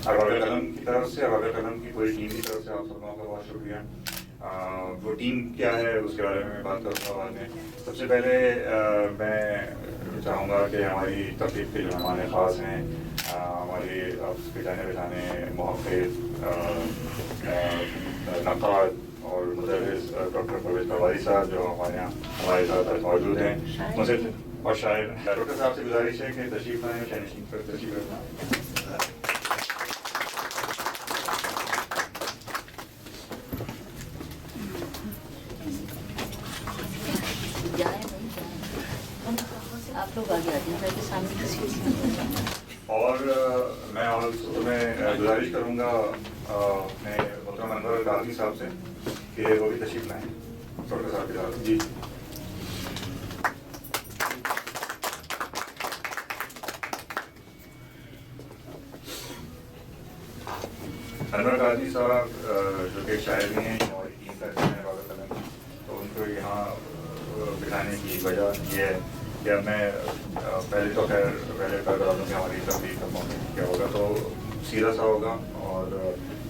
अरबाब कलम की तरफ से, अरबाब कलम की पूरी टीम की तरफ से आप सबका बहुत शुक्रिया। वो टीम क्या है उसके बारे में मैं बात करूँगा बाद में। सबसे पहले मैं चाहूँगा कि हमारी तकलीफ के जो मेहमान ख़ास हैं, हमारे आपके जाने पहचाने मुहफ़्फ़िज़ नक़ाद और मुदर्रिस डॉक्टर परवेज़ परवारी साहब जो हमारे यहाँ हमारे साथ मौजूद हैं, मुझे और शायर डॉक्टर साहब से गुजारिश है कि तशरीफ़ लाएँ, शायद पर तशरीफ़ रखना। आप लोग आगे आते हैं ताकि सामने किसी और मैं और तुम्हें गुजारिश करूँगा अपने मोहतरम अनवर गाजी साहब से कि वो भी तशरीफ़ लाएँ डॉक्टर साहब के साथ। जी अनवर गाजी साहब जो कि शायर भी हैं और टीम का हिस्सा हैं अरबाब कलम, तो उनको यहाँ बिठाने की वजह ये है कि अब मैं पहले तो खैर पहले कर रहा हूँ कि हमारी तकलीफ का मौका क्या होगा, तो सीधा सा होगा और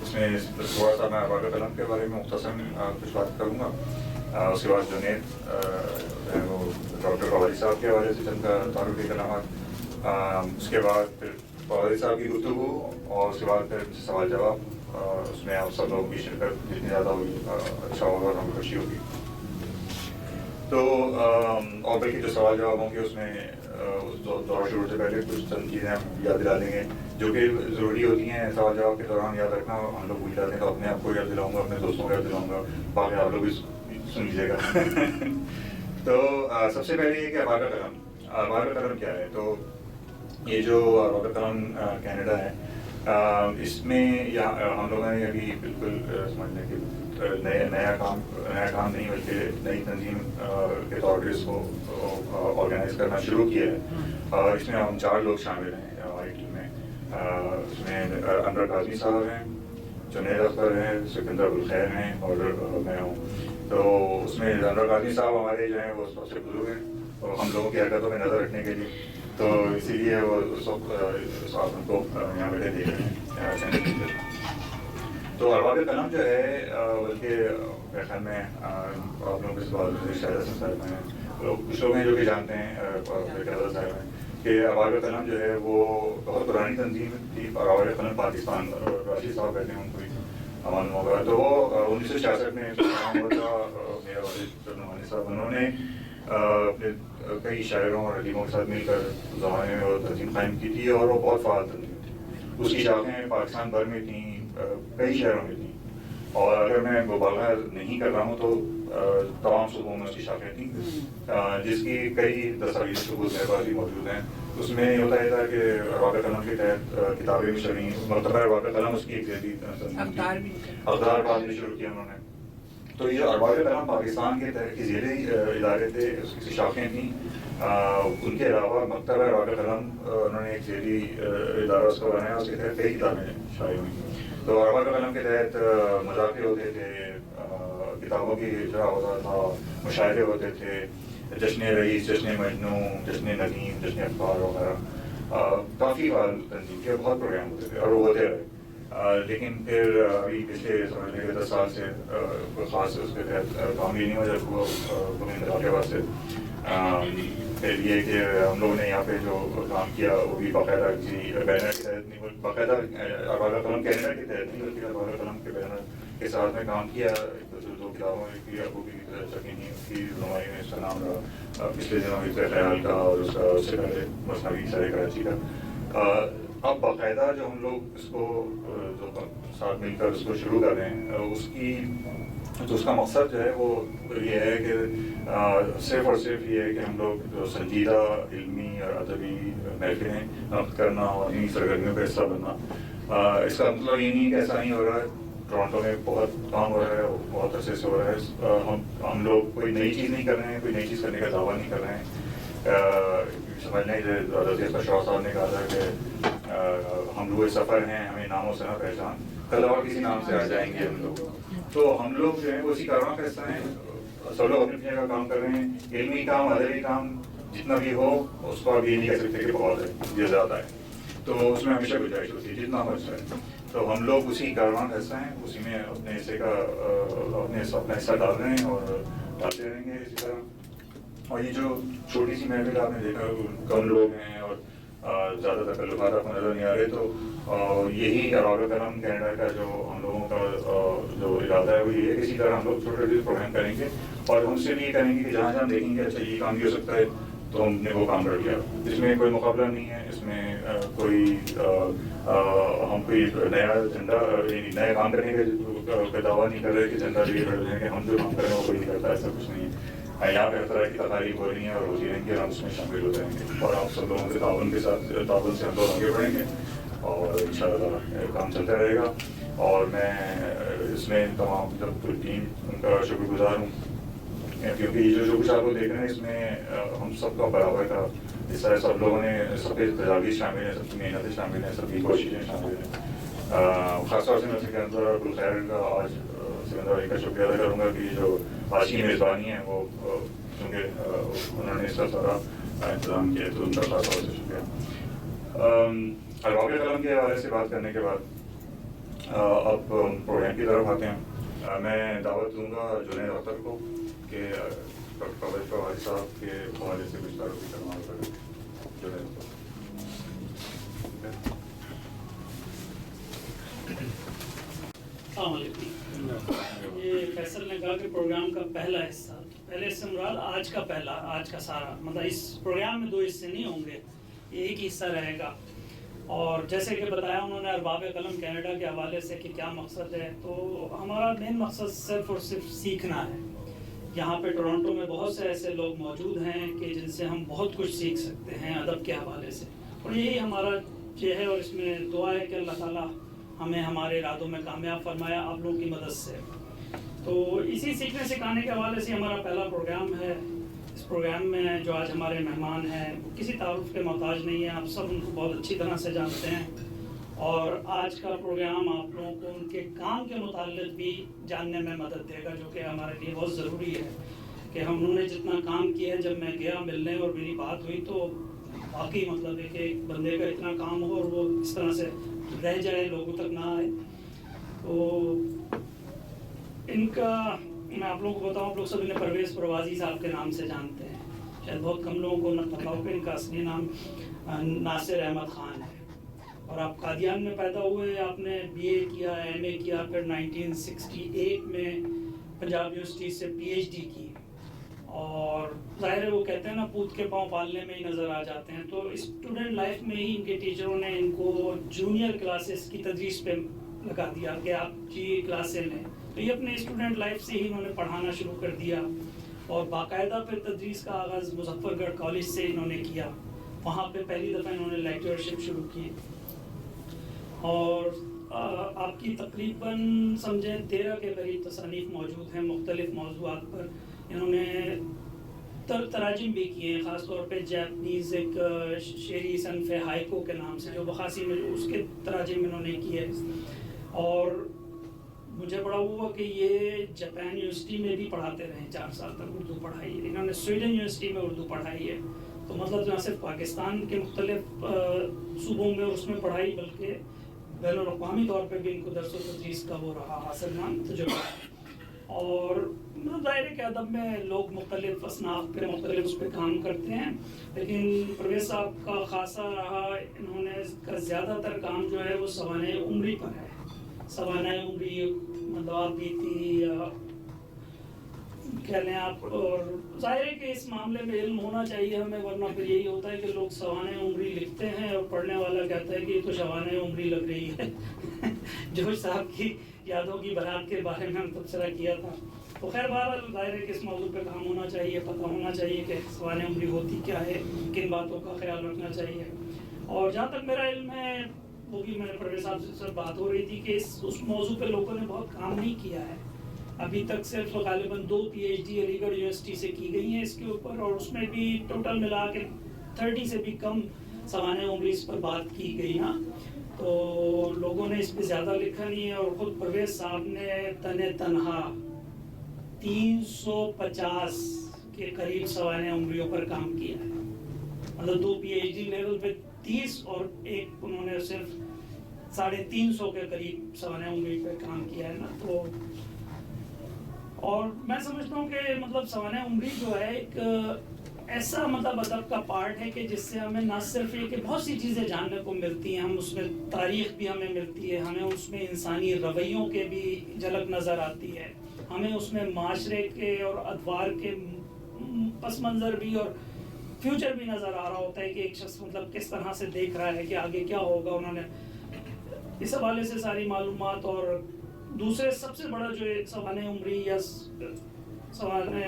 उसमें थोड़ा सा मैं अरबाब कलम के बारे में मुख्तसर कुछ बात करूँगा। उसके बाद जुनैद वो डॉक्टर परवारी साहब के हवाले से चंद तारुफ़ी कलामात, उसके बाद फिर परवारी साहब की गुफ्तगू और उसके बाद फिर सवाल जवाब। उसमें आप सब लोग की शिरकत जितनी ज़्यादा होगी अच्छा होगा और हमें खुशी होगी। तो और बल्कि जो सवाल जवाब होंगे उसमें उस दौर शुरू से पहले कुछ चंद चीज़ें हम याद दिला देंगे जो कि ज़रूरी होती हैं सवाल जवाब के दौरान याद रखना। हम लोग भूल जाते हैं तो अपने आप को याद दिलाऊंगा, अपने दोस्तों को याद दिलाऊंगा, बाकी आप लोग भी सुन लीजिएगा। तो सबसे पहले ये कि अरबाब कलम क्या है। तो ये जो अरबाब कलम कनाडा है, इसमें यहाँ हम लोगों ने अभी बिल्कुल समझने की नया काम नहीं बल्कि नई तंजीम के तौर पर इसको ऑर्गेनाइज करना शुरू किया है। इसमें हम 4 लोग शामिल हैं हमारी टीम में। इसमें अनवर काज़मी साहब हैं, जुनैद अख्तर हैं, सिकंदर अबुल खैर हैं और मैं हूँ। तो उसमें अनवर काज़मी साहब हमारे जो हैं वो सबसे बुजुर्ग हैं और हम लोगों की हरकतों में नज़र रखने के लिए, तो इसीलिए वो उस वक्त उनको यहाँ बैठे देख रहे हैं। तो अरबाब कलम जो है बल्कि मेरे ख्याल में आप लोगों के बाद शायद साहब हैं, कुछ लोग हैं जो कि जानते हैं साहब हैं कि अरबाब कलम जो है वो बहुत पुरानी तंजीम थी। अरबाब कलम पाकिस्तान राशिद साहब बैठे हैं, उनको भी मालूम होगा। तो वो 1966 में मेरा वालिद साहब उन्होंने अपने कई शायरों और अदीबों के साथ मिलकर उस ज़माने में वो तंजीम कायम की थी और वो बहुत फ़ाल तंजीम थी। उसकी शाखें पाकिस्तान भर में थी, कई शहरों में थी, और अगर मैं मुबालगा नहीं कर रहा हूँ तो तमाम सूबों में उसकी शाखें थी, जिसकी कई दस्तावेज़ी सबूत मेरे पास भी मौजूद हैं। उसमें ये होता था कि अरबाब कलम के तहत किताबें भी चली, मरतबा अरबाब कलम उसकी एक अखबार बाद में शुरू किया उन्होंने। तो ये अरबाब कलम पाकिस्तान के तहत के ज़ेरे इदारे थे, उसकी शाखें थीं। उनके अलावा मकतबा अरबाब कलम उन्होंने एक ज़ेरी इदारा उसका बनाया, उसके तहत कई किताबें शाये हुई। तो अरबाब कलम के तहत मज़ाक़े होते थे, किताबों की इजरा होता था, मुशायरे होते थे, जश्न रईस, जश्न मजनू, जश्न नदीम, जश्न अखबार वगैरह, काफ़ी बार तंजीम के बहुत प्रोग्राम होते थे और वो होते रहे। लेकिन फिर अभी पिछले समझने के 10 साल से कोई ख़ास उसके तहत काम भी नहीं हुआ जब वो इंतजार के वास्ते। फिर ये कि हम लोगों ने यहाँ पे जो काम किया वो भी बाकायदा किसी बैनर के तहत नहीं, बाकायदा अरबाब कलम कैनेडा के तहत नहीं बल्कि अरबाब कलम के बैनर के साथ में काम किया। 2 किताबों में की अबू की सकीनी उसकी नुमाई में इसका नाम रहा, पिछले दिनों में ख्याल का और उससे पहले मसनवी सर कराची का। अब बाकायदा जो हम लोग इसको जो साथ मिलकर उसको शुरू कर रहे हैं उसका मकसद जो है वो ये है कि सिर्फ़ और सिर्फ ये है कि हम लोग जो संजीदा इल्मी और अदबी महफिलें नक़्द करना और इन्हीं सरगर्मियों का हिस्सा बनना। इसका मतलब ये नहीं कि ऐसा नहीं हो रहा है, टोरंटो में बहुत काम हो रहा है, बहुत अरसे से हो रहा है। हम लोग कोई नई चीज़ नहीं कर रहे हैं, कोई नई चीज़ करने का दावा नहीं कर रहे हैं। समझ लें जैसे शाह साहब ने कहा था कि हम लोग सफ़र हैं, हमें नामों से ना पहचान, कल और किसी नाम से आ जाएंगे हम लोग। तो हम लोग जो है वो उसी कारवां का हिस्सा हैं, सब लोग अपनी जगह काम कर रहे हैं। इल्मी काम, अदबी काम जितना भी हो उसको आप ये नहीं कह सकते कि बहुत है, ये ज़्यादा है। تو اس میں ہمیشہ گنجائش ہوتی ہے جتنا ہو ہے. تو ہم لوگ اسی کاروان کا حصہ ہیں, اسی میں اپنے حصے کا اپنا حصہ ڈال رہے ہیں اور ڈالتے رہیں گے اسی طرح. اور یہ جو چھوٹی سی محفل آپ نے دیکھا کم لوگ ہیں اور زیادہ تکلفات آپ کو نظر نہیں آ رہے, تو یہی اراگا کرم کینیڈا کا جو ہم لوگوں کا جو ارادہ ہے وہ یہ ہے کہ اسی طرح ہم لوگ چھوٹے چھوٹے پروگرام کریں گے اور ہم سے بھی یہ کریں گے کہ جہاں جہاں دیکھیں گے اچھا یہ کام بھی ہو سکتا ہے تو ہم نے وہ کام کر لیا. اس میں کوئی مقابلہ نہیں ہے, اس میں کوئی ہم کوئی نیا جھنڈا نیا کام کرنے کا دعویٰ نہیں کر رہے کہ جھنڈا لیے کر رہے ہیں کہ ہم جو کام کریں وہ کوئی نہیں کرتا, ایسا کچھ نہیں ہے. یہاں پہ ہر طرح کی تقاریب ہو رہی ہیں اور ہوتی رہیں گی اور ہم اس میں شامل ہوتے رہیں گے اور آپ سب لوگوں کے تعاون کے ساتھ تعاون سے ہم لوگ آگے بڑھیں گے اور ان شاء اللہ کام چلتا رہے گا. اور میں اس میں تمام پوری ٹیم کا شکر گزار ہوں کیونکہ یہ جو کچھ آپ کو دیکھ رہے ہیں اس میں ہم سب کا برابر کا حصہ ہے. سب لوگوں نے سب کے تجاویز شامل ہیں, سب کی محنتیں شامل ہیں, سب کی کوششیں شامل ہیں. خاص طور سے میں سکندر ابوالخیر کا آج سکندر بھائی کا شکریہ ادا کروں گا کہ جو آج کی میزبانی ہے وہ کیونکہ انہوں نے اس کا سارا انتظام کیا تو ان کا خاص طور سے شکریہ. ارباب قلم کے حوالے سے بات کرنے کے بعد اب پروگرام کی طرف آتے ہیں. میں دعوت دوں گا جنید اختر کو کہ ڈاکٹر پرویز پواری صاحب کے حوالے سے کچھ تعارفی کرنا کرے. جنید اختر. السلام علیکم. یہ فیصل نے کہا کہ پروگرام کا پہلا حصہ, پہلے حصے مراد آج کا سارا, مطلب اس پروگرام میں 2 حصے نہیں ہوں گے, ایک ہی حصہ رہے گا. اور جیسے کہ بتایا انہوں نے ارباب قلم کینیڈا کے حوالے سے کہ کیا مقصد ہے, تو ہمارا مین مقصد صرف اور صرف سیکھنا ہے. یہاں پہ ٹورانٹو میں بہت سے ایسے لوگ موجود ہیں کہ جن سے ہم بہت کچھ سیکھ سکتے ہیں ادب کے حوالے سے, اور یہی ہمارا یہ ہے. اور اس میں دعا ہے کہ اللہ تعالیٰ ہمیں ہمارے ارادوں میں کامیاب فرمایا آپ لوگوں کی مدد سے. تو اسی سیکھنے سکھانے کے حوالے سے ہمارا پہلا پروگرام ہے. اس پروگرام میں جو آج ہمارے مہمان ہیں وہ کسی تعارف کے محتاج نہیں ہیں, آپ سب ان کو بہت اچھی طرح سے جانتے ہیں. اور آج کا پروگرام آپ لوگوں کو ان کے کام کے متعلق بھی جاننے میں مدد دے گا, جو کہ ہمارے لیے بہت ضروری ہے کہ انہوں نے جتنا کام کیا ہے. جب میں گیا ملنے اور میری بات ہوئی تو واقعی مطلب ہے کہ ایک بندے کا اتنا کام ہو اور وہ اس طرح سے رہ جائے, لوگوں تک نہ آئے. تو ان کا میں آپ لوگوں کو بتاؤں, آپ لوگ سب انہیں پرویز پروازی صاحب کے نام سے جانتے ہیں. شاید بہت کم لوگوں کو نہ پتا ہو کہ ان کا اصلی نام ناصر احمد خان ہے. اور آپ قادیان میں پیدا ہوئے, آپ نے BA کیا, MA کیا, پھر 1968 میں پنجاب یونیورسٹی سے PhD کی. اور ظاہر ہے وہ کہتے ہیں نا پوت کے پاؤں پالنے میں ہی نظر آ جاتے ہیں. تو اسٹوڈنٹ لائف میں ہی ان کے ٹیچروں نے ان کو جونیئر کلاسز کی تدریس پہ لگا دیا کہ آپ جی کلاسیں لیں. تو یہ اپنے اسٹوڈنٹ لائف سے ہی انہوں نے پڑھانا شروع کر دیا اور باقاعدہ پھر تدریس کا آغاز مظفر گڑھ کالج سے انہوں نے کیا. وہاں پہ پہلی دفعہ انہوں نے لیکچرشپ شروع کی. اور آپ کی تقریباً سمجھیں 13 کے قریب تصانیف موجود ہیں مختلف موضوعات پر. انہوں نے تراجم بھی کیے ہیں, خاص طور پہ جاپنیز ایک شعری صنف ہائیکو کے نام سے جو بخاسی میں اس کے تراجم انہوں نے کیے. اور مجھے بڑا ہوا کہ یہ جاپان یونیورسٹی میں بھی پڑھاتے رہے, 4 سال تک اردو پڑھائی ہے. انہوں نے سویڈن یونیورسٹی میں اردو پڑھائی ہے. تو مطلب نہ صرف پاکستان کے مختلف صوبوں میں اس میں پڑھائی بلکہ بین الاقوامی طور پہ بھی ان کو درس و تدریس کا وہ رہا حاصل نام تجربہ. اور ظاہر ہے کہ ادب میں لوگ مختلف اصناف پہ مختلف اس پہ کام کرتے ہیں, لیکن پرویز صاحب کا خاصہ رہا انہوں نے کا زیادہ تر کام جو ہے وہ سوانح عمری پر ہے. سوانح عمری مطلب آپ بیتی یا کہہ لیں آپ. اور ظاہر ہے کہ اس معاملے میں علم ہونا چاہیے ہمیں, ورنہ پھر یہی ہوتا ہے کہ لوگ سوانح عمری لکھتے ہیں اور پڑھنے والا کہتا ہے کہ یہ تو سوانح عمری لگ رہی ہے. جوش صاحب کی یادوں کی برات کے بارے میں ہم تبصرہ کیا تھا. تو خیر بہرحال ظاہر ہے کہ اس موضوع پہ کام ہونا چاہیے, پتہ ہونا چاہیے کہ سوانح عمری ہوتی کیا ہے, کن باتوں کا خیال رکھنا چاہیے. اور جہاں تک میرا علم ہے وہ بھی میں نے پرویز صاحب سے بات ہو رہی تھی کہ اس موضوع پہ لوگوں نے بہت کام نہیں کیا ہے ابھی تک. صرف غالباً 2 PhD علی گڑھ یونیورسٹی سے کی گئی ہیں اس کے اوپر, اور اس میں بھی ٹوٹل ملا کے 30 سے بھی کم سوانح عمری اس پر بات کی گئی نا. تو لوگوں نے اس پہ زیادہ لکھا نہیں ہے. اور خود پرویز صاحب نے تنہا 350 کے قریب سوانح عمریوں پر کام کیا ہے. مطلب 2 PhD لیول پہ 30 اور ایک انہوں نے صرف 350 کے قریب سوانح عمری پہ کام کیا ہے نا. تو اور میں سمجھتا ہوں کہ مطلب سوانح عمری جو ہے ایک ایسا مطلب ادب کا پارٹ ہے کہ جس سے ہمیں نہ صرف یہ کہ بہت سی چیزیں جاننے کو ملتی ہیں, ہم اس میں تاریخ بھی ہمیں ملتی ہے, ہمیں اس میں انسانی رویوں کے بھی جھلک نظر آتی ہے, ہمیں اس میں معاشرے کے اور ادوار کے پس منظر بھی اور فیوچر بھی نظر آ رہا ہوتا ہے کہ ایک شخص مطلب کس طرح سے دیکھ رہا ہے کہ آگے کیا ہوگا. انہوں نے اس حوالے سے ساری معلومات. اور دوسرے سب سے بڑا جو ایک سوانح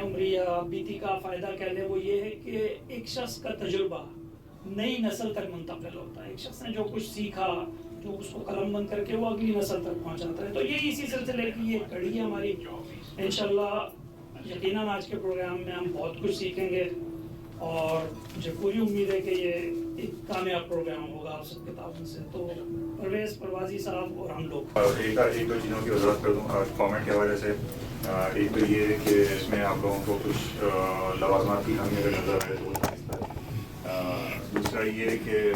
عمری یا بیتی کا فائدہ کہہ لیں وہ یہ ہے کہ ایک شخص کا تجربہ نئی نسل تک منتقل ہوتا ہے. ایک شخص نے جو کچھ سیکھا, جو اس کو قلم بند کر کے وہ اگلی نسل تک پہنچاتا ہے. تو یہی اسی سلسلے کی یہ کڑی ہے ہماری. انشاءاللہ یقیناً آج کے پروگرام میں ہم بہت کچھ سیکھیں گے اور مجھے پوری امید ہے کہ یہ ایک کامیاب پروگرام ہوگا آپ سب کے تعاون سے. تو پرویز پروازی صاحب اور ہم لوگ ایک دو چیزوں کی وضاحت کر دوں کامنٹ کے حوالے سے. ایک تو یہ ہے کہ اس میں آپ لوگوں کو کچھ لوازمات کی کمی اگر نظر آئے تو دوسرا یہ ہے کہ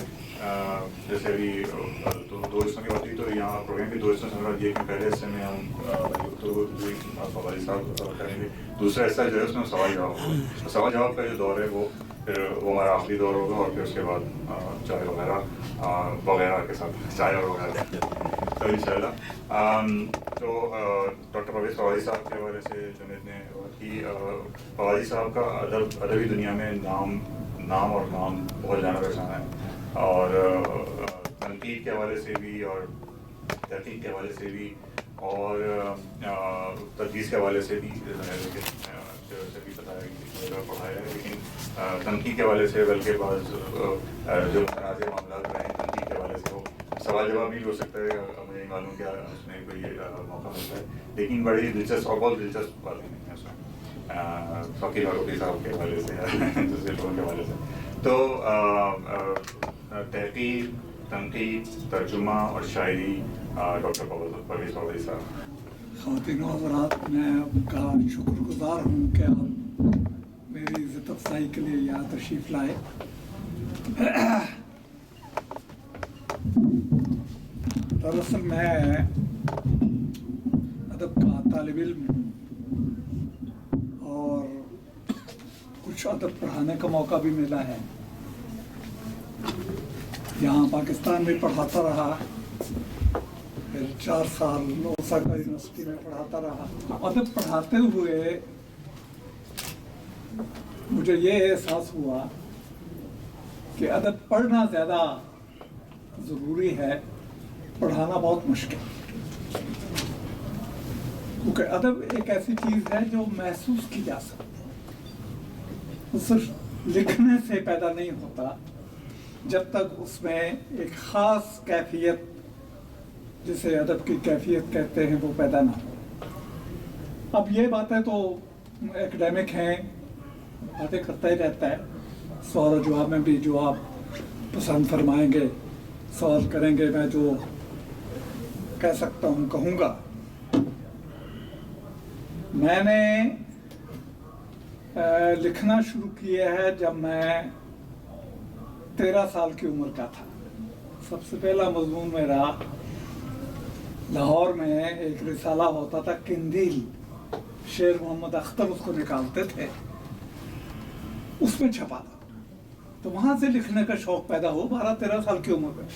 جیسے ابھی دو حصوں کی بات ہوئی تو یہاں پروگرام کے 2 حصوں سے مراد یہ کہ پہلے حصے میں ہم فوازی صاحب کریں گے, دوسرا حصہ جو ہے اس میں سوال جواب کا جو دور ہے وہ پھر وہ ہمارا آخری دور ہوگا اور پھر اس کے بعد چائے وغیرہ وغیرہ کے ساتھ چائے اور وغیرہ تو ان شاء اللہ. تو ڈاکٹر پرویز فوازی صاحب کے حوالے سے جنید نے بات کی. فوازی صاحب کا ادبی دنیا میں نام اور نام بہت جانا پہچانا ہے اور تنقید کے حوالے سے بھی اور تحقیق کے حوالے سے بھی اور تدریس کے حوالے سے بھی بھی بتایا کہ پڑھایا ہے, لیکن تنقید کے حوالے سے بلکہ بعض جو متنازع معاملات رہے ہیں تنقید کے حوالے سے وہ سوال جواب بھی ہو سکتا ہے. مجھے نہیں معلوم کیا اس میں کوئی موقع ملتا ہے, لیکن بڑی دلچسپ اور بہت دلچسپ باتیں نہیں ہیں اس میں فقیر فاروقی صاحب کے حوالے سے دوسرے لوگوں کے حوالے سے. تو تحقیق, تنقید, ترجمہ اور شاعری ڈاکٹر پرویز فوازی صاحب. خواتین و حضرات, میں آپ کا شکر گزار ہوں کہ آپ میری عزت افزائی کے لیے یہاں تشریف لائے. دراصل میں ادب کا طالب علم ہوں اور کچھ ادب پڑھانے کا موقع بھی ملا ہے. یہاں پاکستان میں پڑھاتا رہا, پھر 4 سال اوساکا یونیورسٹی میں پڑھاتا رہا. ادب پڑھاتے ہوئے مجھے یہ احساس ہوا کہ ادب پڑھنا زیادہ ضروری ہے, پڑھانا بہت مشکل. کیونکہ ادب ایک ایسی چیز ہے جو محسوس کی جا سکتی, وہ صرف لکھنے سے پیدا نہیں ہوتا جب تک اس میں ایک خاص کیفیت, جسے ادب کی کیفیت کہتے ہیں, وہ پیدا نہ ہو. اب یہ باتیں تو ایکڈیمک ہیں, باتیں کرتا ہی رہتا ہے. سوال و جواب میں بھی جو آپ پسند فرمائیں گے, سوال کریں گے, میں جو کہہ سکتا ہوں کہوں گا. میں نے لکھنا شروع کیا ہے جب میں 13 سال کی عمر کا تھا. سب سے پہلا مضمون میرا لاہور میں ایک رسالہ ہوتا تھا قندیل, شیر محمد اختر اس کو نکالتے تھے, اس میں چھپا تھا. تو وہاں سے لکھنے کا شوق پیدا ہو 12-13 سال کی عمر میں,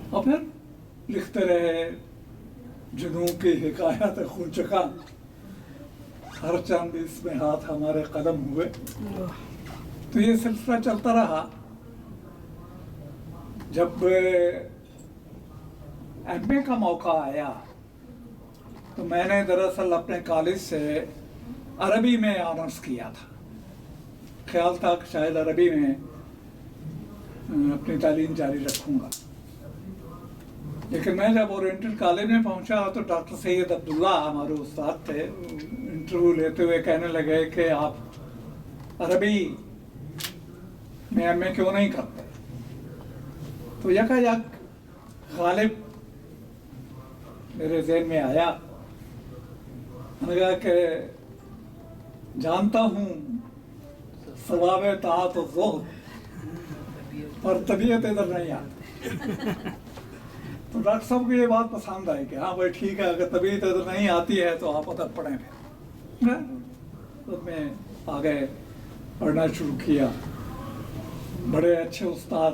اور پھر لکھتے رہے. جنوں کی حکایت خونچکا, ہر چاند اس میں ہاتھ ہمارے قلم ہوئے. تو یہ سلسلہ چلتا رہا. جب ایم اے کا موقع آیا تو میں نے دراصل اپنے کالج سے عربی میں آنرس کیا تھا. خیال تھا کہ شاید عربی میں اپنی تعلیم جاری رکھوں گا. لیکن میں جب اورینٹل کالج میں پہنچا تو ڈاکٹر سید عبداللہ ہمارے استاد تھے, انٹرویو لیتے ہوئے کہنے لگے کہ آپ عربی میں ایم اے کیوں نہیں کرتے. تو یکایک غالب میرے ذہن میں آیا. میں نے کہا کہ جانتا ہوں ثواب طاعت و زہد, पर तबीयत इधर नहीं आती। तो डॉक्टर साहब को ये बात पसंद आई कि हाँ भाई ठीक है, अगर तबीयत इधर नहीं आती है तो आप उधर पढ़ें फिर। तो मैं आगे पढ़ना शुरू किया। बड़े अच्छे उस्ताद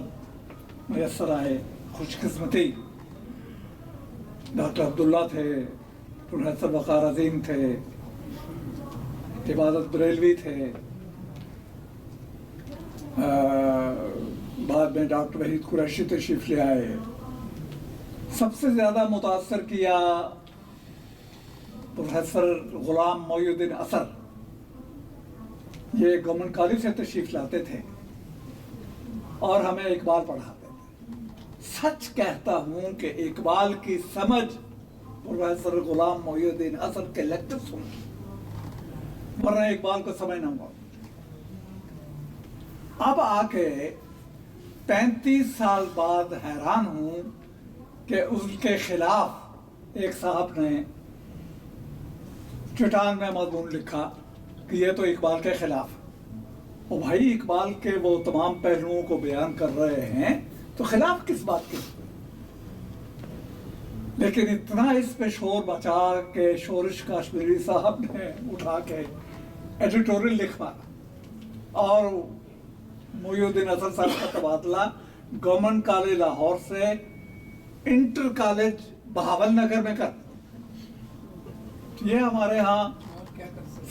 मैसर आए, खुशकिस्मती। डॉक्टर अब्दुल्ला थे, प्रोफेसर वक़ार अजीम थे, इबादत बरेलवी थे, बाद में डॉक्टर वहीद कुरैशी तशरीफ ले आए। सबसे ज़्यादा मुतासर किया प्रोफेसर गुलाम मोइनुद्दीन असर। ये गवर्नमेंट कॉलेज से तशरीफ लाते थे और हमें इकबाल पढ़ाते थे। सच कहता हूँ कि इकबाल की समझ प्रोफेसर गुलाम मोइनुद्दीन असर के लेक्चर सुन, वरना इकबाल को समझ ना हुआ। अब आके 35 साल बाद हैरान हूँ कि उसके खिलाफ एक साहब ने चट्टान में मजमून लिखा कि ये तो इकबाल के खिलाफ। और भाई इकबाल के वो तमाम पहलुओं को बयान कर रहे हैं तो खिलाफ किस बात के? लेकिन इतना इस पे शोर मचा के शोरिश काश्मीरी साहब ने उठा के एडिटोरियल लिख मारा और मोइनुद्दीन असर साहब का तबादला गवर्नमेंट कॉलेज लाहौर से इंटर कॉलेज बहावल नगर में कर। ये हमारे यहाँ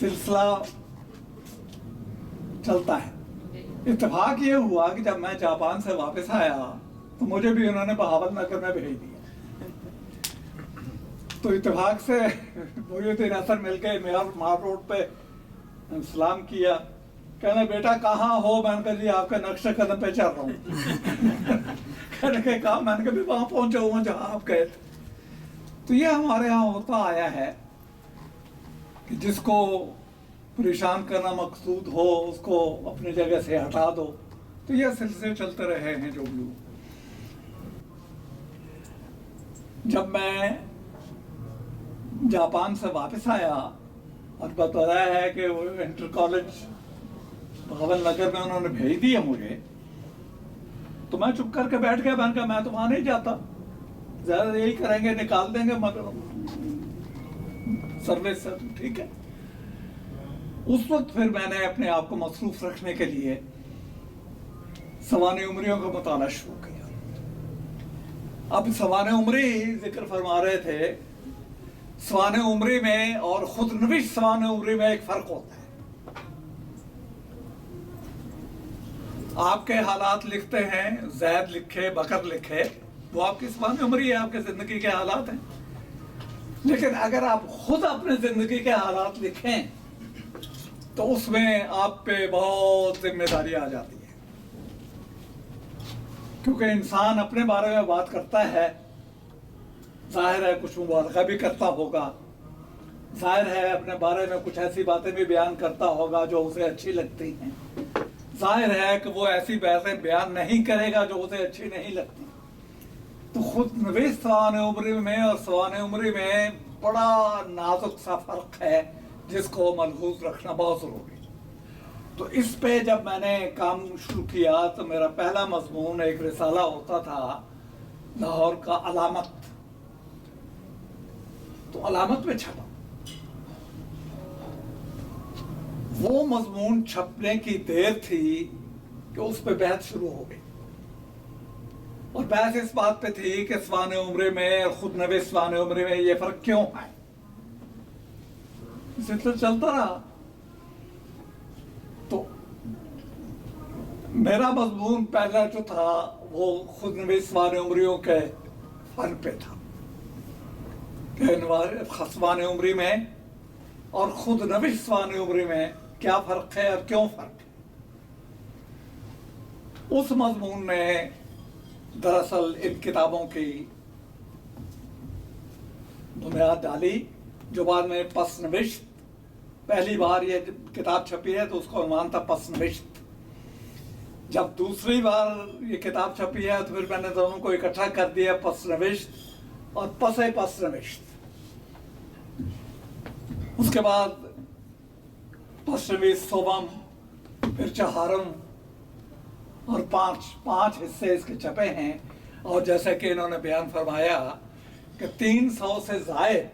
सिलसिला चलता है। इत्तेफाक ये हुआ कि जब मैं जापान से वापस आया तो मुझे भी उन्होंने बहावल नगर में भेज दिया। तो इत्तेफाक से मोइनुद्दीन असर मिल के मार रोड पे सलाम किया। कहने बेटा कहाँ हो? मैंने कहा जी आपके नक्शे कदम पे चल रहा हूँ। कहने के कहा? मैंने कहा भी वहां पहुंचा हुआ जहाँ आप गए थे। तो ये हमारे यहाँ होता आया है कि जिसको परेशान करना मकसूद हो उसको अपनी जगह से हटा दो। तो ये सिलसिले चलते रहे हैं जो भी। जब मैं जापान से वापस आया और बताया है कि वो इंटर कॉलेज बहावल नगर में उन्होंने भेज दिया मुझे, तो मैं चुप करके बैठ गया। मैंने कहा मैं तो वहां नहीं जाता, ज्यादा यही करेंगे, निकाल देंगे मगर सर्विस से। ठीक है। उस वक्त फिर मैंने अपने आप को मसरूफ रखने के लिए सवाने उमरियों का मुताला शुरू किया। अब सवाने उमरी जिक्र फरमा रहे थे। सवाने उमरी में और खुद नविश सवाने उमरी में एक फर्क होता है। आपके हालात लिखते हैं, जैद लिखे, बकर लिखे, वो आपकी सवाने उमरी है, आपके जिंदगी के हालात हैं। लेकिन अगर आप खुद अपने जिंदगी के हालात लिखें तो उसमें आप पे बहुत जिम्मेदारी आ जाती है। क्योंकि इंसान अपने बारे में बात करता है, जाहिर है कुछ मुबालगा भी करता होगा, जाहिर है अपने बारे में कुछ ऐसी बातें भी बयान करता होगा जो उसे अच्छी लगती हैं, जाहिर है कि वो ऐसी बातें बयान नहीं करेगा जो उसे अच्छी नहीं लगती। तो खुद नवीस सवाने उमरी में और सवाने उमरी में बड़ा नाजुक सा फर्क है जिसको मलहूज रखना बहुत जरूरी है। तो इस पे जब मैंने काम शुरू किया तो मेरा पहला मजमून एक रिसाला होता था लाहौर का अलामत। तो अलामत में छपा। वो मजमून छपने की देर थी कि उस पे बहस शुरू हो गई। और बहस इस बात पे थी कि सवाने उमरे में और खुद नवे सवाने उमरे में ये फर्क क्यों है। सिलसिला चलता रहा। तो मेरा मजमून पहला जो था वो खुद नवे सवाने उमरियों के फर्क पे था। सवाने उमरी में और खुद नवे सवाने उमरी में क्या फर्क है और क्यों फर्क है। उस मजमून में दरअसल इन किताबों की बुनियाद डाली जो बाद में पसनविश्त। पहली बार ये किताब छपी है तो उसका अनुमान था पसनविश्त। जब दूसरी बार ये किताब छपी है तो फिर मैंने दोनों को इकट्ठा कर दिया, पसनविश्त और पसे पसनविश्त। उसके बाद पसनविश्त सोबम, फिर चहारम, اور پانچ حصے اس کے چھپے ہیں. اور جیسے کہ انہوں نے بیان فرمایا کہ 300 سے زائد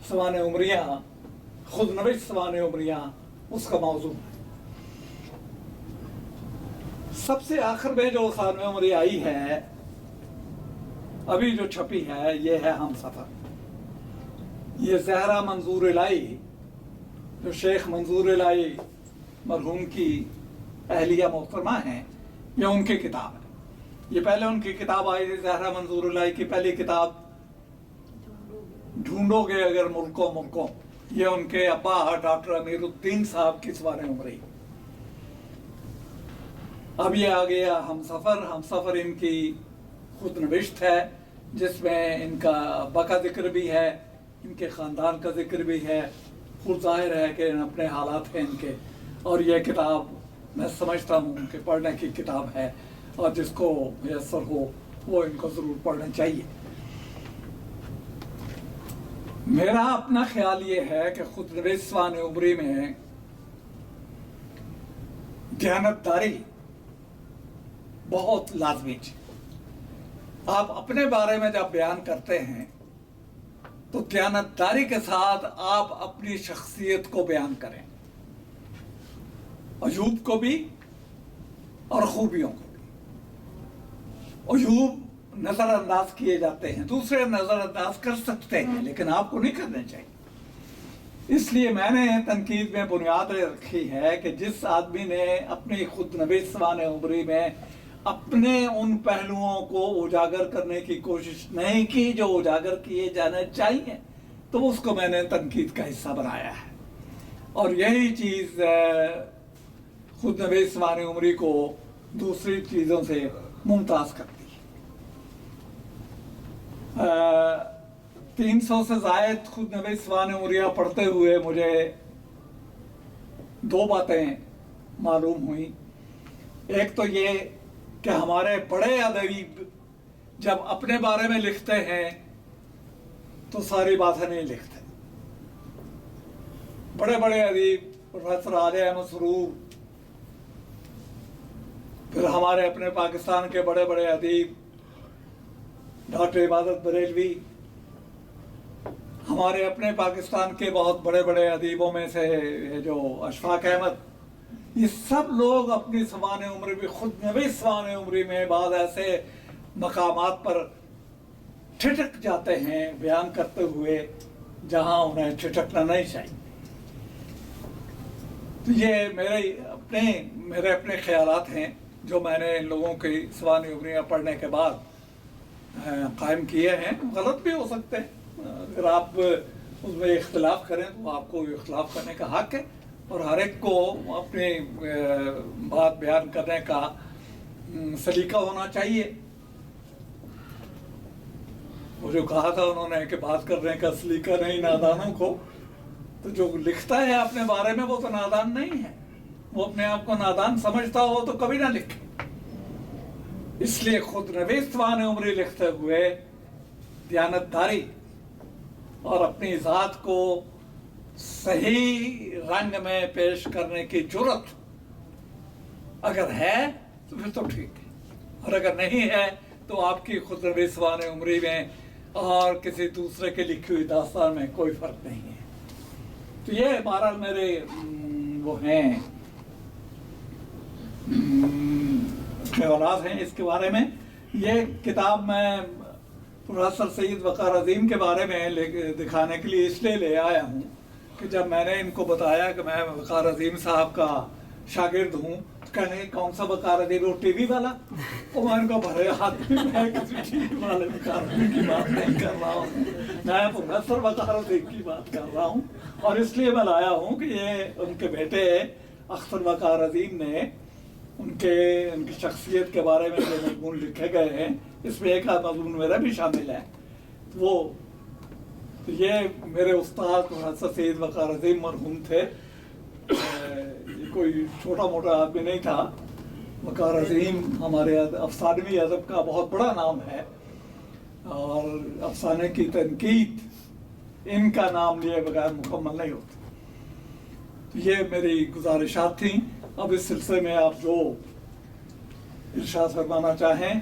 سوانح عمریاں، خود نوشت سوانح عمریاں اس کا موضوع ہے. سب سے آخر میں جو سوانح عمری آئی ہے ابھی جو چھپی ہے یہ ہے ہم سفر. یہ زہرا منظور الہی جو شیخ منظور الہی مرحوم کی اہلیہ محترمہ ہیں، یہ ان کی کتاب ہے. یہ پہلے ان کی کتاب آئی تھی زہرا منظور الہی کی پہلی کتاب ڈھونڈو گے اگر ملکوں. یہ ان کے ابا ڈاکٹر امیر الدین صاحب کی سوانح عمری. اب یہ آ گیا ہم سفر. ہم سفر ان کی خود نوشت ہے جس میں ان کا ابا کا ذکر بھی ہے، ان کے خاندان کا ذکر بھی ہے. خود ظاہر ہے کہ اپنے حالات ہیں ان کے. اور یہ کتاب میں سمجھتا ہوں کہ پڑھنے کی کتاب ہے، اور جس کو میسر ہو وہ ان کو ضرور پڑھنا چاہیے. میرا اپنا خیال یہ ہے کہ خود نوشت سوانح عمری میں دیانتداری بہت لازمی ہے. آپ اپنے بارے میں جب بیان کرتے ہیں تو دیانتداری کے ساتھ آپ اپنی شخصیت کو بیان کریں، عیوب کو بھی اور خوبیوں کو بھی. عیوب نظر انداز کیے جاتے ہیں، دوسرے نظر انداز کر سکتے ہیں، لیکن آپ کو نہیں کرنے چاہیے. اس لیے میں نے تنقید میں بنیاد رکھی ہے کہ جس آدمی نے اپنی خود نوشت سوانح عمری میں اپنے ان پہلوؤں کو اجاگر کرنے کی کوشش نہیں کی جو اجاگر کیے جانے چاہیے، تو اس کو میں نے تنقید کا حصہ بنایا ہے. اور یہی چیز خود نوشت سوانح عمری کو دوسری چیزوں سے ممتاز کرتی ہے. 300 سے زائد خود نوشت سوانح عمریاں پڑھتے ہوئے مجھے دو باتیں معلوم ہوئیں. ایک تو یہ کہ ہمارے بڑے ادیب جب اپنے بارے میں لکھتے ہیں تو ساری باتیں نہیں لکھتے. بڑے بڑے ادیب پروفیسر عالیہ احمد سرور، پھر ہمارے اپنے پاکستان کے بڑے بڑے ادیب ڈاکٹر عبادت بریلوی، ہمارے اپنے پاکستان کے بہت بڑے بڑے ادیبوں میں سے جو اشفاق احمد، یہ سب لوگ اپنی سوانح عمری بھی خود نوشت سوانح عمری میں بعض ایسے مقامات پر ٹھٹک جاتے ہیں بیان کرتے ہوئے جہاں انہیں ٹھٹکنا نہیں چاہیے. تو یہ میرے اپنے خیالات ہیں جو میں نے ان لوگوں کی سوانح عمریاں پڑھنے کے بعد قائم کیے ہیں. غلط بھی ہو سکتے ہیں، اگر آپ اس میں اختلاف کریں تو آپ کو اختلاف کرنے کا حق ہے، اور ہر ایک کو اپنی بات بیان کرنے کا سلیقہ ہونا چاہیے. وہ جو کہا تھا انہوں نے کہ بات کرنے کا سلیقہ نہیں نادانوں کو، تو جو لکھتا ہے اپنے بارے میں وہ تو نادان نہیں ہے. وہ اپنے آپ کو نادان سمجھتا ہو تو کبھی نہ لکھے. اس لیے خود نوشت سوانح عمری لکھتے ہوئے دیانتداری اور اپنی ذات کو صحیح رنگ میں پیش کرنے کی جرت اگر ہے تو پھر تو ٹھیک ہے، اور اگر نہیں ہے تو آپ کی خود نوشت سوانح عمری میں اور کسی دوسرے کی لکھی ہوئی داستان میں کوئی فرق نہیں ہے. تو یہ بہرحال میرے وہ ہیں خیالات ہیں اس کے بارے میں. یہ کتاب میں پروفیسر سید وقار عظیم کے بارے میں دکھانے کے لیے اس لیے لے آیا ہوں کہ جب میں نے ان کو بتایا کہ میں وقار عظیم صاحب کا شاگرد ہوں تو کہنے لگے کون سا وقار عظیم، وہ ٹی وی والا؟ تو میں ان کو بھرے ہاتھ میں کسی ٹی وی والے وقار عظیم کی بات نہیں کر رہا ہوں، میں پروفیسر وقار عظیم کی بات کر رہا ہوں. اور اس لیے میں لایا ہوں کہ یہ ان کے بیٹے اختر وقار عظیم نے ان کی شخصیت کے بارے میں جو مضمون لکھے گئے ہیں، اس میں ایک مضمون میرا بھی شامل ہے. وہ یہ میرے استاد پروفیسر سید وقار عظیم مرحوم تھے. یہ کوئی چھوٹا موٹا آدمی نہیں تھا. وقار عظیم ہمارے افسانوی ادب کا بہت بڑا نام ہے، اور افسانے کی تنقید ان کا نام لیے بغیر مکمل نہیں ہوتی. یہ میری گزارشات تھیں. اب اس سلسلے میں آپ جو इरशाद फरमाना चाहें,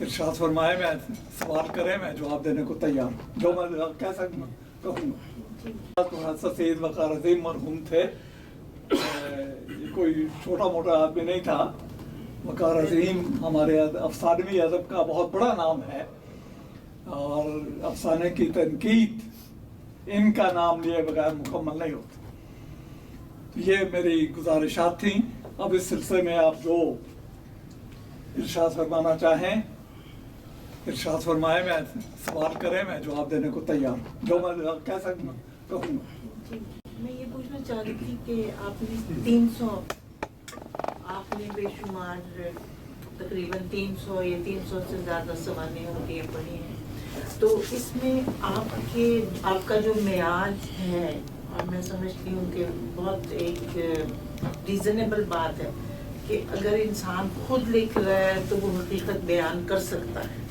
इरशाद फरमाए, मैं सवाल करें, मैं जवाब देने को तैयार हूँ, जो मैं कह सकूँ कहूँगा। सैयद वक़ार अज़ीम मरहूम थे, ये कोई छोटा मोटा आदमी नहीं था। वक़ार अज़ीम हमारे अफसानवी अदब का बहुत बड़ा नाम है, और अफसाने की तनकीद इनका नाम लिए बगैर मुकम्मल नहीं होती। तो ये मेरी गुजारिशात थी। अब इस सिलसिले में आप जो इरशाद फरमाना चाहें, इरशाद फरमाए, मैं सवाल करें, मैं जवाब देने को तैयार हूँ, जो मैं कह सकूँ कहूँगा। जी, मैं ये पूछना चाह रही थी कि आपने 300 आपने बेशुमार तकरीबन 300 या 300 से ज़्यादा सवानें होती पढ़ी हैं, तो इसमें आपका जो मेयाज है, और मैं समझती हूँ कि बहुत एक रीज़नेबल बात है कि अगर इंसान खुद लिख रहा है तो वो हकीकत बयान कर सकता है,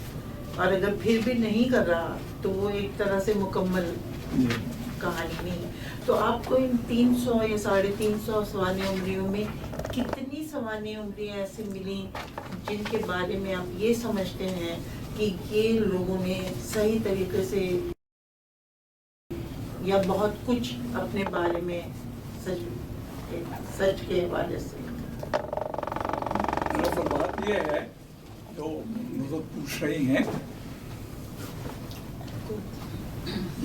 और अगर फिर भी नहीं कर रहा तो वो एक तरह से मुकम्मल कहानी नहीं है। तो आपको इन 300 या 350 सवाने उम्रियों में कितनी सवाने उम्रियाँ ऐसे मिली जिनके बारे में आप ये समझते हैं कि ये लोगों ने सही तरीके से या बहुत कुछ अपने बारे में सच के हवाले से? दरअसल बात ये है जो मुझे पूछ रही हैं,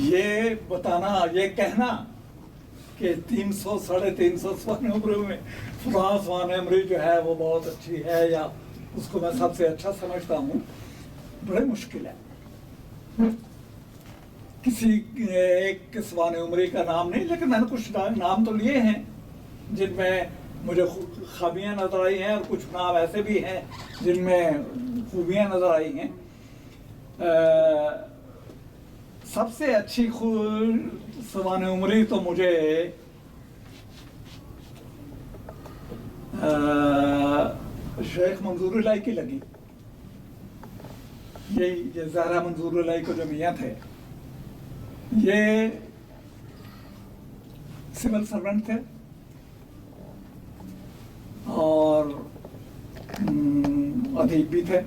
ये बताना, ये कहना कि 300 350 सवाने उम्र में फलां सवाने उम्र जो है वो बहुत अच्छी है या उसको मैं सबसे अच्छा समझता हूँ, बड़े मुश्किल है। किसी एक सवाने उम्र का नाम नहीं, लेकिन मैंने कुछ नाम तो लिए हैं जिनमें मुझे खामियां नजर आई हैं, और कुछ नाम ऐसे भी हैं जिनमें खूबियां नजर आई हैं। सबसे अच्छी सवाने उम्री तो मुझे शेख मंजूर इलाही की लगी। ये ज़हरा मंजूर इलाही को जो मियाँ थे, ये सिविल सर्वेंट थे और अदीब भी थे,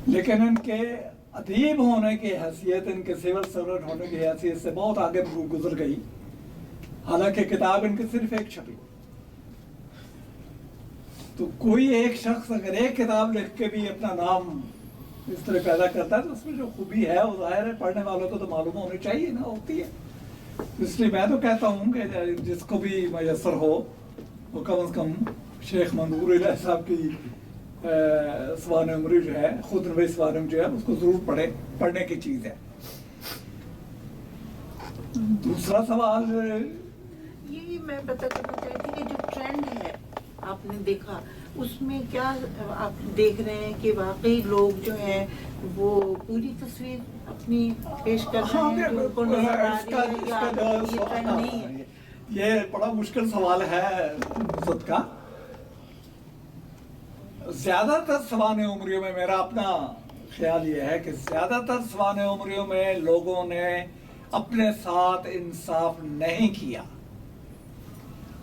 लेकिन इनके अदीब होने की हैसियत, इनके सिविल सर्वेंट होने की हैसियत से बहुत आगे गुजर गई। हालांकि किताब इनकी सिर्फ एक छपी। तो कोई एक शख्स अगर एक किताब लिख के भी अपना नाम इस तरह पैदा करता है तो उसमें जो खूबी है वो जाहिर है पढ़ने वालों को तो मालूम होनी चाहिए ना, होती है। इसलिए मैं तो कहता हूँ कि जिसको भी मैसर हो वो कम से कम शेख मंजूर इलाही साहब की सवाने उम्री जो है, खुद नवी सवाने जो है, उसको जरूर पढ़ने की चीज़ है। दूसरा सवाल यही मैं पता करना चाहती थी कि जो ट्रेंड है आपने देखा, उसमें क्या आप देख रहे हैं कि वाकई लोग जो हैं वो पूरी तस्वीर अपनी पेश कर रहे हैं जो उनको नजर आ रही है, या ये ट्रेंड नहीं है? ये बड़ा मुश्किल सवाल है नुसरत का। ज्यादातर सवाने उम्रियों में मेरा अपना ख्याल ये है कि ज्यादातर सवाने उम्रियों में लोगों ने अपने साथ इंसाफ नहीं किया,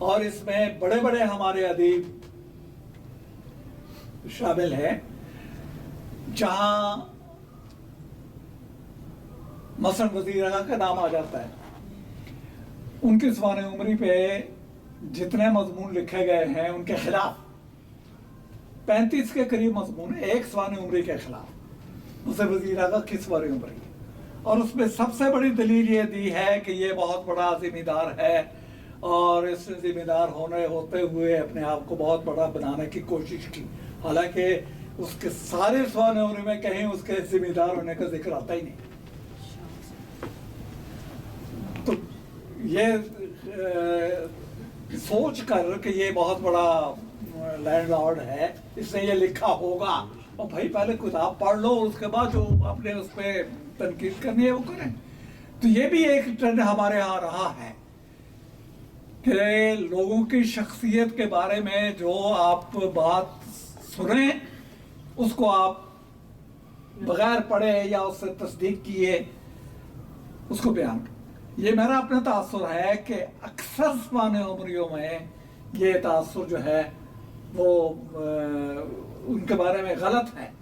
और इसमें बड़े बड़े हमारे अदीब शामिल हैं। जहां मसलन वज़ीर आज़म का नाम आ जाता है, उनकी सवाने उम्री पे जितने मजमून लिखे गए हैं उनके खिलाफ 35 के करीब मजमून एक सवाने उम्री के खिलाफ, उसे वज़ीर आज़म की सवाने उम्री, और उसमें सबसे बड़ी दलील ये दी है कि ये बहुत बड़ा जिम्मेदार है और इस जिम्मेदार होते हुए अपने आप को बहुत बड़ा बनाने की कोशिश की। हालांकि उसके सारे सवाने उम्र में कहीं उसके जिम्मेदार होने का जिक्र आता ही नहीं। तो ये सोच कर कि ये बहुत बड़ा लैंडलॉर्ड है, इसने ये लिखा होगा, और भाई पहले किताब पढ़ लो, उसके बाद जो आपने उस पर तनकीद करनी है वो करें। तो ये भी एक ट्रेंड हमारे यहाँ रहा है कि लोगों की शख्सियत के बारे में जो आप बात सुने उसको आप बगैर पढ़े या उससे तस्दीक किए उसको बयान करें। ये मेरा अपना तासुर है कि अक्सर सवाने उम्रियों में ये तासुर जो है वो उनके बारे में गलत है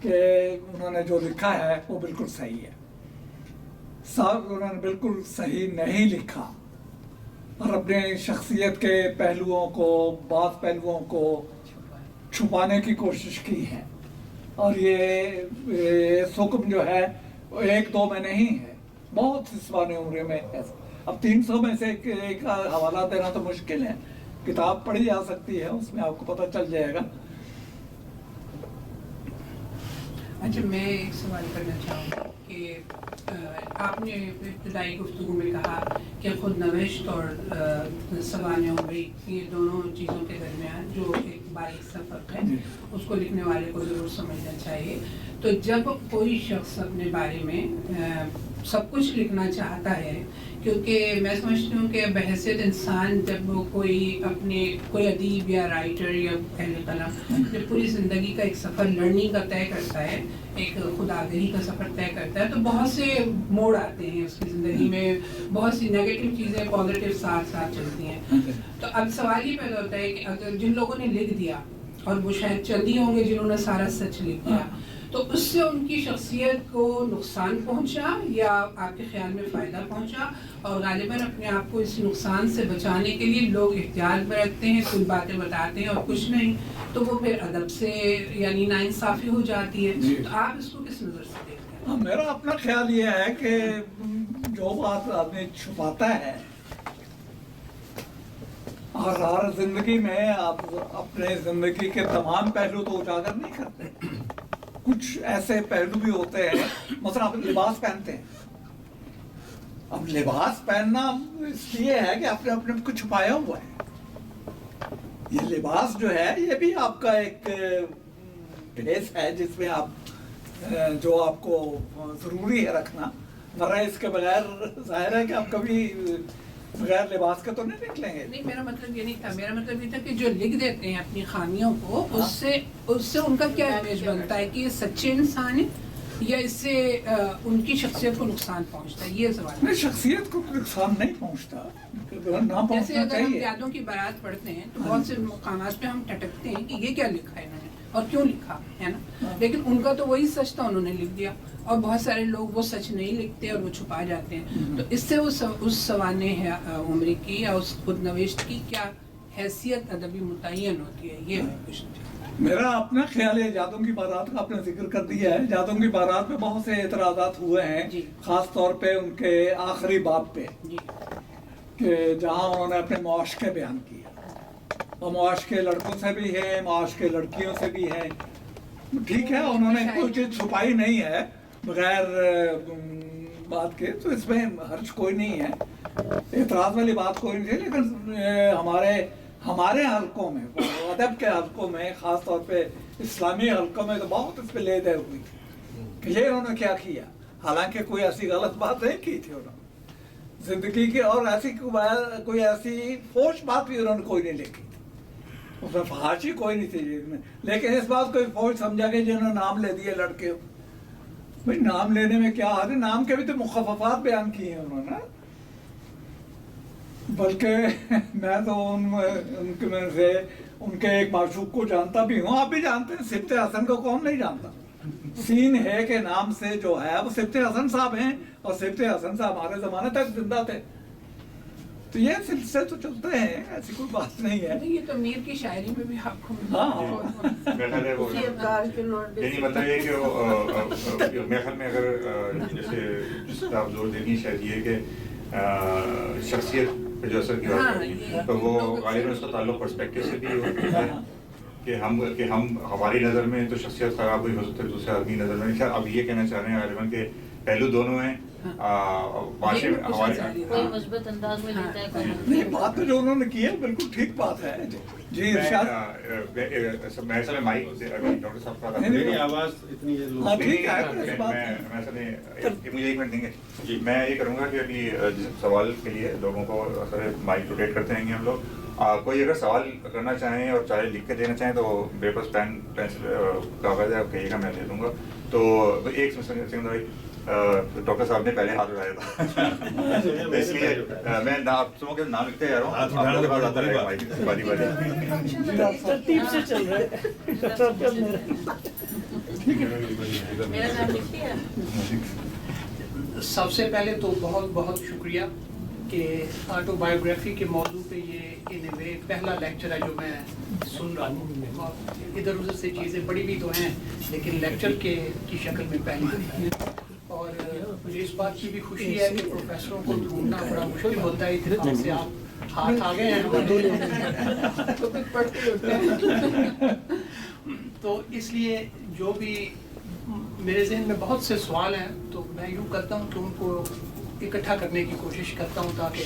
कि उन्होंने जो लिखा है वो बिल्कुल सही है। साहब उन्होंने बिल्कुल सही नहीं लिखा और अपने शख्सियत के पहलुओं को, बात पहलुओं को छुपाने की कोशिश की है। और ये सुकम जो है वो 1-2 में नहीं है, बहुत सिसवाने उम्र में है। अब 300 में से एक हवाला देना तो मुश्किल है, किताब पढ़ी जा सकती है, उसमें आपको पता चल जाएगा। अच्छा, मैं एक सवाल करना चाहूँगा कि आपने इब्तदाई गुफ्तगू में कहा कि खुद नविश्त और सवाने उमरी ये दोनों चीज़ों के दरमियान जो एक बारीक सा फ़र्क है उसको लिखने वाले को ज़रूर समझना चाहिए। तो जब कोई शख्स अपने बारे में सब कुछ लिखना चाहता है, क्योंकि मैं समझती हूँ कि बहैसियत इंसान जब वो कोई अदीब या राइटर या अहले कलम जब पूरी ज़िंदगी का एक सफ़र लर्निंग का तय करता है, एक खुदागही का सफ़र तय करता है, तो बहुत से मोड़ आते हैं उसकी ज़िंदगी में, बहुत सी नेगेटिव चीज़ें पॉजिटिव साथ साथ चलती हैं। तो अब सवाल ये पैदा होता है कि अगर जिन लोगों ने लिख दिया, और वो शायद चंद ही होंगे जिन्होंने सारा सच लिख दिया, तो उससे उनकी शख्सियत को नुकसान पहुंचा या आपके ख्याल में फ़ायदा पहुंचा? और गालिबन अपने आप को इस नुकसान से बचाने के लिए लोग एहतियात बरतते हैं, कुछ बातें बताते हैं और कुछ नहीं, तो वो फिर अदब से यानी नाइंसाफ़ी हो जाती है। तो आप इसको किस नज़र से देखते हैं? मेरा अपना ख्याल ये है कि जो बात आदमी छुपाता है, और हर जिंदगी में आप अपने जिंदगी के तमाम पहलू तो उजागर नहीं करते, कुछ ऐसे पहलू भी होते हैं। मतलब आप लिबास पहनते हैं, अब लिबास पहनना इसलिए है कि आपने अपने को छुपाया हुआ है। ये लिबास जो है ये भी आपका एक ड्रेस है जिसमें आप जो आपको जरूरी है रखना, वरना इसके बगैर जाहिर है कि आप कभी बगैर लिबास के तो नहीं निकलेंगे। नहीं, मेरा मतलब ये नहीं था, मेरा मतलब ये था कि जो लिख देते हैं अपनी खामियों को, उससे उनका क्या इमेज बनता है कि ये सच्चे इंसान है या इससे उनकी शख्सियत को नुकसान पहुंचता है, ये सवाल। नहीं, शख्सियत को नुकसान नहीं पहुंचता, ना जैसे पहुंचना अगर हम चाहिए। यादों की बारात पढ़ते हैं तो बहुत से मकामात पे हम टटकते हैं कि ये क्या लिखा है इन्होंने और क्यों लिखा है ना, लेकिन उनका तो वही सच था, उन्होंने लिख दिया। और बहुत सारे लोग वो सच नहीं लिखते और वो छुपा जाते हैं। तो इससे उस सवाने उम्र की या उस खुद नविश्त की क्या हैसियत अदबी मुतय्यन होती है, ये मैं पूछना चाहता हूँ। मेरा अपना ख्याल है, जादों की बारात का आपने जिक्र कर दिया है। जादों की बारात में बहुत से एतराज़ात हुए हैं, खास तौर पे उनके आखिरी बाब पे जी, कि जहाँ उन्होंने अपने मुआशके बयान किए, और मुआशके लड़कों से भी है, मुआशके लड़कियों से भी है। ठीक है, उन्होंने कोई चीज़ छुपाई नहीं है बगैर बात के, तो इसमें हर्ज कोई नहीं है, एतराज़ वाली बात कोई नहीं है। लेकिन हमारे हलकों में, अदब के हलकों में, ख़ास तौर पे इस्लामी हलकों में तो बहुत इस पर ले दे हुई थी कि ये उन्होंने क्या किया, हालांकि कोई ऐसी गलत बात नहीं की थी उन्होंने ज़िंदगी की, और ऐसी कोई ऐसी फोश बात भी उन्होंने कोई नहीं लिखी, उसमें फहाशी कोई नहीं थी। लेकिन इस बात को फोश समझा कि जिन्होंने नाम ले दिए लड़के, भाई नाम लेने में क्या हाल है, नाम के भी तो मुखफ़फ़ात बयान किए हैं उन्होंने। बल्कि मैं तो उनके में से उनके एक माशूक को जानता भी हूँ, आप भी जानते हैं, सिब्ते हसन को कौन नहीं जानता। सीन है के नाम से जो है वो सिब्ते हसन साहब हैं, और सिब्ते हसन साहब हमारे ज़माने तक जिंदा थे। तो ये सिलसिले तो चलते हैं, ऐसी कोई बात नहीं है। ये तो मीर की शायरी में भी आपको यानी मतलब ये कि मेरे ख्याल में अगर जैसे जिस पर आप जोर देनी शायद ये कि शख्सियत पे जो असर की बात है, तो वो गालिबन उसका ताल्लुक पर्सपेक्टिव से भी होता है कि हम हमारी नज़र में तो शख्सियत ख़राब हुई हो सकती है, दूसरे आदमी नज़र में। खैर अब ये कहना चाह रहे हैं गालिबन के पहलू दोनों हैं, भाषा में हमारे कोई मुस्बत अंदाज में लेता है, नहीं, बात तो जो उन्होंने की है बिल्कुल ठीक बात है जी। इरशाद मैं असल में माइक डॉक्टर साहब का नहीं, आवाज़ इतनी है हाँ ठीक है, मैं असल में मुझे 1 मिनट देंगे जी। मैं ये करूँगा कि अभी सवाल के लिए लोगों को असल माइक रोटेट करते रहेंगे हम लोग। कोई अगर सवाल करना चाहें और चाहे लिख के देना चाहें तो पेपर्स पेन पेंसिल कागज़ है कहिएगा, मैं दे दूँगा। تو ایک سنگھ بھائی ڈاکٹر صاحب نے پہلے ہاتھ اٹھایا تھا اس لیے میں آپ سب کے نام لکھتے جا رہا ہوں, آپ لوگوں کے پاس آتا رہے گا باری باری. ترتیب سے چل رہا ہے. میرا نام لکھیے. سب سے پہلے تو بہت بہت شکریہ کہ آٹو بایوگرافی کے موضوع پہ یہ ان اے وے پہلا لیکچر ہے جو میں سن رہا ہوں. ادھر ادھر سے چیزیں پڑھی بھی تو ہیں لیکن لیکچر کی شکل میں پہلی. اور مجھے اس بات کی بھی خوشی ہے کہ پروفیسروں کو ڈھونڈنا بڑا مشکل ہوتا ہے. اتفاق سے آپ ہاتھ آ گئے ہیں تو پھر پڑھتے ہوتے ہیں. تو اس لیے جو بھی میرے ذہن میں بہت سے سوال ہیں تو میں یوں کرتا ہوں کہ ان کو اکٹھا کرنے کی کوشش کرتا ہوں تاکہ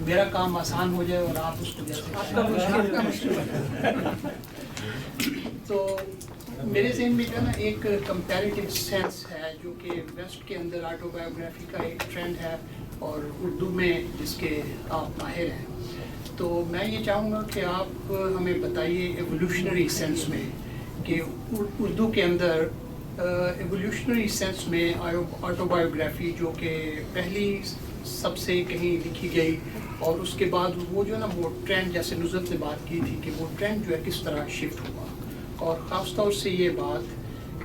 میرا کام آسان ہو جائے اور آپ اس کو جیسے. تو میرے ذہن میں جو ہے نا ایک کمپیریٹیو سینس ہے جو کہ ویسٹ کے اندر آٹو بایوگرافی کا ایک ٹرینڈ ہے اور اردو میں جس کے آپ ماہر ہیں. تو میں یہ چاہوں گا کہ آپ ہمیں بتائیے ایولیوشنری سینس میں کہ اردو کے اندر ایولیوشنری سینس میں آٹو بایوگرافی جو کہ پہلی سب سے کہیں لکھی گئی اور اس کے بعد وہ جو ہے نا وہ ٹرینڈ جیسے نصرت نے بات کی تھی کہ وہ ٹرینڈ جو ہے کس طرح شفٹ ہوا. اور خاص طور سے یہ بات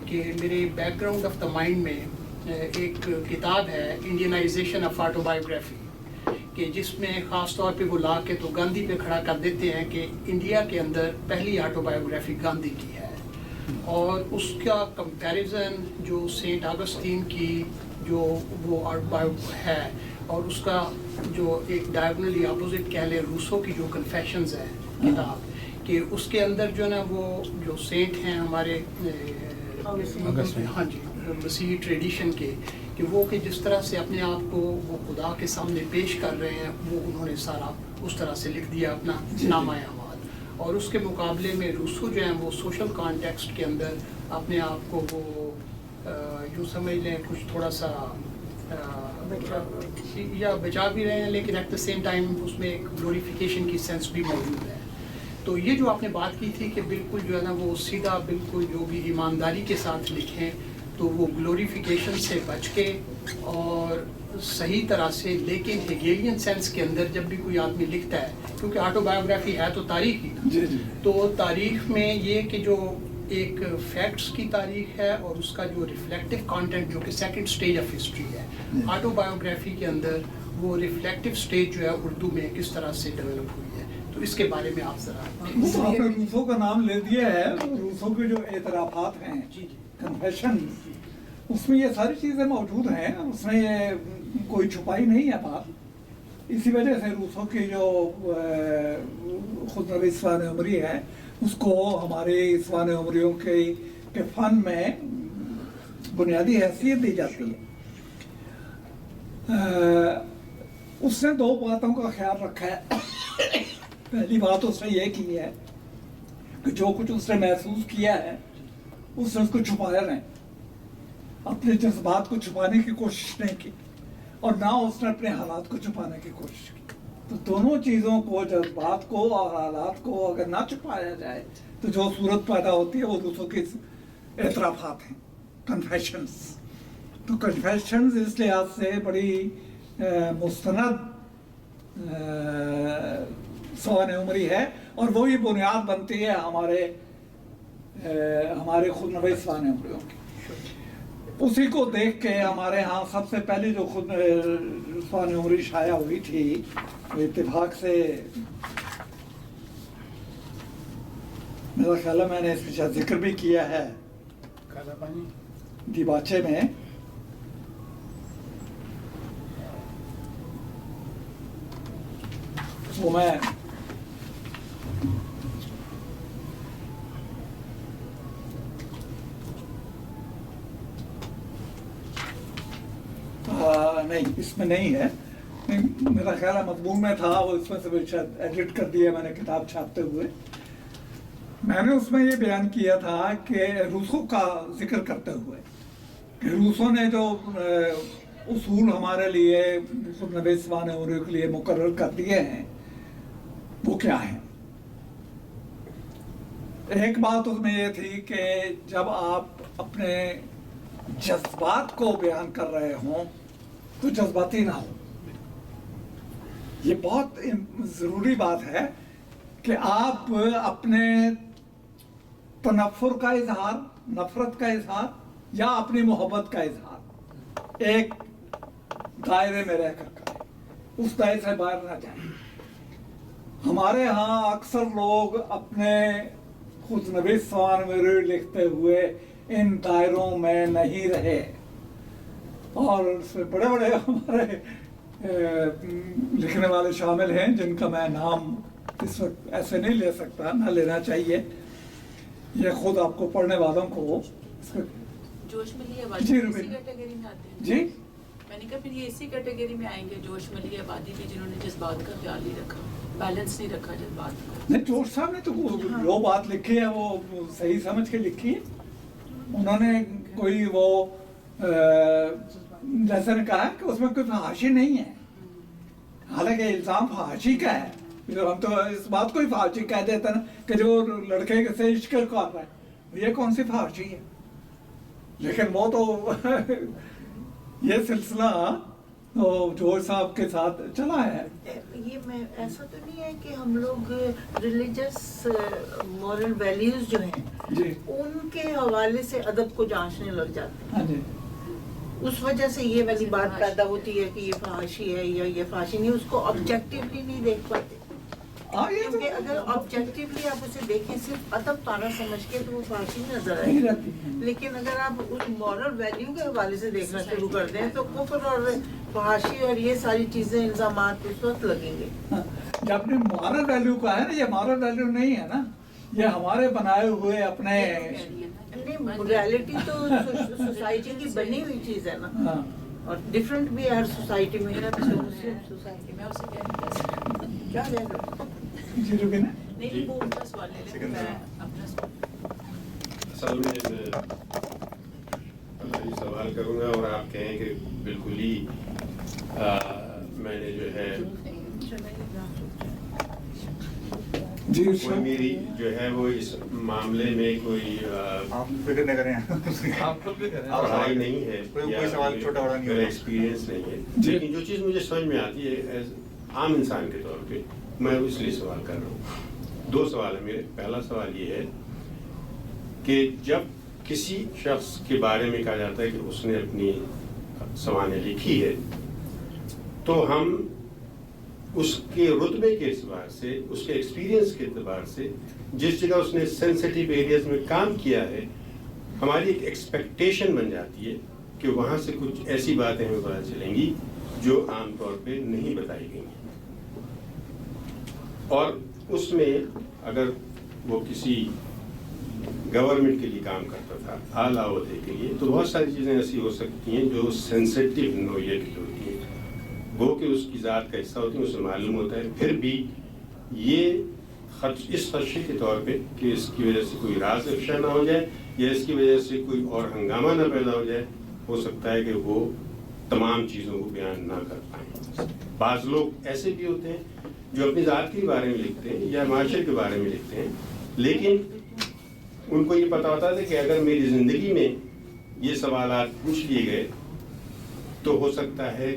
کہ میرے back ground of the mind میں ایک کتاب ہے انڈینائزیشن آف آٹو بایوگرافی کہ جس میں خاص طور پہ وہ لا کے تو گاندھی پہ کھڑا کر دیتے ہیں کہ انڈیا کے اندر پہلی آٹو بایوگرافی گاندھی کی ہے اور اس کا کمپیریزن جو سینٹ آگسٹین کی جو وہ آٹو بایو ہے اور اس کا جو ایک ڈائگنلی اپوزٹ کہہ لیں روسو کی جو کنفیشنز ہے کتاب کہ اس کے اندر جو ہے نا وہ جو سینٹ ہیں ہمارے ہاں جی مسیحی ٹریڈیشن کے کہ وہ کہ جس طرح سے اپنے آپ کو وہ خدا کے سامنے پیش کر رہے ہیں وہ انہوں نے سارا اس طرح سے لکھ دیا اپنا نامہ اعمال. اور اس کے مقابلے میں روسو جو ہیں وہ سوشل کانٹیکسٹ کے اندر اپنے آپ کو وہ یوں سمجھ لیں کچھ تھوڑا سا یا بچا بھی رہے ہیں لیکن ایٹ دا سیم ٹائم اس میں ایک گلوریفیکیشن کی سینس بھی موجود ہے. تو یہ جو آپ نے بات کی تھی کہ بالکل جو ہے نا وہ سیدھا بالکل جو بھی ایمانداری کے ساتھ لکھیں تو وہ گلوریفیکیشن سے بچ کے اور صحیح طرح سے لیکن ہیگیلین سینس کے اندر جب بھی کوئی آدمی لکھتا ہے کیونکہ آٹو بایوگرافی ہے تو تاریخ ہی تو تاریخ میں یہ کہ جو ایک فیکٹس کی تاریخ ہے اور اس کا جو ریفلیکٹیو کانٹینٹ جو کہ سیکنڈ سٹیج آف ہسٹری ہے آٹو بایوگرافی کے اندر وہ ریفلیکٹیو سٹیج جو ہے اردو میں کس طرح سے ڈیولپ ہوئی ہے تو اس کے بارے میں آپ ذرا. آپ نے روسو کا نام لے دیا ہے. روسو کے جو اعترافات ہیں کنفیشن اس میں یہ ساری چیزیں موجود ہیں اس میں یہ کوئی چھپائی نہیں ہے بات. اسی وجہ سے روسو کی جو خود نویس سوانح عمری ہے اس کو ہمارے سوانح عمریوں کے فن میں بنیادی حیثیت دی جاتی ہے. اس نے دو باتوں کا خیال رکھا ہے. پہلی بات اس نے یہ کی ہے کہ جو کچھ اس نے محسوس کیا ہے اس نے اس کو چھپایا نہیں, اپنے جذبات کو چھپانے کی کوشش نہیں کی اور نہ اس نے اپنے حالات کو چھپانے کی کوشش کی. تو دونوں چیزوں کو جذبات کو اور حالات کو اگر نہ چھپایا جائے تو جو صورت پیدا ہوتی ہے وہ دوسروں کے اعترافات ہیں کنفیشنز. تو کنفیشنز اس لحاظ سے بڑی مستند سوانح عمری ہے اور وہی بنیاد بنتی ہے ہمارے خود نویس سوانح عمریوں کی. اسی کو دیکھ کے ہمارے ہاں سب سے پہلے جو خود سوانح عمری شائع ہوئی تھی اتفاق سے میرا خیال ہے میں نے اس کے شاید ذکر بھی کیا ہے دیباچے میں. وہ میں نہیں اس میں نہیں ہے, میرا خیال ہے مضمون میں تھا وہ اس میں سے شاید ایڈٹ کر دیا میں نے کتاب چھاپتے ہوئے. میں نے اس میں یہ بیان کیا تھا کہ روسو کا ذکر کرتے ہوئے کہ روسو نے جو اصول ہمارے لیے خود نویس سوانح عمری کے لیے مقرر کر دیے ہیں وہ کیا ہیں. ایک بات اس میں یہ تھی کہ جب آپ اپنے جذبات کو بیان کر رہے ہوں تو جذباتی نہ ہو. یہ بہت ضروری بات ہے کہ آپ اپنے تنفر کا اظہار، نفرت کا اظہار یا اپنی محبت کا اظہار ایک دائرے میں رہ کر کریں، اس دائرے سے باہر نہ جائیں. ہمارے ہاں اکثر لوگ اپنے خود نویس سوانح لکھتے ہوئے ان دائروں میں نہیں رہے، اور اس میں بڑے بڑے ہمارے لکھنے والے شامل ہیں جن کا میں نام اس وقت ایسے نہیں لے سکتا، نہ لینا چاہیے. یہ خود آپ کو پڑھنے والوں کو جوش ملی جی آبادی روبین. اسی کیٹیگری میں آتے ہیں. جی میں نے کہا پھر یہ اسی کیٹیگری میں آئیں گے جوش ملی آبادی بھی، جنہوں نے جذبات کا خیال نہیں رکھا، بیلنس نہیں رکھا جذبات کا. نہیں، جوش صاحب نے تو جو بات لکھی ہے وہ صحیح سمجھ کے لکھی ہے. انہوں نے کوئی وہ جیسے نے کہا کہ اس میں کوئی فحاشی نہیں ہے، حالانکہ الزام فحاشی کا ہے. ہم تو اس بات کو ہی فحاشی کہہ دیتے ہیں کہ جو لڑکے سے عشق کر رہا ہے، یہ کون سی فحاشی ہے؟ لیکن وہ تو یہ سلسلہ جوش صاحب کے ساتھ چلا ہے. یہ میں ایسا تو نہیں ہے کہ ہم لوگ ریلیجس مورل ویلیوز جو ہیں جی ان کے حوالے سے ادب کو جانچنے لگ جاتے ہیں. ہاں جی، اس وجہ سے یہ والی بات پیدا ہوتی ہے کہ یہ فحاشی ہے یا یہ فحاشی نہیں، اس کو آبجیکٹیولی نہیں دیکھ پاتے. ہاں یہ تو کیونکہ اگر آبجیکٹیولی آپ اسے دیکھیں صرف ادب تارا سمجھ کے تو وہ فحاشی نظر آئے نہیں گی. رہتی. لیکن اگر آپ اس مورل ویلیو کے حوالے سے دیکھنا شروع کر دیں تو کفر اور فحاشی اور یہ ساری چیزیں الزامات اس وقت لگیں گے. جب اپنے مارل ویلیو کا ہے نا، یہ مارل ویلیو نہیں ہے نا، یہ ہمارے بنائے ہوئے اپنے ریالٹی تو سوسائٹی کی بنی ہوئی چیز ہے نا، ہاں. اور ڈفرینٹ بھی ہے ہر سوسائٹی میں. سوسائٹی میں اسے کہہ نہیں کہہ سکتی. کیا ہے گا؟ جی روبین. نہیں وہ ان کا سوال لے لیں، میں اپنا سوال. اصل میں یہ سوال کروں گا اور آپ کہیں کہ بالکل ہی میں نے جو ہے جی کوئی میری جو ہے وہ اس معاملے میں کوئی آپ فکر نہ کریں، آپ خود بھی کریں. پڑھائی نہیں ہے، کوئی سوال چھوٹا بڑا نہیں میرا ہوگا. ایکسپیرینس نہیں ہے. جی. لیکن جو چیز مجھے سمجھ میں آتی ہے ایز عام انسان کے طور پہ، میں اس لیے سوال کر رہا ہوں. 2 سوال ہیں میرے. پہلا سوال یہ ہے کہ جب کسی شخص کے بارے میں کہا جاتا ہے کہ اس نے اپنی سوانح لکھی ہے، تو ہم اس کے رتبے کے اعتبار سے، اس کے ایکسپیرینس کے اعتبار سے، جس جگہ اس نے سینسٹیو ایریاز میں کام کیا ہے، ہماری ایک ایکسپیکٹیشن بن جاتی ہے کہ وہاں سے کچھ ایسی باتیں ہمیں پتہ چلیں گی جو عام طور پہ نہیں بتائی گئی ہیں. اور اس میں اگر وہ کسی گورنمنٹ کے لیے کام کرتا تھا، اعلیٰ عہدے کے لیے، تو بہت ساری چیزیں ایسی ہو سکتی ہیں جو سینسٹیو نوعیت کی ہوتی ہیں، وہ کہ اس کی ذات کا حصہ ہوتی ہے، اسے معلوم ہوتا ہے. پھر بھی یہ اس خدشے کے طور پہ کہ اس کی وجہ سے کوئی راز افشا نہ ہو جائے یا اس کی وجہ سے کوئی اور ہنگامہ نہ پیدا ہو جائے، ہو سکتا ہے کہ وہ تمام چیزوں کو بیان نہ کر پائیں. بعض لوگ ایسے بھی ہوتے ہیں جو اپنی ذات کے بارے میں لکھتے ہیں یا معاشرے کے بارے میں لکھتے ہیں، لیکن ان کو یہ پتا ہوتا ہے کہ اگر میری زندگی میں یہ سوالات پوچھ لیے گئے تو ہو سکتا ہے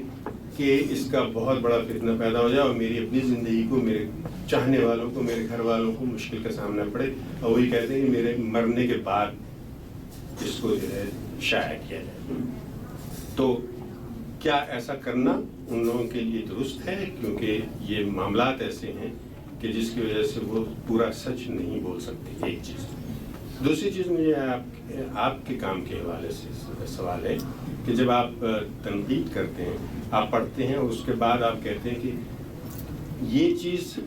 کہ اس کا بہت بڑا فتنہ پیدا ہو جائے اور میری اپنی زندگی کو، میرے چاہنے والوں کو، میرے گھر والوں کو مشکل کا سامنا پڑے، اور وہی کہتے ہیں کہ میرے مرنے کے بعد اس کو جو ہے شائع کیا جائے. تو کیا ایسا کرنا ان لوگوں کے لیے درست ہے؟ کیونکہ یہ معاملات ایسے ہیں کہ جس کی وجہ سے وہ پورا سچ نہیں بول سکتے. ایک چیز. دوسری چیز مجھے آپ کے کام کے حوالے سے سوال ہے کہ جب آپ تنقید کرتے ہیں، آپ پڑھتے ہیں اور اس کے بعد آپ کہتے ہیں کہ یہ چیز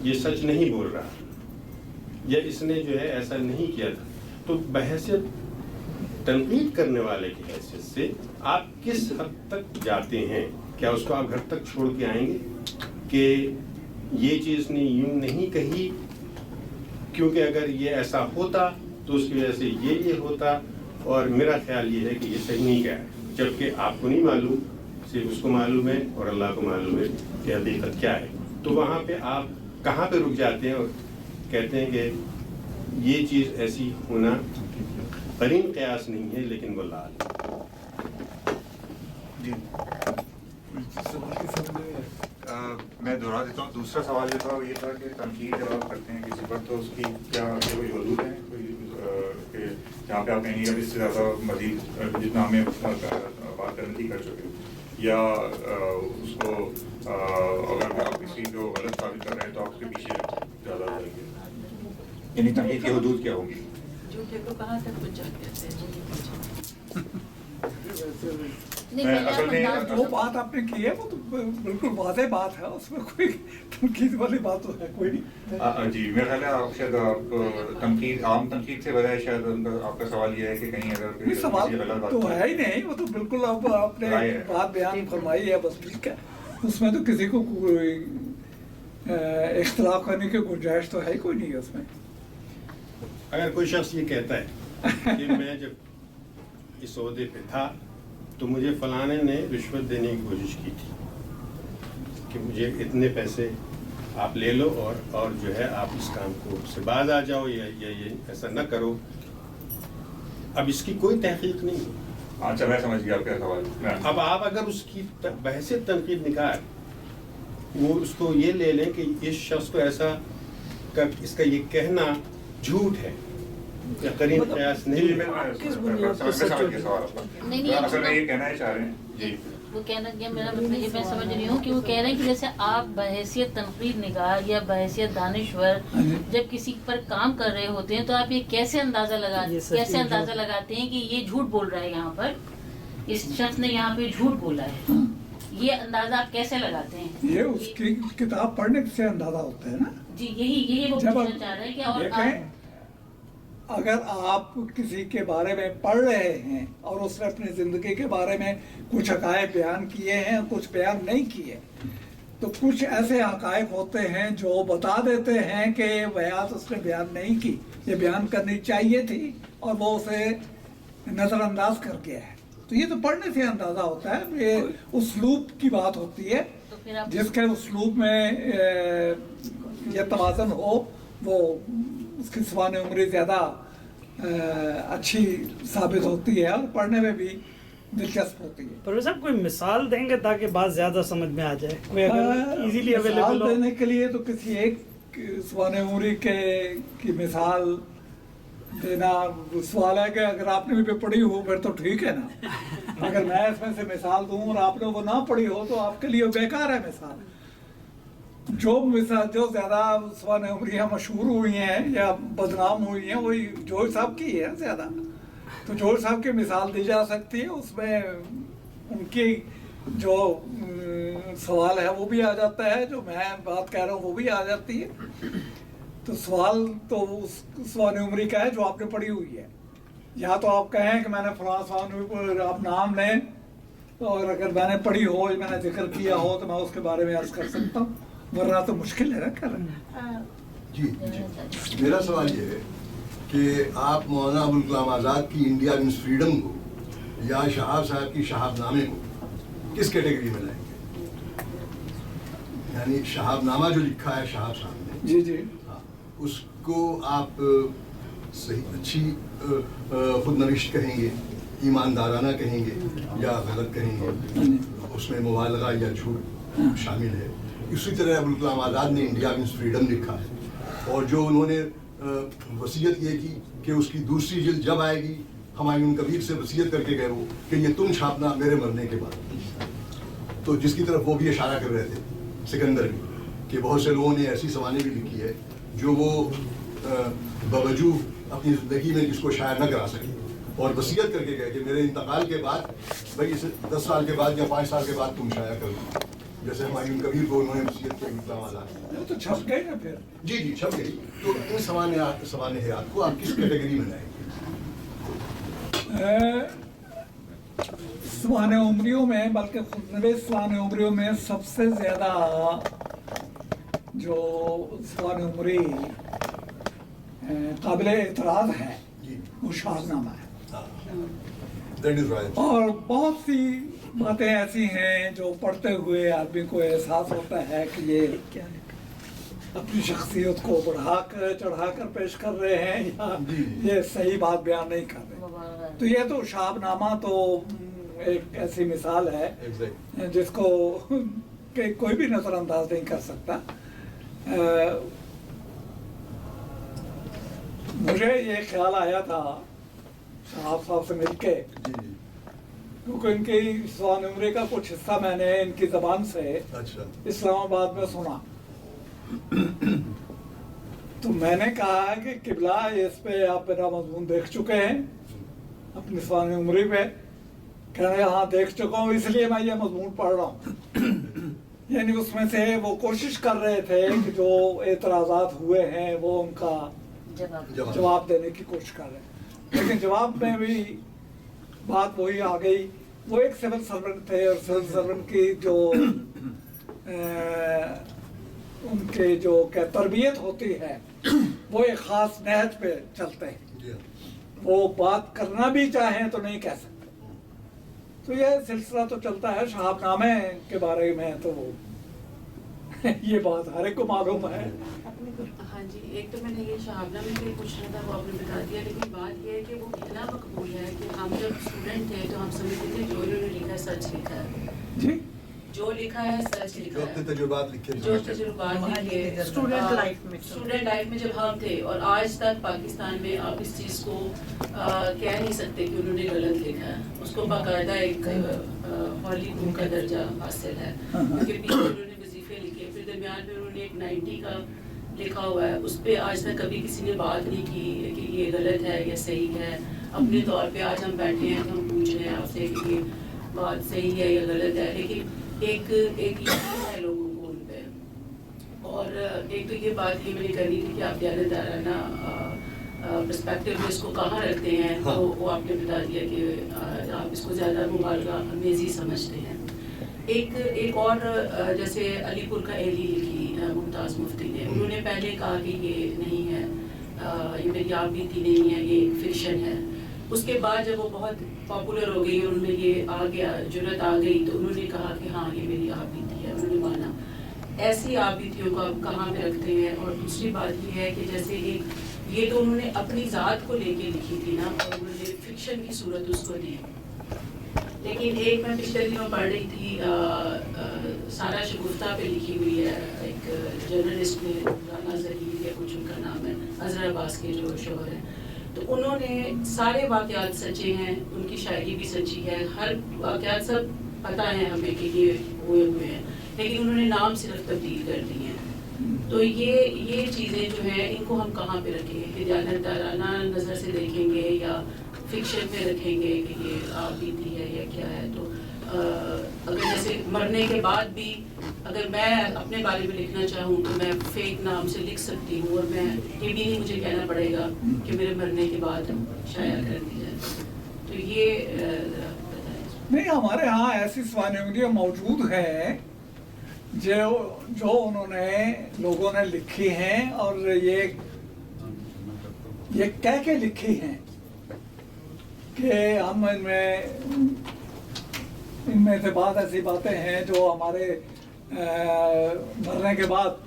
یہ سچ نہیں بول رہا یا اس نے جو ہے ایسا نہیں کیا تھا، تو بحیثیت تنقید کرنے والے کی حیثیت سے آپ کس حد تک جاتے ہیں؟ کیا اس کو آپ گھر تک چھوڑ کے آئیں گے کہ یہ چیز نے یوں نہیں کہی کیونکہ اگر یہ ایسا ہوتا تو اس کی وجہ سے یہ ہوتا، اور میرا خیال یہ ہے کہ یہ صحیح نہیں کہا ہے، جبکہ آپ کو نہیں معلوم، صرف اس کو معلوم ہے اور اللہ کو معلوم ہے کہ حقیقت کیا ہے. تو وہاں پہ آپ کہاں پہ رک جاتے ہیں اور کہتے ہیں کہ یہ چیز ایسی ہونا قرین قیاس نہیں ہے لیکن وہ لال جی میں دہرا دیتا ہوں. دوسرا سوال یہ تھا کہ تنقید جب آپ کرتے ہیں کسی پر تو اس کی کیا کوئی حدود ہے کوئی کہ جہاں پہ آپ کہیں گے اس سے زیادہ مزید جتنا ہمیں بات کرنے کی کر چکے یا اس کو اگر آپ کسی کو غلط ثابت کر رہے ہیں تو آپ اس کے پیچھے زیادہ جائیں گے, یعنی تنقید کی حدود کیا ہوگی؟ جھوٹے کو کہاں تک پہنچا کہتے ہیں جو بات آپ نے کی ہے وہ تو بالکل واضح بات ہے, اس میں کوئی تنقید والی بات تو ہے کوئی نہیں. جی میرا خیال ہے آپ شاید آپ تنقید عام تنقید سے بجائے شاید آپ کا سوال یہ ہے کہ کہیں اگر سوال تو ہے ہی نہیں, وہ تو بالکل اب آپ نے بات بیان فرمائی ہے بس ٹھیک ہے, اس میں تو کسی کو کوئی اختلاف کرنے کی گنجائش تو ہے ہی کوئی نہیں ہے اس میں. اگر کوئی شخص یہ کہتا ہے کہ میں جب اس عہدے پہ تھا تو مجھے فلانے نے رشوت دینے کی کوشش کی تھی کہ مجھے اتنے پیسے آپ لے لو اور جو ہے آپ اس کام کو سے باز آ جاؤ یا یہ ایسا نہ کرو, اب اس کی کوئی تحقیق نہیں ہے. اچھا میں سمجھ گیا آپ کا سوال. اب آپ اگر اس کی بحثیت تنقید نکال وہ اس کو یہ لے لیں کہ اس شخص کو ایسا اس کا یہ کہنا جھوٹ ہے یا قرین قیاس نہیں ہے. اصل میں یہ کہنا ہی چاہ رہے ہیں جی وہ کہنا کہ میرا مطلب یہ میں سمجھ رہی ہوں کہ وہ کہہ رہے ہیں کہ جیسے آپ بحیثیت تنقید نگار یا بحیثیت دانشور جب کسی پر کام کر رہے ہوتے ہیں تو آپ یہ کیسے اندازہ لگاتے ہیں کہ یہ جھوٹ بول رہا ہے, یہاں پر اس شخص نے یہاں پہ جھوٹ بولا ہے, یہ اندازہ آپ کیسے لگاتے ہیں؟ یہ اس کی کتاب پڑھنے سے اندازہ ہوتا ہے نا. جی یہی وہ پوچھنا چاہ رہے ہیں کہ اور اگر آپ کسی کے بارے میں پڑھ رہے ہیں اور اس نے اپنی زندگی کے بارے میں کچھ حقائق بیان کیے ہیں کچھ بیان نہیں کیے تو کچھ ایسے حقائق ہوتے ہیں جو بتا دیتے ہیں کہ بیات اس نے بیان نہیں کی, یہ بیان کرنی چاہیے تھی اور وہ اسے نظر انداز کر گیا ہے. تو یہ تو پڑھنے سے اندازہ ہوتا ہے, یہ اسلوب کی بات ہوتی ہے, جس کے اسلوب میں یہ توازن ہو وہ اس کی سوانح عمری زیادہ اچھی ثابت ہوتی ہے اور پڑھنے میں بھی دلچسپ ہوتی ہے. پروفیسر صاحب کوئی مثال دیں گے تاکہ بات زیادہ سمجھ میں آ جائے؟ ایزیلی اویلیبل دینے کے لیے تو کسی ایک سوانح عمری کی مثال دینا سوال ہے کہ اگر آپ نے بھی پڑھی ہو پھر تو ٹھیک ہے نا, اگر میں اس میں سے مثال دوں اور آپ نے وہ نہ پڑھی ہو تو آپ کے لیے بیکار ہے مثال. جو زیادہ سوانح عمریاں مشہور ہوئی ہیں یا بدنام ہوئی ہیں وہی جوہر صاحب کی ہے زیادہ, تو جوہر صاحب کی مثال دی جا سکتی ہے, اس میں ان کی جو سوال ہے وہ بھی آ جاتا ہے, جو میں بات کہہ رہا ہوں وہ بھی آ جاتی ہے. تو سوال تو اس سوانح عمری کا ہے جو آپ نے پڑھی ہوئی ہے, یا تو آپ کہیں کہ میں نے فلاں سوانح عمری پر آپ نام لیں اور اگر میں نے پڑھی ہو میں نے ذکر کیا ہو تو میں اس کے بارے میں عرض کر سکتا ہوں, ورنہ تو مشکل ہے نا کرنا. جی میرا سوال یہ ہے کہ آپ مولانا ابوالکلام آزاد کی انڈیا مینس فریڈم کو یا شہاب صاحب کی شہاب نامے کو کس کیٹیگری میں لائیں گے؟ یعنی شہاب نامہ جو لکھا ہے شہاب صاحب نے, جی جی ہاں, اس کو آپ صحیح اچھی خود نوشت کہیں گے, ایماندارانہ کہیں گے یا غلط کہیں گے, اس میں مبالغہ یا جھوٹ شامل ہے؟ اسی طرح ابوالکلام آزاد نے انڈیا مینس فریڈم لکھا ہے اور جو انہوں نے وصیت یہ کی کہ اس کی دوسری جلد جب آئے گی ہمایوں کبیر سے وصیت کر کے گئے وہ کہ یہ تم چھاپنا میرے مرنے کے بعد, تو جس کی طرف وہ بھی اشارہ کر رہے تھے سکندر بھی, کہ بہت سے لوگوں نے ایسی سوانح بھی لکھی ہے جو وہ باوجود اپنی زندگی میں جس کو شائع نہ کرا سکے اور وصیت کر کے گئے کہ میرے انتقال کے بعد بھائی اسے 10 سال کے بعد یا 5 سال کے بعد تم شائع کر دو, جیسے ہمایوں کبیر کو انہوں نے وصیت کی ابوالکلام آزاد تو چھپ گئے نا پھر. جی جی چھپ گئی. تو ان سوانحات کو آپ کس کیٹیگری میں لائیں گے؟ سوانح عمریوں میں بلکہ خودنویس سوانح عمریوں میں سب سے زیادہ جو سوانح عمری قابل اعتراض ہے وہ شہاب نامہ ہے, اور بہت سی باتیں ایسی ہیں جو پڑھتے ہوئے آدمی کو احساس ہوتا ہے کہ یہ अपनी शख्सियत को बढ़ा कर चढ़ा कर पेश कर रहे हैं या ये सही बात बयान नहीं कर रहे। तो ये तो शाहबनामा तो एक ऐसी मिसाल है जिसको कि कोई भी नज़रअंदाज नहीं कर सकता। मुझे ये ख्याल आया था शहाब साहब से मिलके, क्योंकि इनकी सवान उम्र का कुछ हिस्सा मैंने इनकी ज़बान से इस्लामाबाद में सुना। तो मैंने कहा कि किबला इस पे आप मेरा मजमून देख चुके हैं अपनी सवान उम्र पे? कहने हाँ देख चुका हूँ, इसलिए मैं ये मजमून पढ़ रहा हूँ। यानी उसमें से वो कोशिश कर रहे थे कि जो एतराज़ात हुए हैं वो उनका जवाब देने की कोशिश कर रहे हैं, लेकिन जवाब में भी बात वही आ गई। वो एक सिविल सर्वेंट थे और सिविल सर्वेंट की जो उनके जो क्या तरबियत होती है वो एक ख़ास नहज पे चलते हैं, वो बात करना भी चाहें तो नहीं कह सकते। तो ये सिलसिला तो चलता है। शहाबनामे के बारे में तो ये बात हर एक को मालूम है। हाँ जी, एक तो मैंने ये शहाबनामे के लिए पूछना था, वो आपने बता दिया, लेकिन बात ये है कि वो इतना मकबूल है कि हम जब स्टूडेंट थे तो हम समझते थे जो इन्होंने लिखा है सच लिखा है जी, जो लिखा है सच लिखा है, जो तजुर्बात लिखे स्टूडेंट लाइफ में जब हम थे। और आज तक पाकिस्तान में आप इस चीज़ को कह नहीं सकते कि उन्होंने गलत लिखा है। उसको बाकायदा एक हॉली बुक का दर्जा हासिल है, क्योंकि पीछे उन्होंने वजीफे लिखे, फिर दरमियान में उन्होंने एक 90 का लिखा हुआ है। उस पर आज तक कभी किसी ने बात नहीं की कि ये गलत है या सही है। अपने तौर पे आज हम बैठे हैं तो हम पूछ रहे हैं आपसे कि ये बात सही है या गलत है, लेकिन एक यकीन है लोगों को उन पे। और एक तो ये बात ही मैंने करनी थी कि आप दियानतदाराना पर्सपेक्टिव में इसको कहाँ रखते हैं, तो वो आपने बता दिया कि आप इसको ज़्यादा मुबालगा अमेज़ी समझते हैं। एक और जैसे अलीपुर का एली लिखी मुमताज़ मुफ्ती ने, उन्होंने पहले कहा कि ये नहीं है, ये मेरी आप बीती नहीं है, ये फिक्शन है। उसके बाद जब वो बहुत पॉपुलर हो गई और उनमें ये आ गया, जुर्रत आ गई, तो उन्होंने कहा कि हाँ ये मेरी आप बीती है, उन्होंने माना। ऐसी आप बीतियों को आप कहाँ पे रखते हैं? और दूसरी बात ये है कि जैसे एक ये तो उन्होंने अपनी ज़ात को लेके लिखी थी ना, और उन्होंने फिक्शन की सूरत उसको दी। लेकिन एक मैं पिछले दिनों पढ़ रही थी सारा शगुफ्ता पे लिखी हुई है, एक जर्नलिस्ट ने, राना ज़हीर या कुछ उनका नाम है, अज़हर अब्बास के जो शोहर हैं, तो उन्होंने सारे वाक़यात सच्चे हैं, उनकी शायरी भी सच्ची है, हर वाक़यात सब पता है हमें कि ये हुए हैं, लेकिन उन्होंने नाम सिर्फ तब्दील कर दिए हैं। तो ये चीज़ें जो हैं इनको हम कहाँ पे रखेंगे कि दियानतदाराना नज़र से देखेंगे या फिक्शन पे रखेंगे कि ये आप बीती है या क्या है? तो अगर जैसे मरने के बाद भी अगर मैं अपने बारे में लिखना चाहूँ तो मैं फेक नाम से लिख सकती हूँ, और मैं ये भी नहीं मुझे कहना पड़ेगा कि मेरे मरने के बाद शाया कर दी जाए। तो ये नहीं, हमारे यहाँ ऐसी सवानियाँ मौजूद हैं जो उन्होंने लोगों ने लिखी हैं, और ये कह के लिखी हैं कि हम इनमें से बात ऐसी बातें हैं जो हमारे मरने के बाद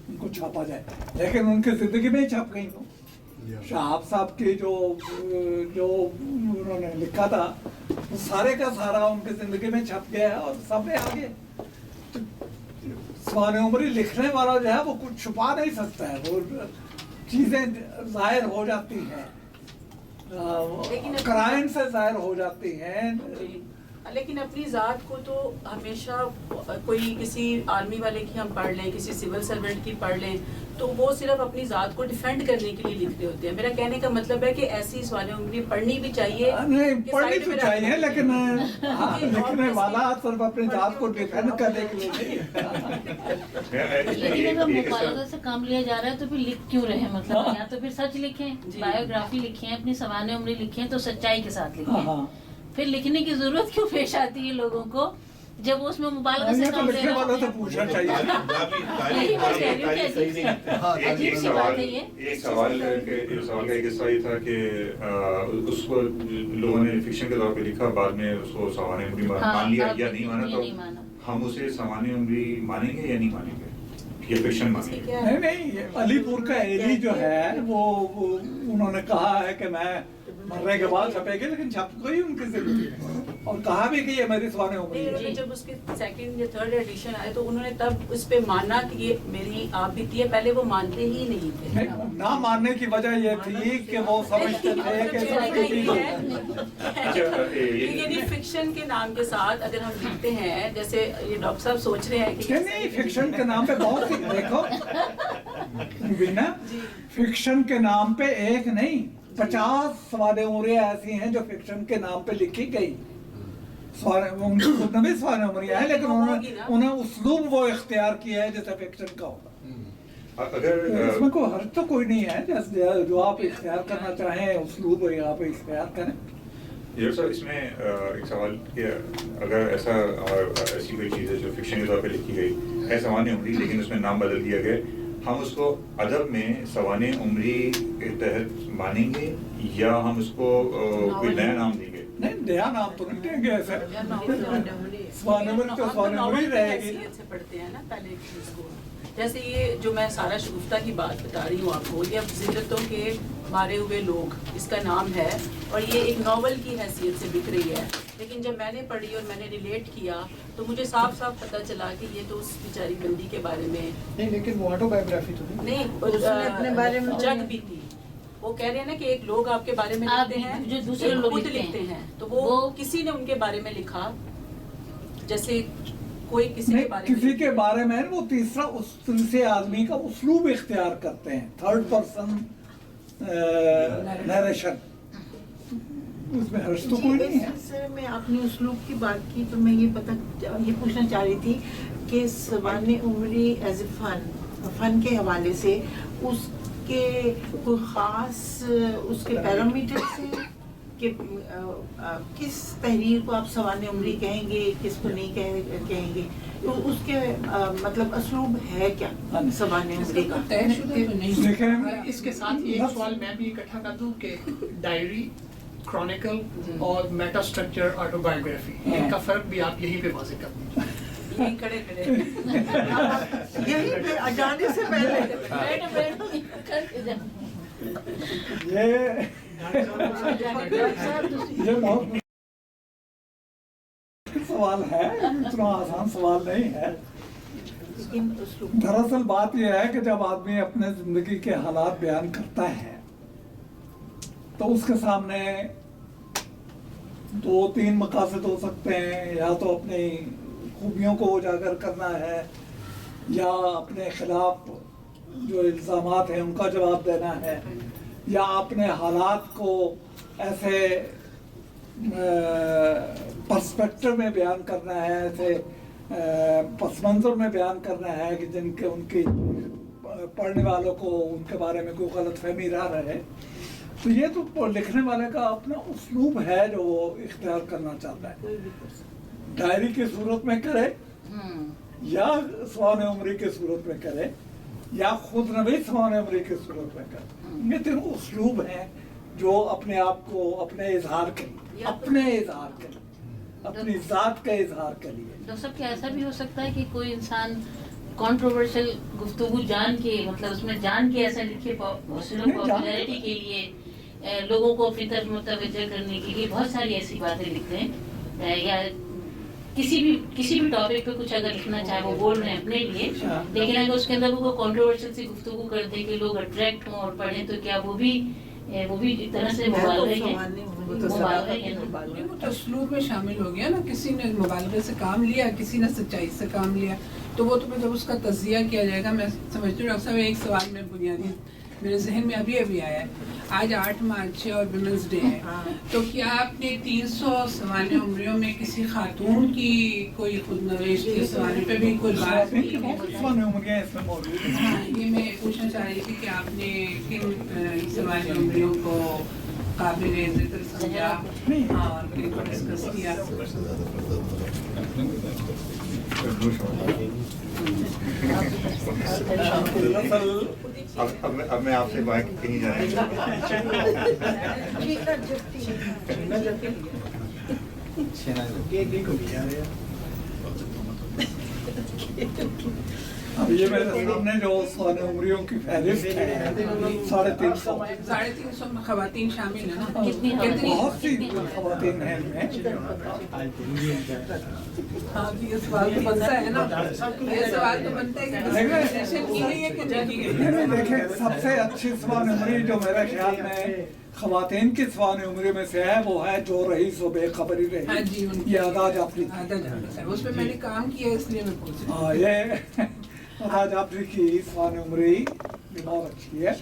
उनको छापा जाए, लेकिन उनकी ज़िंदगी में ही छप गई। तो शहाब साहब की जो उन्होंने लिखा था वो सारे का सारा उनकी ज़िंदगी में छप गया है और सामने आ गया। तो सवाने उम्री लिखने वाला जो है वो कुछ छुपा नहीं सकता है, वो चीज़ें ज़ाहिर हो जाती हैं, क्राइम से ज़ाहिर हो जाती हैं। लेकिन अपनी ज़ात को तो हमेशा कोई किसी आर्मी वाले की हम पढ़ लें, किसी सिविल सर्वेंट की पढ़ लें, तो वो सिर्फ अपनी ज़ात को डिफेंड करने के लिए लिख रहे होते हैं। मेरा कहने का मतलब है कि ऐसी सवाल उम्मीद पढ़नी भी चाहिए, नहीं पढ़नी तो चाहिए, लेकिन लिखने वाला सिर्फ अपनी ज़ात को डिफेंड करने के लिए। लेकिन अगर मुबालगा से काम लिया जा रहा है तो फिर लिख क्यों रहे हैं? मतलब या तो फिर सच लिखें, बायोग्राफी लिखें, अपनी सवाने उम्र लिखें तो सच्चाई के साथ लिखें। फिर लिखने की जरूरत क्यों पेश आती है लोगों को जब उसमें मुबालगा से काम ले रहा है? पूछना चाहिए। एक सवाल का एक हिस्सा ये था कि उसको लोगों ने फिक्शन के तौर पे लिखा, बाद में उसको सवाने उम्री मान लिया या नहीं माना, तो हम उसे सवाने उम्री मानेंगे या नहीं मानेंगे? ये फिक्शन इसकी मानिए। क्या नहीं नहीं, ये अलीपुर का एडी जो है वो उन्होंने कहा है कि मैं मरने के बाद छपेगी, लेकिन छप गई उनकी जिंदगी में, और कहा भी कि ये मेरी स्वाने नहीं, उम्र उन्होंने जब उसके सेकंड या थर्ड एडिशन आए तो उन्होंने तब उस पे माना कि ये मेरी आप बीती है, पहले वो मानते ही नहीं थे। नहीं, ना मानने की वजह ये थी कि वो समझते थे कि सब बेटी को यदि फिक्शन के नाम के साथ अगर हम लिखते हैं, जैसे ये डॉक्टर साहब सोच रहे हैं कि नहीं, फिक्शन के नाम पे बहुत सी, देखो बीना, फिक्शन के नाम पे एक नहीं 50 सवाल उमरियाँ ऐसी हैं जो फिक्शन के नाम पे लिखी गई। उनकी खुद नवी सवाल उमरियाँ है, लेकिन उन्हें उसलूब वो इख्तियार किया है जैसे फिक्शन का होगा। अगर इसमें कोई हर्ज तो कोई नहीं है, जैसे जो आप इख्तियार करना चाहें उसलूब आप इख्तियार करें। ये सर इसमें एक सवाल कि अगर ऐसा ऐसी कोई चीज़ है जो फिक्शन के तौर पे लिखी गई है सवाने उम्री, लेकिन उसमें नाम बदल दिया गया, हम उसको अदब में सवाने उम्री के तहत मानेंगे या हम उसको कोई नया नाम देंगे? नहीं, नया नाम तो नहीं देंगे ऐसे, सवाने उम्री तो सवाने उम्री रहेगी। से पढ़ते हैं ना पहले चीज को, जैसे ये जो मैं सारा शगुफ्ता की बात बता रही हूँ आपको, ये अब जिल्लतों के मारे हुए लोग इसका नाम है, और ये एक नॉवल की हैसियत से बिक रही है, लेकिन जब मैंने पढ़ी और मैंने रिलेट किया तो मुझे साफ साफ पता चला कि ये तो उस बेचारी बंदी के बारे में नहीं, लेकिन वो ऑटोबायोग्राफी तो नहीं, उसने अपने बारे में जग भी थी। वो कह रहे हैं ना कि एक लोग आपके बारे में आप लिखते हैं, जो दूसरे एक लोग खुद लिखते लिखते हैं। हैं, तो वो किसी ने उनके बारे में लिखा, जैसे कोई किसी के बारे में किसी के बारे में वो तीसरे आदमी का उसलूब इख्तियार करते हैं, थर्ड पर्सन नरेशन, उसमें हर्ष तो कोई नहीं है। सर मैं आपने उसलूब की बात की तो मैं ये पूछना चाह रही थी कि सवाने उम्री एज ए फन के हवाले से उसके कोई ख़ास उसके पैरामीटर्स हैं कि किस तहरीर को आप सवाने उम्री कहेंगे, किस को नहीं कहेंगे, तो उसके मतलब असलूब है क्या सवाने उम्री का? तयशुदा तो नहीं। इसके साथ ही एक सवाल मैं भी इकट्ठा कर दूं कि डायरी, क्रॉनिकल और मेटा स्ट्रक्चर ऑटोबायोग्राफी, इनका फर्क भी आप यहीं पे वाज़ेह कर दीजिए। यही खड़े यही पे जाने से पहले ये बहुत सवाल है, इतना आसान सवाल नहीं है। दरअसल बात यह है कि जब आदमी अपने जिंदगी के हालात बयान करता है तो उसके सामने 2-3 मकासद हो सकते हैं, या तो अपनी खूबियों को उजागर करना है, या अपने खिलाफ जो इल्ज़ामात हैं उनका जवाब देना है, या अपने हालात को ऐसे पर्सपेक्टिव में बयान करना है, ऐसे पस मंज़र में बयान करना है कि जिनके उनकी पढ़ने वालों को उनके बारे में कोई गलत फहमी रहे। तो ये तो लिखने वाले का अपना उसलूब है जो वो इख्तियार करना चाहता है, डायरी की सूरत में करे या सवाने उम्री की सूरत में करे या खुद नवी सवाने उम्री की सूरत में करे। ये तीनों उसलूब हैं जो अपने आप को अपने इजहार के लिए, अपनी ज़ात के इजहार के लिए। डॉक्टर साहब, क्या ऐसा भी हो सकता है कि कोई इंसान कंट्रोवर्शियल गुफ्तगू जान के, मतलब उसमें जान के ऐसा लिखे पॉपुलैरिटी के लिए, लोगों को अपनी तरफ मुतवज्जह करने के लिए बहुत सारी ऐसी बातें लिखते हैं, या किसी भी टॉपिक पे कुछ अगर लिखना चाहे वो बोल रहे हैं अपने लिए, लेकिन अगर उसके अंदर वो कंट्रोवर्शियल सी गुफ्तगू कर दे कि लोग अट्रैक्ट हों और पढ़ें, तो क्या वो भी एक तरह से मुबालगा है? वो तो उसलूब में शामिल हो गया ना, किसी ने मुबालगे से काम लिया, किसी ने सच्चाई से काम लिया, तो वो तो जब उसका तज़किया किया जाएगा। मैं समझती हूँ डॉक्टर साहब, एक सवाल में बुनियादी मेरे जहन में अभी आया है, आज 8 मार्च है और वुमेंस डे है, तो क्या आपने 300 सवाने उम्रियों में किसी खातून की कोई खुद नवेश के सवाने पे भी कोई बात की है? हाँ, ये मैं पूछना चाह रही थी कि आपने किन सवाने उम्रियों को काबिल ज़िक्र समझा और किनको डिस्कस किया? अब मैं आपसे बात कहीं जा रही अब ये मेरे सामने जो साने उम्रियों की फहरिस्त है 350 350 खवातीन शामिल है ना? कितनी बहुत सी खवातीन हैं इनमें। हाँ, ये सवाल तो बनता है ना, ये सवाल तो बनता है कि रिजर्वेशन की गई है कि नहीं की गई है? देखें, सबसे अच्छी सवान उम्री जो मेरे ख्याल में खवातीन की सवान उम्री में से है वो है जो रईस व बेखबरी रही। हाँ जी, उनकी ये आदा जाफरी की। आदा जाफरी, उस पे मैंने काम किया इसलिए मैं पूछ रही हूँ। हाँ, ये आदा जाफरी की सवान उम्री भी बहुत अच्छी है।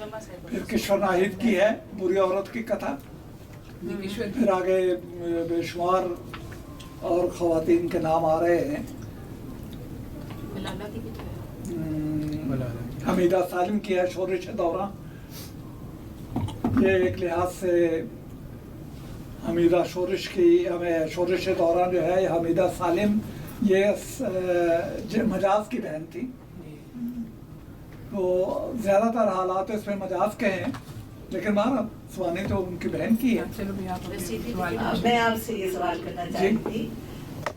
फिर किशोर नाहिद की है बुरी औरत की कथा। फिर आगे बेशुमार और खवातीन के नाम आ रहे हैं। हमीदा सालिम की है शोरिश दौरा। ये एक लिहाज से हमीदा शोरिश की हमें शोरिश दौरान जो है हमीदा सालिम ये मजाज की बहन थी, तो ज़्यादातर हालात इसमें मजाज के हैं, लेकिन मारा सवानी तो उनकी बहन की है। मैं आपसे ये सवाल करना चाहती थी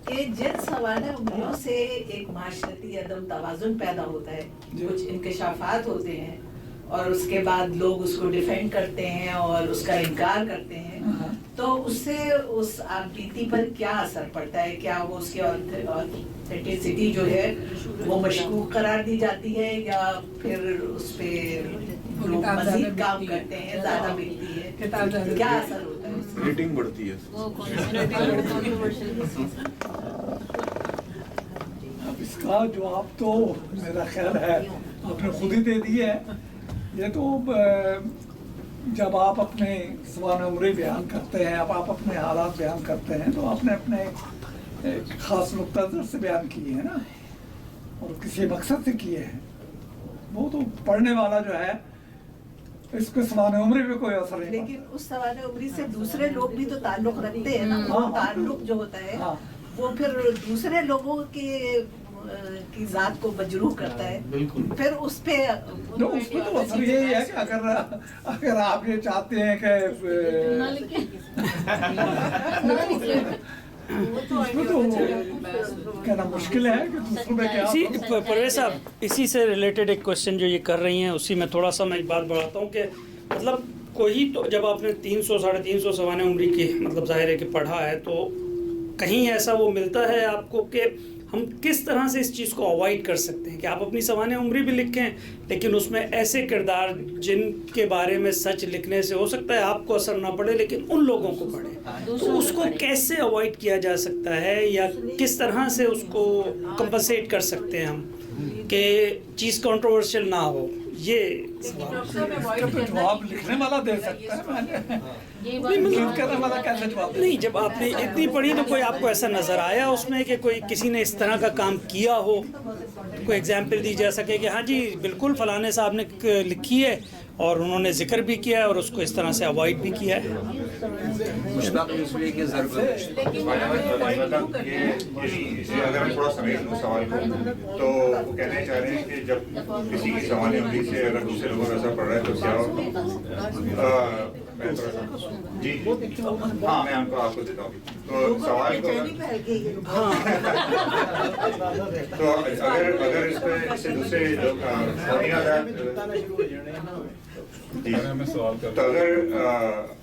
कि जिन सवाने उम्रियों से एक माशरती अदम तवाज़ुन पैदा होता है, कुछ इंकशाफात होते हैं और उसके बाद लोग उसको डिफेंड करते हैं और उसका इनकार करते हैं, तो उससे उस आपबीती पर क्या असर पड़ता है? क्या वो उसके ऑथेंटिसिटी जो है वो मशकूक करार दी जाती है या फिर उस पे लोग मजीद काम करते हैं, ज़्यादा मिलती है, क्या असर होता है उससे? रेटिंग बढ़ती है। अब इसका जवाब तो मेरा ख्याल है आपने खुद ही दे दिया है। ये तो जब आप अपने सवान उम्री बयान करते हैं, अब आप अपने हालात बयान करते हैं, तो आपने अपने एक ख़ास नुक्ता नज़र से बयान किए हैं ना, और किसी मकसद से किए हैं। वो तो पढ़ने वाला जो है इसको सवान उम्री पे कोई असर नहीं। लेकिन उस सवाल उम्री से दूसरे लोग भी तो ताल्लुक रखते हैं ना, वो ताल्लुक जो होता है वो फिर दूसरे लोगों की जात को मजरूह करता है, फिर उस पे तो असर यही है कि अगर आप ये चाहते हैं कि कहना मुश्किल है कि दूसरों में क्या। इसी परवेज साहब, इसी से रिलेटेड एक क्वेश्चन जो ये कर रही हैं उसी में थोड़ा सा मैं एक बात बढ़ाता हूँ कि मतलब कोई तो जब आपने 300 350 सवाने उम्री की मतलब ज़ाहिर है कि पढ़ा है, तो कहीं ऐसा वो मिलता है आपको कि हम किस तरह से इस चीज़ को अवॉइड कर सकते हैं कि आप अपनी सवाने उम्री भी लिखें, लेकिन उसमें ऐसे किरदार जिनके बारे में सच लिखने से हो सकता है आपको असर ना पड़े लेकिन उन लोगों को पड़े, तो उसको कैसे अवॉइड किया जा सकता है या किस तरह से उसको कंपनसेट कर सकते हैं हम कि चीज़ कंट्रोवर्शियल ना हो? ये जवाब लिखने वाला दे सकता है, करने वाला कैसे जवाब? नहीं, जब आपने इतनी पढ़ी तो कोई आपको ऐसा नज़र आया उसमें कि कोई किसी ने इस तरह का काम किया हो, कोई एग्जाम्पल दी जा सके कि हाँ जी बिल्कुल फलाने साहब ने लिखी है और उन्होंने जिक्र भी किया है और उसको इस तरह से अवॉइड भी किया है? अगर मैं थोड़ा समेट लूँ सवाल को, तो वो कहना चाह रहे हैं कि जब किसी की सवाल उम्री से अगर दूसरे लोगों को असर पड़ रहा है तो क्या जी हाँ मैं आपको देता हूँ। तो सवाल को तो अगर इस पे इससे दूसरे लोग तो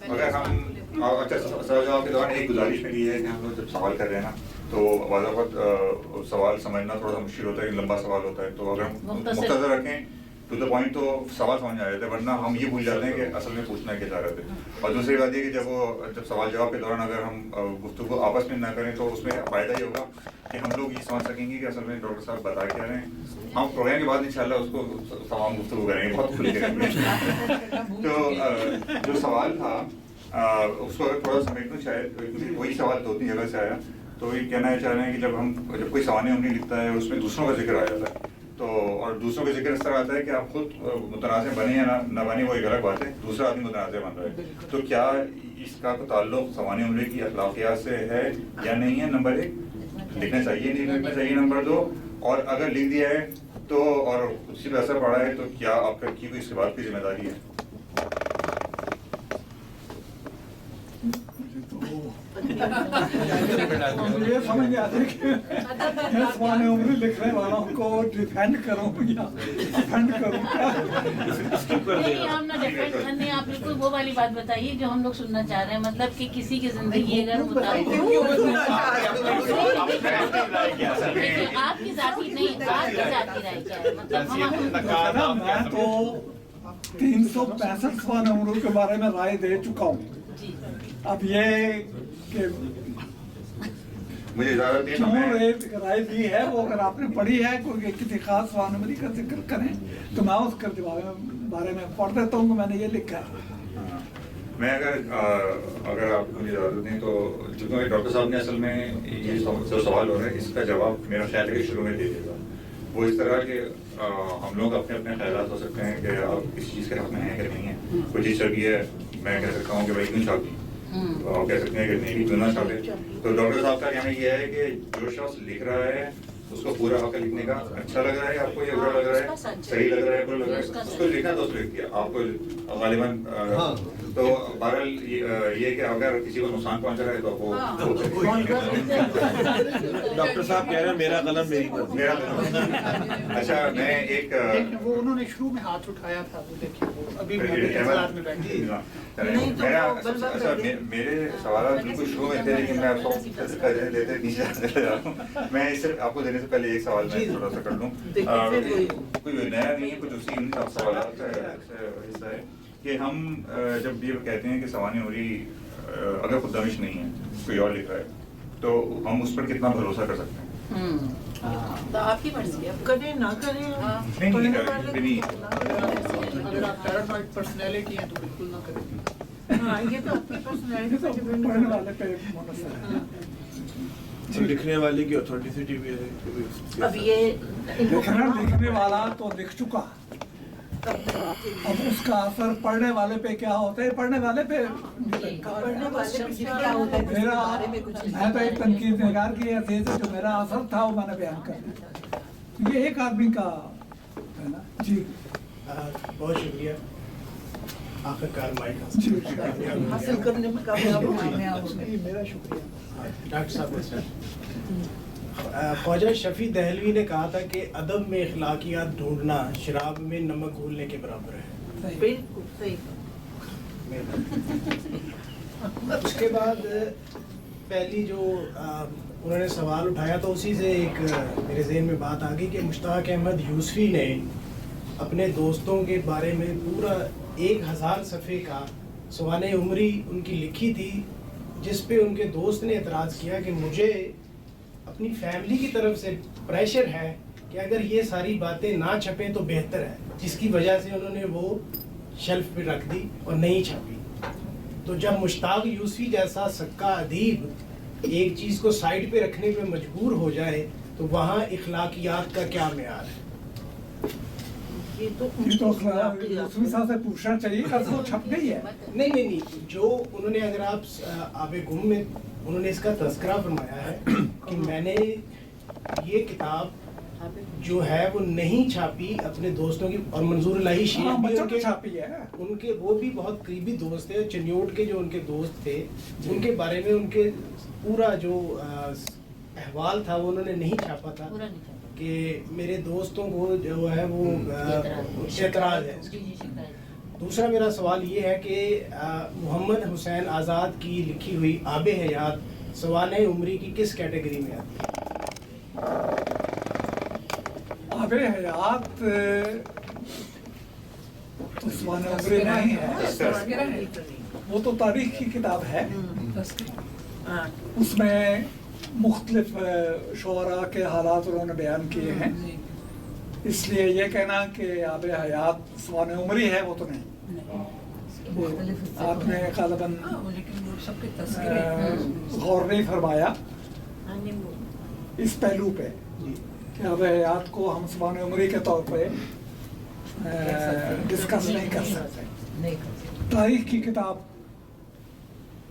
अगर हम अच्छा सवाल जवाब के दौरान एक गुजारिश में ये है कि हम लोग जब सवाल कर रहे हैं ना तो वक्त सवाल समझना थोड़ा सा मुश्किल होता है, लंबा सवाल होता है, तो अगर हम मुख्तसर रखें टू द पॉइंट तो सवाल समझ आ जाते हैं, वरना हम ये भूल जाते हैं कि असल में पूछना क्या चाह रहे थे। और दूसरी बात ये कि जब सवाल जवाब के दौरान अगर हम गुफ्तगू आपस में ना करें तो उसमें फ़ायदा ये होगा कि हम लोग ये समझ सकेंगे कि असल में डॉक्टर साहब बता क्या रहे हैं। हम प्रोग्राम के बाद इंशाल्लाह उसको तमाम गुफ्तगू करेंगे, बहुत खुल के करेंगे। तो जो सवाल था उसको अगर थोड़ा समेटना चाहे, वही सवाल दो तीन जगह से आया, तो ये कहना चाह रहे हैं कि जब कोई सवाल उम्री लिखता है उसमें दूसरों का जिक्र आ जाता है, तो और दूसरों का जिक्र इस तरह आता है कि आप खुद मुतनाज़ बने या ना बने वो एक अलग बात है, दूसरा आदमी मुतनाज़ बन रहा है, तो क्या इसका तो ताल्लुक सवाल उम्री की अखलाकियात से है या नहीं है? नंबर 1, लिखना चाहिए नहीं लिखना चाहिए? नंबर 2, और अगर लिख दिया है तो और उसी पर असर पड़ा है तो क्या आपका की कोई इसके बाद की जिम्मेदारी है? मुझे ये समझ नहीं आती कि मैं सवाल उम्र लिखने वालों को डिफेंड करूं या डिफेंड करूं क्या? नहीं, हम ना डिफेंड करने, आप बिल्कुल वो वाली बात बताइए जो हम लोग सुनना चाह रहे हैं, मतलब कि किसी की जिंदगी अगर आपकी जाती नहीं, आपकी जाती राय क्या है, मतलब मैं तो 365 सवाल उम्र के बारे में राय दे चुका हूँ। अब ये कि मुझे इजाजत दें तो क्यों मैं राय दी है वो अगर आपने पढ़ी है, कोई किसी खास स्वानुमति का जिक्र करें तो मैं उसके बारे में पढ़ देता हूँ कि मैंने ये लिखा है। मैं अगर आप मुझे इजाजत दें तो चूंकि डॉक्टर साहब ने असल में ये जो सवाल हो रहा है इसका जवाब मेरा ख्याल है कि शुरू में दे देगा। वो इस तरह के हम लोग अपने अपने ख्यालात हो सकते हैं कि आप किसी चीज़ के हक में हैं कि नहीं है। कोई चीज़ छपी है, मैं कह सकता हूँ कि भाई क्यों छापी, तो आप कह सकते हैं कि नहीं क्यों ना छापे। तो डॉक्टर साहब का कहना ये है कि जो शख्स लिख रहा है उसको पूरा हक लिखने का, अच्छा लग रहा है आपको या बुरा लग रहा है, सही लग रहा है बुरा लग रहा है, उसको लिखना तो उसको लिख दिया आपको गालिबन। तो बहरहाल ये कि अगर किसी को नुकसान पहुंच रहा है तो वो डॉक्टर साहब कह रहे हैं मेरा कलम मेरी मर्जी। मेरा कलम। अच्छा मैं एक वो उन्होंने शुरू में हाथ उठाया था, वो देखिए वो अभी भी इंतजार में बैठे हैं। मेरे सवाल बिल्कुल शुरू में थे लेकिन मैं आपको देते नीचे चले जा रहा हूँ। मैं सिर्फ आपको देने से पहले एक सवाल मैं थोड़ा सा कर दूँ, कोई नया नहीं है, कुछ उसी सवाल का हिस्सा है कि हम जब ये कहते हैं कि सवाने उमरी अगर खुददानिश नहीं है, कोई और लिख रहा है, तो हम उस पर कितना भरोसा कर सकते हैं? तो आपकी मर्जी है, करें ना करें। नहीं अगर आप पैरानॉइड पर्सनैलिटी हैं तो बिल्कुल ना करें। हाँ, ये तो आपकी पर्सनैलिटी पे डिपेंड पढ़ने वाले पे मुनसर है। तो लिखने वाले की ऑथेंटिसिटी भी है। अब ये लिखने वाला तो लिख चुका, अब उसका असर पढ़ने वाले पे क्या होता है, पढ़ने वाले पे पढ़ने वाले पे क्या होता है मेरा, मैं तो एक तनकीद निगार की हैसियत से जो मेरा असर था वो मैंने बयान कर दिया। ये एक आदमी का है ना जी। बहुत शुक्रिया, आखिरकार माइक हासिल करने में कामयाब हुए। मेरा शुक्रिया डॉक्टर साहब। ख्वाजा शफी दहलवी ने कहा था कि अदब में इखलाकियात ढूंढना शराब में नमक घोलने के बराबर है। बिल्कुल सही। उसके बाद पहली जो उन्होंने सवाल उठाया तो उसी से एक मेरे ज़हन में बात आ गई कि मुश्ताक अहमद यूसुफी ने अपने दोस्तों के बारे में पूरा 1000 सफ़े का सवाने उमरी उनकी लिखी थी, जिस पे उनके दोस्त ने एतराज़ किया कि मुझे अपनी फैमिली की तरफ से प्रेशर है कि अगर ये सारी बातें ना छपें तो बेहतर है, जिसकी वजह से उन्होंने वो शेल्फ पे रख दी और नहीं छपी। तो जब मुश्ताक यूसुफी जैसा सक्का अदीब एक चीज़ को साइड पे रखने पे मजबूर हो जाए तो वहाँ इखलाकियात का क्या मेयार है? ये तो यूसुफी साहब से पूछना चाहिए, वो छप गई है। नहीं, जो उन्होंने, अगर आप आबे गुम में उन्होंने इसका तज़किरा फरमाया है कि मैंने ये किताब जो है वो नहीं छापी अपने दोस्तों की, और मंजूर इलाही शेख भी उनके छापी है, उनके वो भी बहुत करीबी दोस्त थे, चनियोट के जो उनके दोस्त थे उनके बारे में उनके पूरा जो अहवाल था वो उन्होंने नहीं छापा था कि मेरे दोस्तों को जो है वो एतराज़ है। दूसरा मेरा सवाल ये है कि मोहम्मद हुसैन आज़ाद की लिखी हुई आबे हयात सवाने उमरी की किस कैटेगरी में आती है? आबे हयात तो सवाने उमरी नहीं है, वो तो तारीख की किताब है। उसमें मुख्तलिफ शुअरा के हालात उन्होंने बयान किए हैं, इसलिए ये कहना कि आबे हयात सवाने उमरी है वो तो नहीं। आपने गालिबन गौर नहीं फरमाया इस पहलू पे कि आबे हयात को हम सवाने उमरी के तौर पे डिस्कस नहीं कर सकते, तारीख की किताब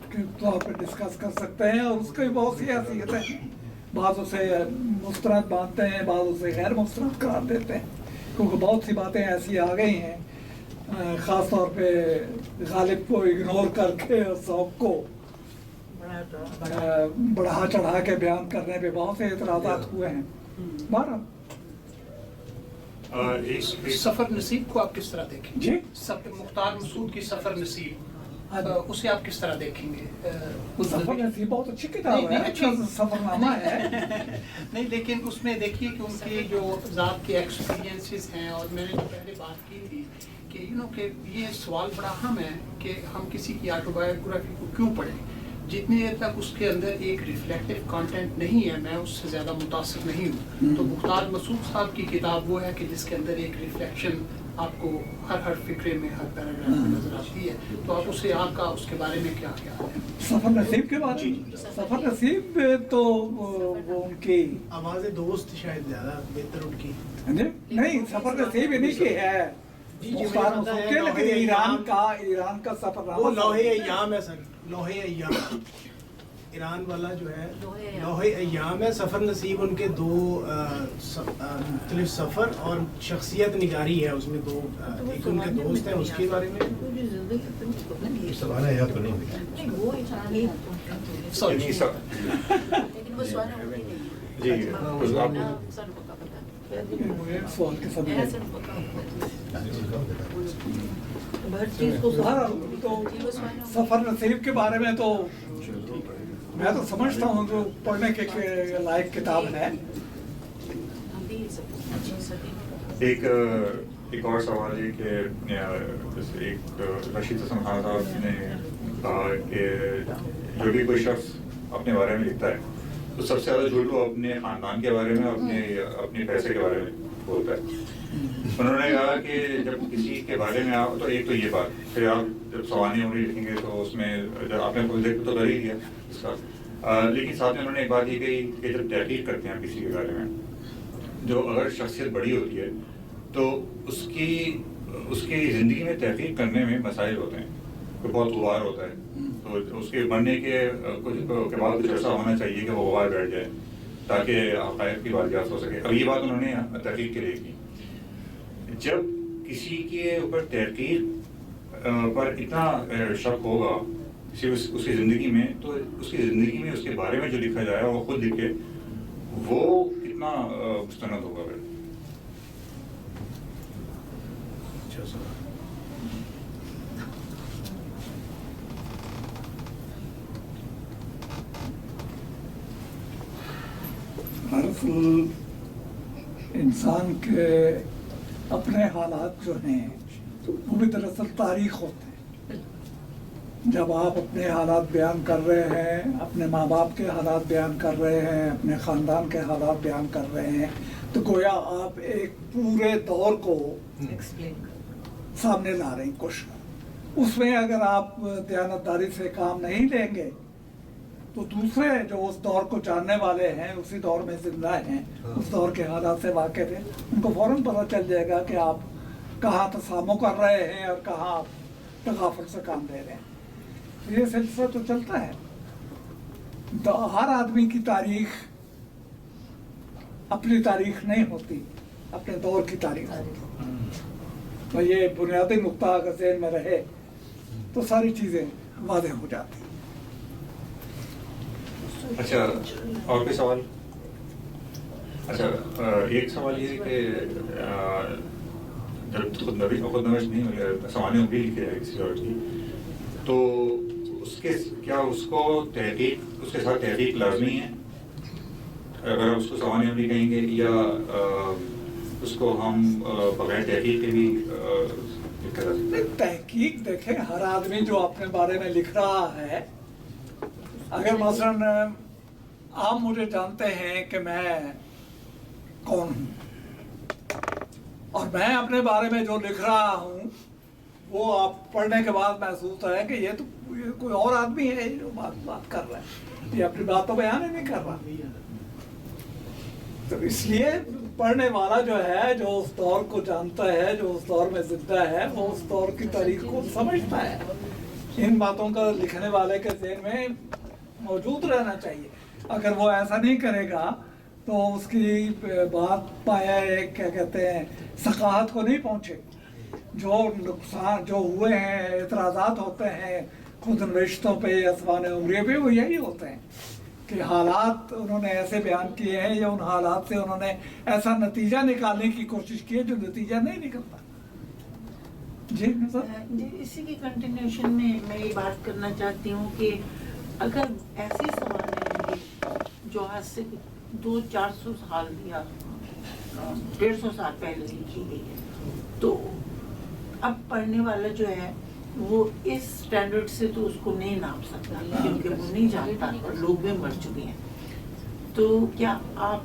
के तौर पे डिस्कस कर सकते हैं, और उसकी भी बहुत सी हैसियत है। बाद उसे मुस्तरद बांधते हैं, बाद उसे गैर मुस्तरद करार देते हैं, क्योंकि बहुत सी बातें ऐसी आ गई हैं ख़ास तौर पे गालिब को इग्नोर करके और सौक को बढ़ा चढ़ा के बयान करने पे बहुत से एतराज़ात हुए हैं। बहरहाल सफर नसीब को आप किस तरह देखेंगे? जी मुख्तार मसूद की सफर नसीब उसे आप किस तरह देखेंगे? सफर नसीब बहुत अच्छी किताब है, अच्छा सफरनामा है। नहीं, लेकिन उसमें देखिए कि उनके जो ज़ात के एक्सपीरियंसेस हैं, और मैंने जो पहले बात की थी कि कि ये सवाल बड़ा अहम है कि हम किसी की ऑटोबायोग्राफी को क्यों पढ़ें। जितनी देर तक उसके अंदर एक रिफ्लेक्टिव कंटेंट नहीं है, मैं उससे ज़्यादा मुतासिर नहीं हूँ। तो मुख्तार मसूद साहब की किताब वो है कि जिसके अंदर एक रिफ्लेक्शन आपको हर फिक्रे में, हर पैराग्राफ में नजर आती है। तो आप उसे आपका उसके बारे में क्या ख्याल है? सफर नसीब के बारे में, सफर नसीब तो वो उनकी आवाज़ दोस्त शायद ज़्यादा बेहतर उनकी नहीं, सफर नसीब इन्हीं की है मुख्तार मसूद के, लेकिन ईरान का सफरनामा वो लोहे अय्याम है सर, लोहे अय्याम ईरान वाला जो है लोहे अय्याम है। सफ़र नसीब उनके दो मुख्तलिफ सफ़र और शख्सियत निगारी है उसमें दो, एक उनके दोस्त हैं उसके बारे में सवाल है या तो नहीं सवाल के समय तो सफर नसीब के बारे में तो मैं तो समझता हूँ जो पढ़ने के लायक किताब है। एक और सवाल है कि जैसे एक रशीद हसन खान साहब ने कहा कि जो भी कोई शख्स अपने बारे में लिखता है तो सबसे ज़्यादा झूठ वो अपने ख़ानदान के बारे में, अपने पैसे के बारे में बोलता है। उन्होंने कहा कि जब किसी के बारे में आप तो एक तो ये बात, फिर आप जब सवानी उंगली लिखेंगे तो उसमें जब आपने कोई देख तो कर ही दिया इसका, लेकिन साथ में उन्होंने एक बात ये कही कि जब तहकीक करते हैं किसी के बारे में, जो अगर शख्सियत बड़ी होती है तो उसकी ज़िंदगी में तहकीक करने में मसाइल होते हैं, तो बहुत गुबार होता है, तो उसके बनने के कुछ बाद कुछ ऐसा होना चाहिए कि वो गुबार बैठ जाए ताकि हक़ाइक़ की बात हो सके। अब ये बात उन्होंने तहकीक के लिए की। जब किसी के ऊपर तहकीक पर इतना शक होगा उसकी ज़िंदगी में, तो उसकी ज़िंदगी में उसके बारे में जो लिखा जाए वो खुद लिखे, वो कितना मुस्तनद होगा। इंसान के अपने हालात जो हैं वो भी दरअसल तारीख होते हैं। जब आप अपने हालात बयान कर रहे हैं, अपने माँ बाप के हालात बयान कर रहे हैं, अपने ख़ानदान के हालात बयान कर रहे हैं, तो गोया आप एक पूरे दौर को सामने ला रहे हैं कुछ। उसमें अगर आप दयानतदारी से काम नहीं लेंगे तो दूसरे जो उस दौर को जानने वाले हैं, उसी दौर में जिंदा हैं, उस दौर के हालात से वाकिफ हैं, उनको फ़ौरन पता चल जाएगा कि आप कहाँ तसामो कर रहे हैं और कहाँ आप तगाफुल से काम ले रहे हैं। तो ये सिलसिला तो चलता है। तो हर आदमी की तारीख अपनी तारीख नहीं होती, अपने दौर की तारीख होती। तो ये बुनियादी नुक्ता अगर ज़हन में रहे तो सारी चीज़ें वाज़ेह हो जाती। अच्छा, और कोई सवाल? अच्छा, एक सवाल ये कि जब खुद नविश नहीं सवानी उंगली लिखी है किसी और की, तो उसके क्या उसको तहकीक, उसके साथ तहकीक लाजमी है? अगर उसको सवानी उंगली कहेंगे या उसको हम बगैर तहकीक के भी लिखा जा सकते हैं? तहकीक देखें, हर आदमी जो अपने बारे में लिख रहा है, अगर मसलन आप मुझे जानते हैं कि मैं कौन हूँ और मैं अपने बारे में जो लिख रहा हूँ वो आप पढ़ने के बाद महसूस है कि ये कोई और आदमी है जो बात कर रहा है, ये अपनी बात तो बयान ही नहीं कर रहा। तो इसलिए पढ़ने वाला जो है, जो उस दौर को जानता है, जो उस दौर में जिंदा है, वो उस दौर की तारीख को समझता है। इन बातों का लिखने वाले के ज़हन में मौजूद रहना चाहिए। अगर वो ऐसा नहीं करेगा तो उसकी बात पाया क्या कहते हैं, सकाहत को नहीं पहुँचे। जो नुकसान जो हुए हैं, एतराज़ात होते हैं, खुद नविश्तों पे या सवाने उम्रियों पे वो यही होते हैं कि हालात उन्होंने ऐसे बयान किए हैं या उन हालात से उन्होंने ऐसा नतीजा निकालने की कोशिश की है जो नतीजा नहीं निकलता। जी जी, इसी की कंटिन्यूशन में मैं ये बात करना चाहती हूँ कि अगर ऐसे सवाल होंगे जो आज से 200-400 साल या 150 साल पहले लिखी गई है, तो अब पढ़ने वाला जो है वो इस स्टैंडर्ड से तो उसको नहीं नाप सकता, क्योंकि वो नहीं जानता और लोग भी मर चुके हैं। तो क्या आप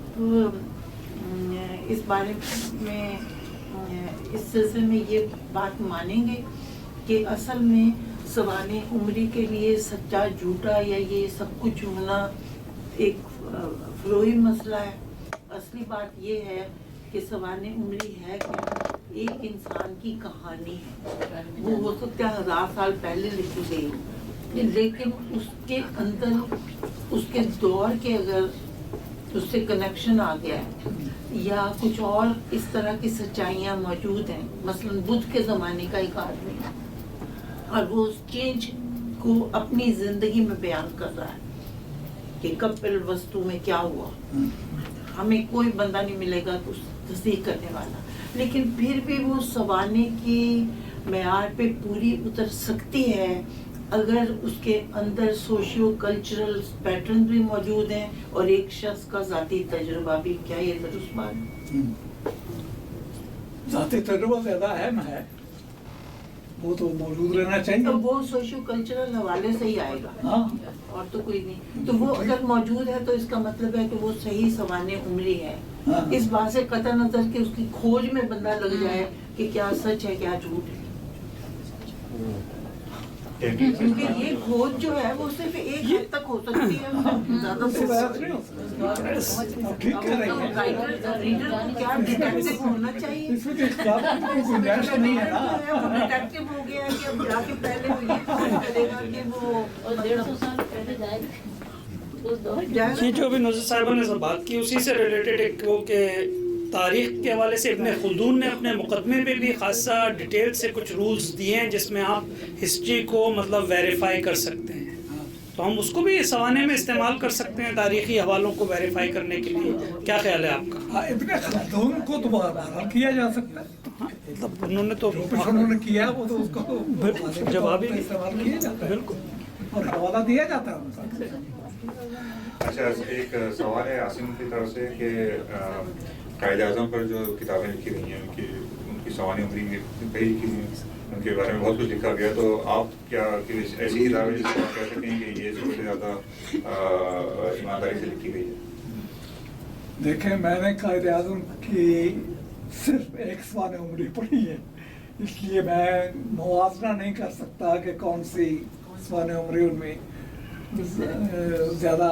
इस बारे में इस सिलसिले में ये बात मानेंगे कि असल में सवाने उम्री के लिए सच्चा झूठा या ये सब कुछ होना एक फरोई मसला है? असली बात ये है कि सवाने उम्री है क्या, एक इंसान की कहानी है, वो हो सकता है 1000 साल पहले लिखी गई हो, लेकिन उसके अंदर उसके दौर के अगर उससे कनेक्शन आ गया है या कुछ और इस तरह की सच्चाइयाँ मौजूद हैं, मसलन बुद्ध के ज़माने का एक आदमी है और वो उस चेंज को अपनी ज़िंदगी में बयान कर रहा है कि कपिल वस्तु में क्या हुआ, हमें कोई बंदा नहीं मिलेगा तो तस्दीक करने वाला, लेकिन फिर भी वो सवाने की मेयार पे पूरी उतर सकती है अगर उसके अंदर सोशियो कल्चरल पैटर्न भी मौजूद हैं और एक शख्स का ज़ाती तजुर्बा भी। क्या ये दुरुस्त बात है? ज़ाती तजुर्बा ज़्यादा अहम है, वो तो मौजूद रहना चाहिए। तो वो सोशियो कल्चरल हवाले से ही आएगा, और तो कोई नहीं। तो वो अगर मौजूद है तो इसका मतलब है कि वो सही सवाने उम्री है। इस बात से कतई नजर कि उसकी खोज में बंदा लग जाए कि क्या सच है क्या झूठ है, क्योंकि ये खोज जो है वो सिर्फ एक हद तक हो सकती है, ज़्यादा रीडर को क्या डिटेक्टिव होना चाहिए, डिटेक्टिव हो गया कि अब जाके पहले वो ये खोज करेगा कि वो 150 साल पहले जाएगा। ये जो अभी नुज़र साहिबा ने सब बात की उसी से रिलेटेड एक वो के तारीख़ के हवाले से इब्न खुल्दून ने अपने मुकदमे पे भी खासा डिटेल से कुछ रूल्स दिए हैं जिसमें आप हिस्ट्री को मतलब वेरीफाई कर सकते हैं, तो हम उसको भी सवाने में इस्तेमाल कर सकते हैं तारीख़ी हवालों को वेरीफाई करने के लिए। क्या ख्याल है आपका? इब्न खुल्दून को दोबारा किया जा सकता है, मतलब उन्होंने तो उन्होंने किया वो तो उसको जवाब ही इस्तेमाल किया जाता है, बिल्कुल, और हवाला दिया जाता है। अच्छा, एक सवाल है आसिम की तरफ से कि कायदे आज़म पर जो किताबें लिखी गई हैं उनकी सवानी उम्री कई लिखी हैं, उनके बारे में बहुत कुछ लिखा गया, तो आप क्या कि ऐसी किताबें जिसको आप कह सकें कि ये सबसे ज़्यादा ईमानदारी से लिखी गई है? देखें, मैंने कायदे आज़म की सिर्फ एक सवाने उम्री पढ़ी है, इसलिए मैं मुआवजा नहीं कर सकता कि कौन सी सवाने उम्री उनमें ज़्यादा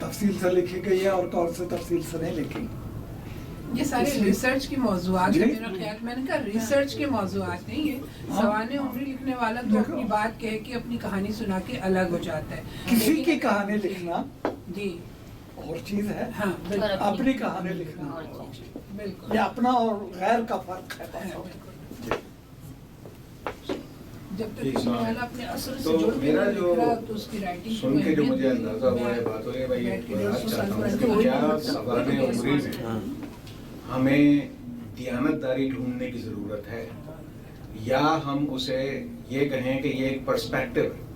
तफसील से लिखी गई है और कौन से तफसील से नहीं लिखी। ये सारे रिसर्च के मौज़ूआत है, मेरा ख्याल, मैंने कहा रिसर्च के मौज़ूआत नहीं है। सवाने उम्री लिखने वाला तो अपनी बात कह के अपनी कहानी सुना के अलग हो जाता है। किसी की कहानी लिखना जी और चीज़ है, हाँ, अपनी कहानी लिखना बिल्कुल, ये अपना और गैर का फर्क है। जब तक किसी वाला अपने असर से तो जुड़ के मेरा लिख जो रहा तो उसकी राइटिंग सुन के जो मुझे अंदाजा हुआ है बात हो रही है भाई, ये चाहता हूँ कि क्या सवाने उम्री में हमें दियानतदारी ढूंढने की ज़रूरत है, या हम उसे ये कहें कि ये एक पर्सपेक्टिव है,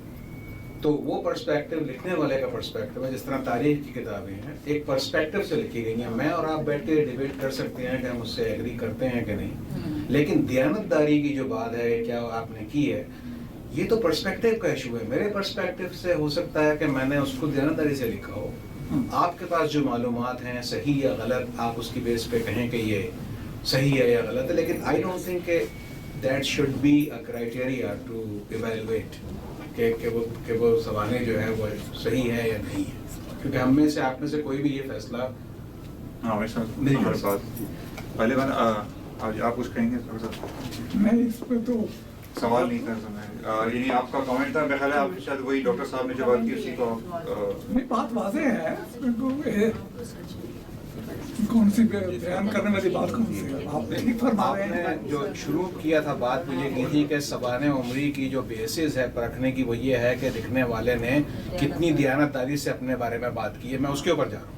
तो वो पर्सपेक्टिव लिखने वाले का पर्सपेक्टिव है। जिस तरह तारीख की किताबें हैं एक पर्सपेक्टिव से लिखी गई हैं, मैं और आप बैठ के डिबेट कर सकते हैं कि हम उससे एग्री करते हैं कि नहीं, लेकिन दियानतदारी की जो बात है क्या आपने की है, ये तो पर्सपेक्टिव का इशू है। मेरे पर्सपेक्टिव से हो सकता है कि मैंने उसको दियानतदारी से लिखा हो, आपके पास जो मालूमात हैं सही या गलत, आप उसकी बेस पे कहें कि ये सही है या गलत है, लेकिन I don't think that should be a criteria to evaluate कि वो सवाने जो है वो सही है या नहीं है, क्योंकि हम में से आप में से कोई भी ये फैसला नहीं कर पाते। पहले आप कुछ कहेंगे थोड़ा सा? मैं इस पे तो सवाल नहीं कर सकता, यही आपका कमेंट था, मेरा ख्याल है आप शायद वही डॉक्टर साहब ने जो बात की उसी को नहीं, बात वाज़ेह है। कौन सी बयान करने वाली बात कौन सी है? आप नहीं फरमा रहे हैं। आपने जो शुरू किया था बात मुझे की थी कि सबाने उमरी की जो बेसिस है परखने की वो ये है कि लिखने वाले ने कितनी दियानतदारी से अपने बारे में बात की है, मैं उसके ऊपर जा रहा हूँ।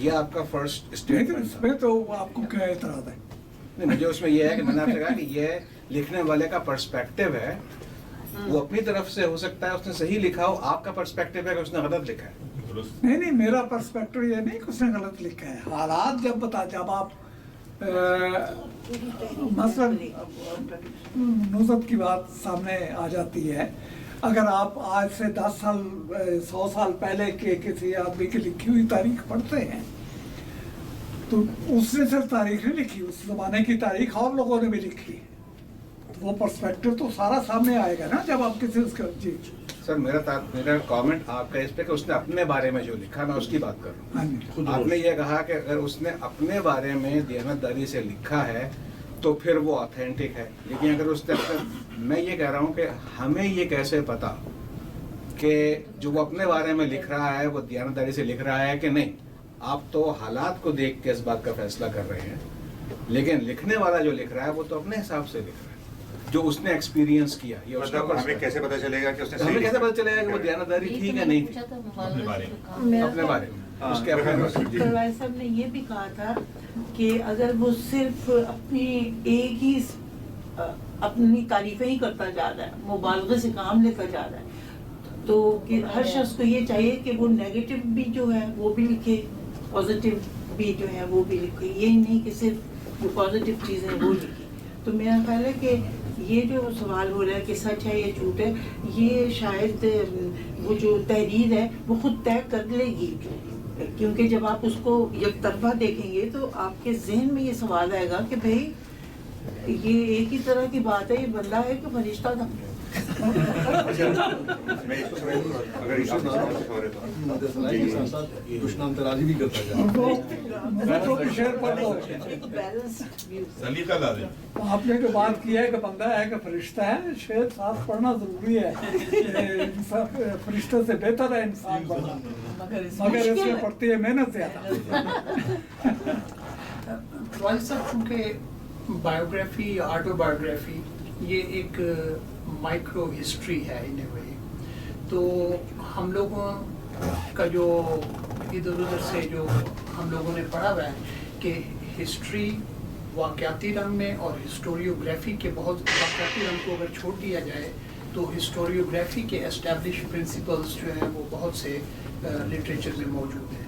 ये आपका फर्स्ट स्टेटमेंट था। इसमें तो आपको क्या इतराज है? नहीं, मुझे उसमें ये है कि मैंने आपसे कहा कि ये लिखने वाले का पर्सपेक्टिव है, वो अपनी तरफ से हो सकता है उसने सही लिखा हो, आपका पर्सपेक्टिव है कि उसने गलत लिखा है। नहीं, मेरा पर्सपेक्टिव ये नहीं कि उसने गलत लिखा है। हालात जब आप मसलन नुज़त की बात सामने आ जाती है, अगर आप आज से 10 साल 100 साल पहले के किसी आदमी की लिखी हुई तारीख पढ़ते हैं तो उसने सिर्फ तारीख नहीं लिखी, उस जमाने की तारीख और लोगों ने भी लिखी है, वो पर्सपेक्टिव तो सारा सामने आएगा ना जब आप किसी उसका। जी सर, मेरा कमेंट आपका इस पे कि उसने अपने बारे में जो लिखा, मैं उसकी बात कर रहा हूँ। आपने ये कहा कि अगर उसने अपने बारे में दियानतदारी से लिखा है तो फिर वो ऑथेंटिक है, लेकिन अगर उसने मैं ये कह रहा हूँ कि हमें ये कैसे पता कि जो वो अपने बारे में लिख रहा है वो दियानतदारी से लिख रहा है कि नहीं। आप तो हालात को देख के इस बात का फैसला कर रहे हैं, लेकिन लिखने वाला जो लिख रहा है वो तो अपने हिसाब से लिख रहा है, जो उसने एक्सपीरियंस किया। ये मतलब हमें कैसे पता चलेगा कि उसने हमें कैसे पता चलेगा कि वो दियानतदारी थी या नहीं थी अपने बारे में? उसके परवाज़ साहब ने ये भी कहा था कि अगर वो सिर्फ अपनी एक ही अपनी तारीफें ही करता जा रहा है, मुबालगे से काम लेता जा रहा है, तो कि हर शख्स को ये चाहिए कि वो नेगेटिव भी जो है वो भी लिखे, पॉजिटिव भी जो है वो भी लिखे, यही नहीं कि सिर्फ वो पॉजिटिव चीज़ें वो लिखे। तो मेरा ख्याल है कि ये जो सवाल हो रहा है कि सच है या झूठ है, ये शायद वो जो तहरीर है वो खुद तय कर लेगी, क्योंकि जब आप उसको एक तरफा देखेंगे तो आपके जहन में ये सवाल आएगा कि भाई ये एक ही तरह की बात है, ये बंदा है कि फरिश्ता था। दुश्मन भी करता जाए। आपने जो बात की है कि बंदा है कि फरिश्ता है, शेर साफ पढ़ना जरूरी है, फरिश्ते से बेहतर है इंसान पढ़ना, मगर इसमें पड़ती है मेहनत ज्यादा। चूँकि बायोग्राफी ऑटोबायोग्राफी ये एक माइक्रो हिस्ट्री है इन ए वे, तो हम लोगों का जो इधर उधर से जो हम लोगों ने पढ़ा हुआ है कि हिस्ट्री वाक़याती रंग में और हिस्टोरियोग्राफी के बहुत वाक़याती रंग को अगर छोड़ दिया जाए तो हिस्टोरियोग्राफी के एस्टैब्लिश प्रिंसिपल्स जो हैं वो बहुत से लिटरेचर में मौजूद हैं।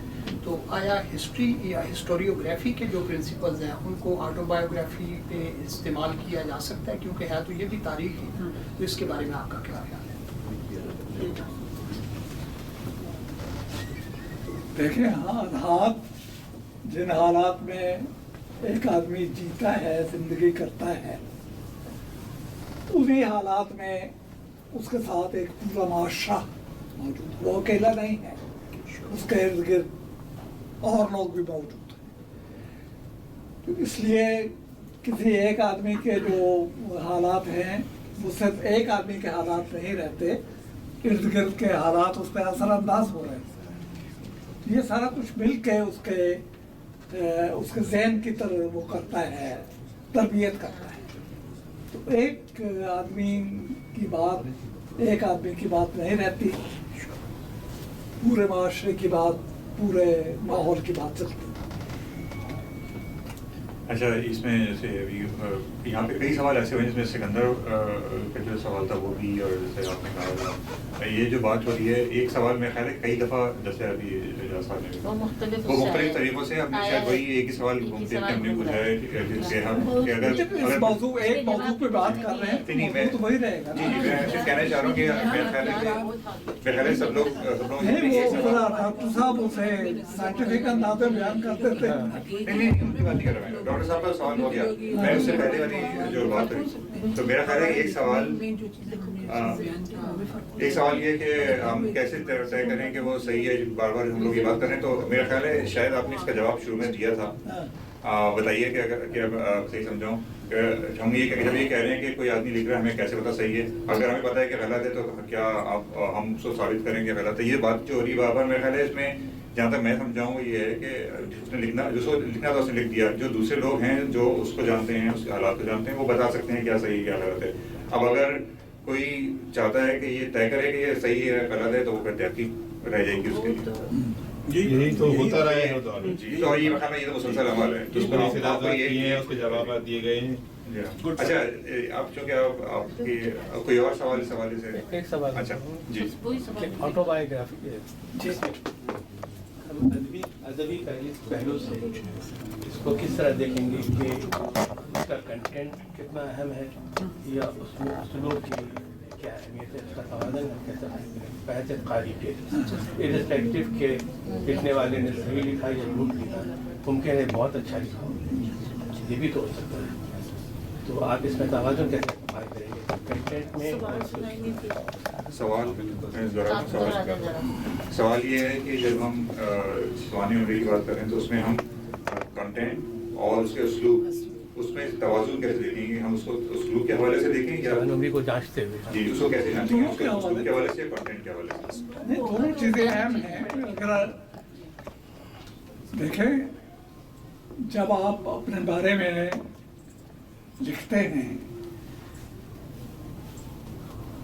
तो आया हिस्ट्री या हिस्टोरियोग्राफी के जो प्रिंसिपल्स हैं उनको ऑटोबायोग्राफी पे इस्तेमाल किया जा सकता है, क्योंकि है तो ये भी तारीख ही। तो इसके बारे में आपका क्या ख्याल है? देखिए, हालात जिन हालात में एक आदमी जीता है, जिंदगी करता है, उन्हीं हालात में उसके साथ एक पूरा माशरा मौजूद, वो अकेला नहीं है, उसके इर्द गिर्द और लोग भी मौजूद हैं। तो इसलिए किसी एक आदमी के जो हालात हैं वो सिर्फ एक आदमी के हालात नहीं रहते, इर्द गिर्द के हालात उस पर असरअंदाज हो रहे हैं। ये सारा कुछ मिल के उसके जहन की तरह वो करता है, तरबियत करता है। तो एक आदमी की बात नहीं रहती, पूरे माशरे की बात, पूरे माहौल की बात चलती है। अच्छा, इसमें जैसे अभी यहाँ पे कई सवाल ऐसे हुए जिसमें सिकंदर का जो सवाल था वो भी, और जैसे आपने कहा ये जो बात हो रही है, एक सवाल में ख्याल है कई दफ़ा जैसे अभी वो मुख्तलिफ तरीक़ों से हमने शायद वही एक ही सवाल घूमते हमने बुझाया कि अगर एक मौजू पे बात कर रहे हैं मैं तो वही रहेगा। जी, मैं सिर्फ कहना चाह रहा हूँ कि मेरे ख्याल है सब लोग डॉक्टर साहब उसे साइंटिफिक अंदाज में बयान करते थे। नहीं, उनकी बात नहीं कर रहा मैं, डॉक्टर साहब का सवाल हो गया, मैं उससे पहले वाली जो बात हुई, तो मेरा ख्याल है एक सवाल ये कि हम कैसे तय करें कि वो सही है। बार बार हम लोग ये बात करें, तो मेरा ख्याल है शायद आपने इसका जवाब शुरू में दिया था। بتائیے کہ اگر کہ صحیح سمجھاؤں کہ ہم یہ جب یہ کہہ رہے ہیں کہ کوئی آدمی لکھ رہا ہے ہمیں کیسے پتا صحیح ہے، اگر ہمیں پتا ہے کہ غلط ہے تو کیا آپ ہم اس کو ثابت کریں گے غلط ہے؟ یہ بات جو ہو رہی ہے بار میرے خیال ہے اس میں جہاں تک میں سمجھاؤں وہ یہ ہے کہ اس نے لکھنا جو لکھنا تھا اس نے لکھ دیا، جو دوسرے لوگ ہیں جو اس کو جانتے ہیں اس کے حالات کو جانتے ہیں وہ بتا سکتے ہیں کیا صحیح کیا غلط ہے۔ اب اگر کوئی چاہتا ہے کہ یہ طے کرے کہ یہ صحیح ہے غلط ہے تو وہ پھر تحقیق رہ جائے گی اس کے لیے۔ یہی تو ہوتا رہا ہے تو جی تو یہ مقام یہ تو مسلسل عمل ہے جس پر اختلافات کیے ہیں اس کے جوابات دیے گئے ہیں۔ اچھا آپ چونکہ آپ کی کوئی اور سوال اس حوالے سے؟ ایک سوال اچھا جی آٹو بایوگرافی جی ہم ادبی پہلو سے اس کو کس طرح دیکھیں گے کہ اس کا کنٹینٹ کتنا اہم ہے یا اس میں اسلوب کی کیا اہمیت ہے، اس کا توازن ہم کیسے بحث قاری کے ارسپیکٹو کہ لکھنے والے نے صحیح لکھا یا جھوٹ لکھا، ممکن ہے بہت اچھا لکھا ہو، یہ بھی تو ہو سکتا ہے، تو آپ اس میں توازن کیسے قائم کریں گے کنٹینٹ میں؟ سوال یہ ہے کہ جب ہم سوانی عمری کی بات کریں تو اس میں ہم کنٹینٹ اور اس کے اسلوب اس میں توازن کیسے دیکھیں گے؟ ہم اس کو اسلوب کے حوالے سے دیکھیں یا عمری کو جانچتے ہوئے جی اس کو کیسے جانچیں گے؟ اس کے اسلوب کے حوالے سے یا کنٹینٹ کے حوالے سے؟ دونوں چیزیں اہم ہیں۔ اگر دیکھیں جب آپ اپنے بارے میں لکھتے ہیں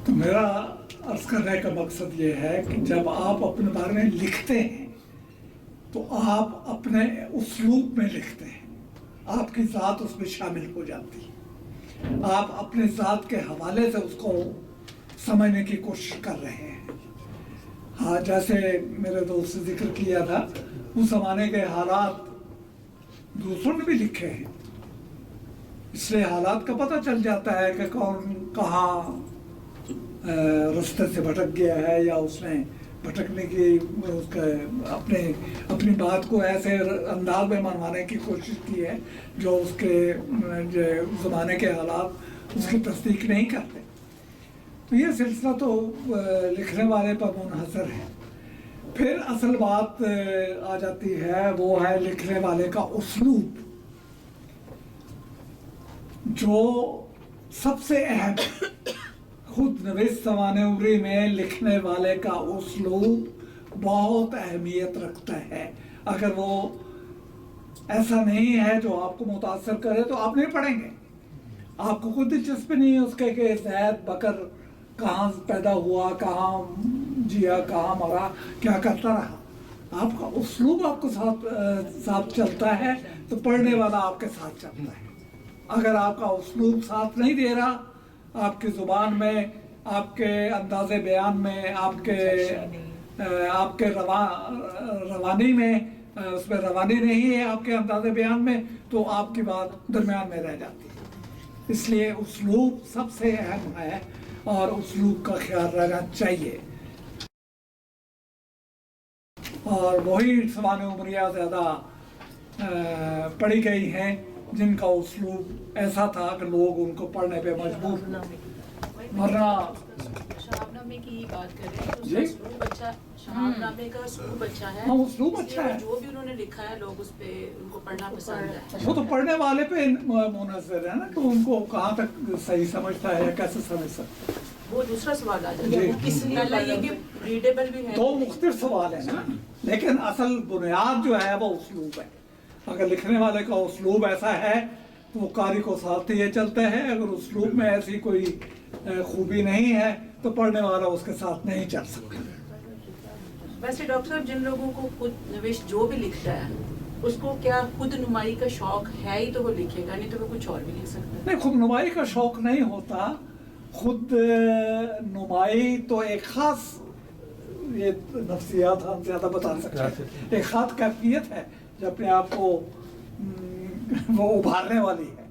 تو میرا عرض کرنے کا مقصد یہ ہے کہ جب آپ اپنے بارے میں لکھتے ہیں تو آپ اپنے اسلوب میں لکھتے ہیں، آپ کی ذات اس میں شامل ہو جاتی ہے، آپ اپنے ذات کے حوالے سے اس کو سمجھنے کی کوشش کر رہے ہیں۔ ہاں جیسے میرے دوست نے ذکر کیا تھا اس زمانے کے حالات دوسروں نے بھی لکھے ہیں، اس لیے حالات کا پتہ چل جاتا ہے کہ کون کہاں رستے سے بھٹک گیا ہے یا اس نے بھٹکنے کی اس کا اپنی بات کو ایسے انداز میں منوانے کی کوشش کی ہے جو اس کے زمانے کے حالات اس کی تصدیق نہیں کرتے۔ تو یہ سلسلہ تو لکھنے والے پر منحصر ہے۔ پھر اصل بات آ جاتی ہے وہ ہے لکھنے والے کا اسلوب، جو سب سے اہم ہے۔ خود نویس سوانح عمری میں لکھنے والے کا اسلوب بہت اہمیت رکھتا ہے۔ اگر وہ ایسا نہیں ہے جو آپ کو متاثر کرے تو آپ نہیں پڑھیں گے، آپ کو کوئی دلچسپی نہیں ہے اس کے کہ زید بکر کہاں پیدا ہوا، کہاں جیا، کہاں مرا، کیا کرتا رہا۔ آپ کا اسلوب آپ کو ساتھ چلتا ہے تو پڑھنے والا آپ کے ساتھ چلتا ہے۔ اگر آپ کا اسلوب ساتھ نہیں دے رہا، آپ کی زبان میں، آپ کے انداز بیان میں، آپ کے روانی میں، اس میں روانی نہیں ہے آپ کے انداز بیان میں، تو آپ کی بات درمیان میں رہ جاتی ہے۔ اس لیے اسلوب سب سے اہم ہے اور اسلوب کا خیال رہنا چاہیے، اور وہی سوانح عمریہ زیادہ پڑھی گئی ہیں جن کا اسلوب ایسا تھا کہ لوگ ان کو پڑھنے پہ مجبور ورنہ شہاب نامے کی بات کر رہے ہیں تو اسلوب اچھا، شہاب نامے کا اسلوب اچھا ہے، ہاں اسلوب اچھا ہے، جو بھی انہوں نے لکھا ہے لوگ اس پہ ان کو پڑھنا پسند ہے۔ وہ تو پڑھنے والے پہ منحصر ہے نا، تو ان کو کہاں تک صحیح سمجھتا ہے یا کیسے سمجھ سکتا ہے، وہ دوسرا سوال آ جاتا ہے کس لیے یہ کہ ریڈیبل بھی ہے۔ دو مختلف سوال ہیں نا، لیکن اصل بنیاد جو ہے وہ اسلوب ہے۔ اگر لکھنے والے کا اسلوب ایسا ہے تو وہ قاری کو ساتھ یہ چلتا ہے، اگر اسلوب میں ایسی کوئی خوبی نہیں ہے تو پڑھنے والا اس کے ساتھ نہیں چل سکتا۔ ویسے ڈاکٹر صاحب جن لوگوں کو خود نویش جو بھی لکھتا ہے اس کو کیا خود نمائی کا شوق ہے ہی تو وہ لکھے گا، نہیں تو وہ کچھ اور بھی لکھ سکتا ہے؟ نہیں، خود نمائی کا شوق نہیں ہوتا، خود نمائی تو ایک خاص، یہ نفسیات ہم زیادہ بتا سکتے ہیں، ایک خاص کیفیت ہے جو اپنے آپ کو وہ ابھارنے والی ہے،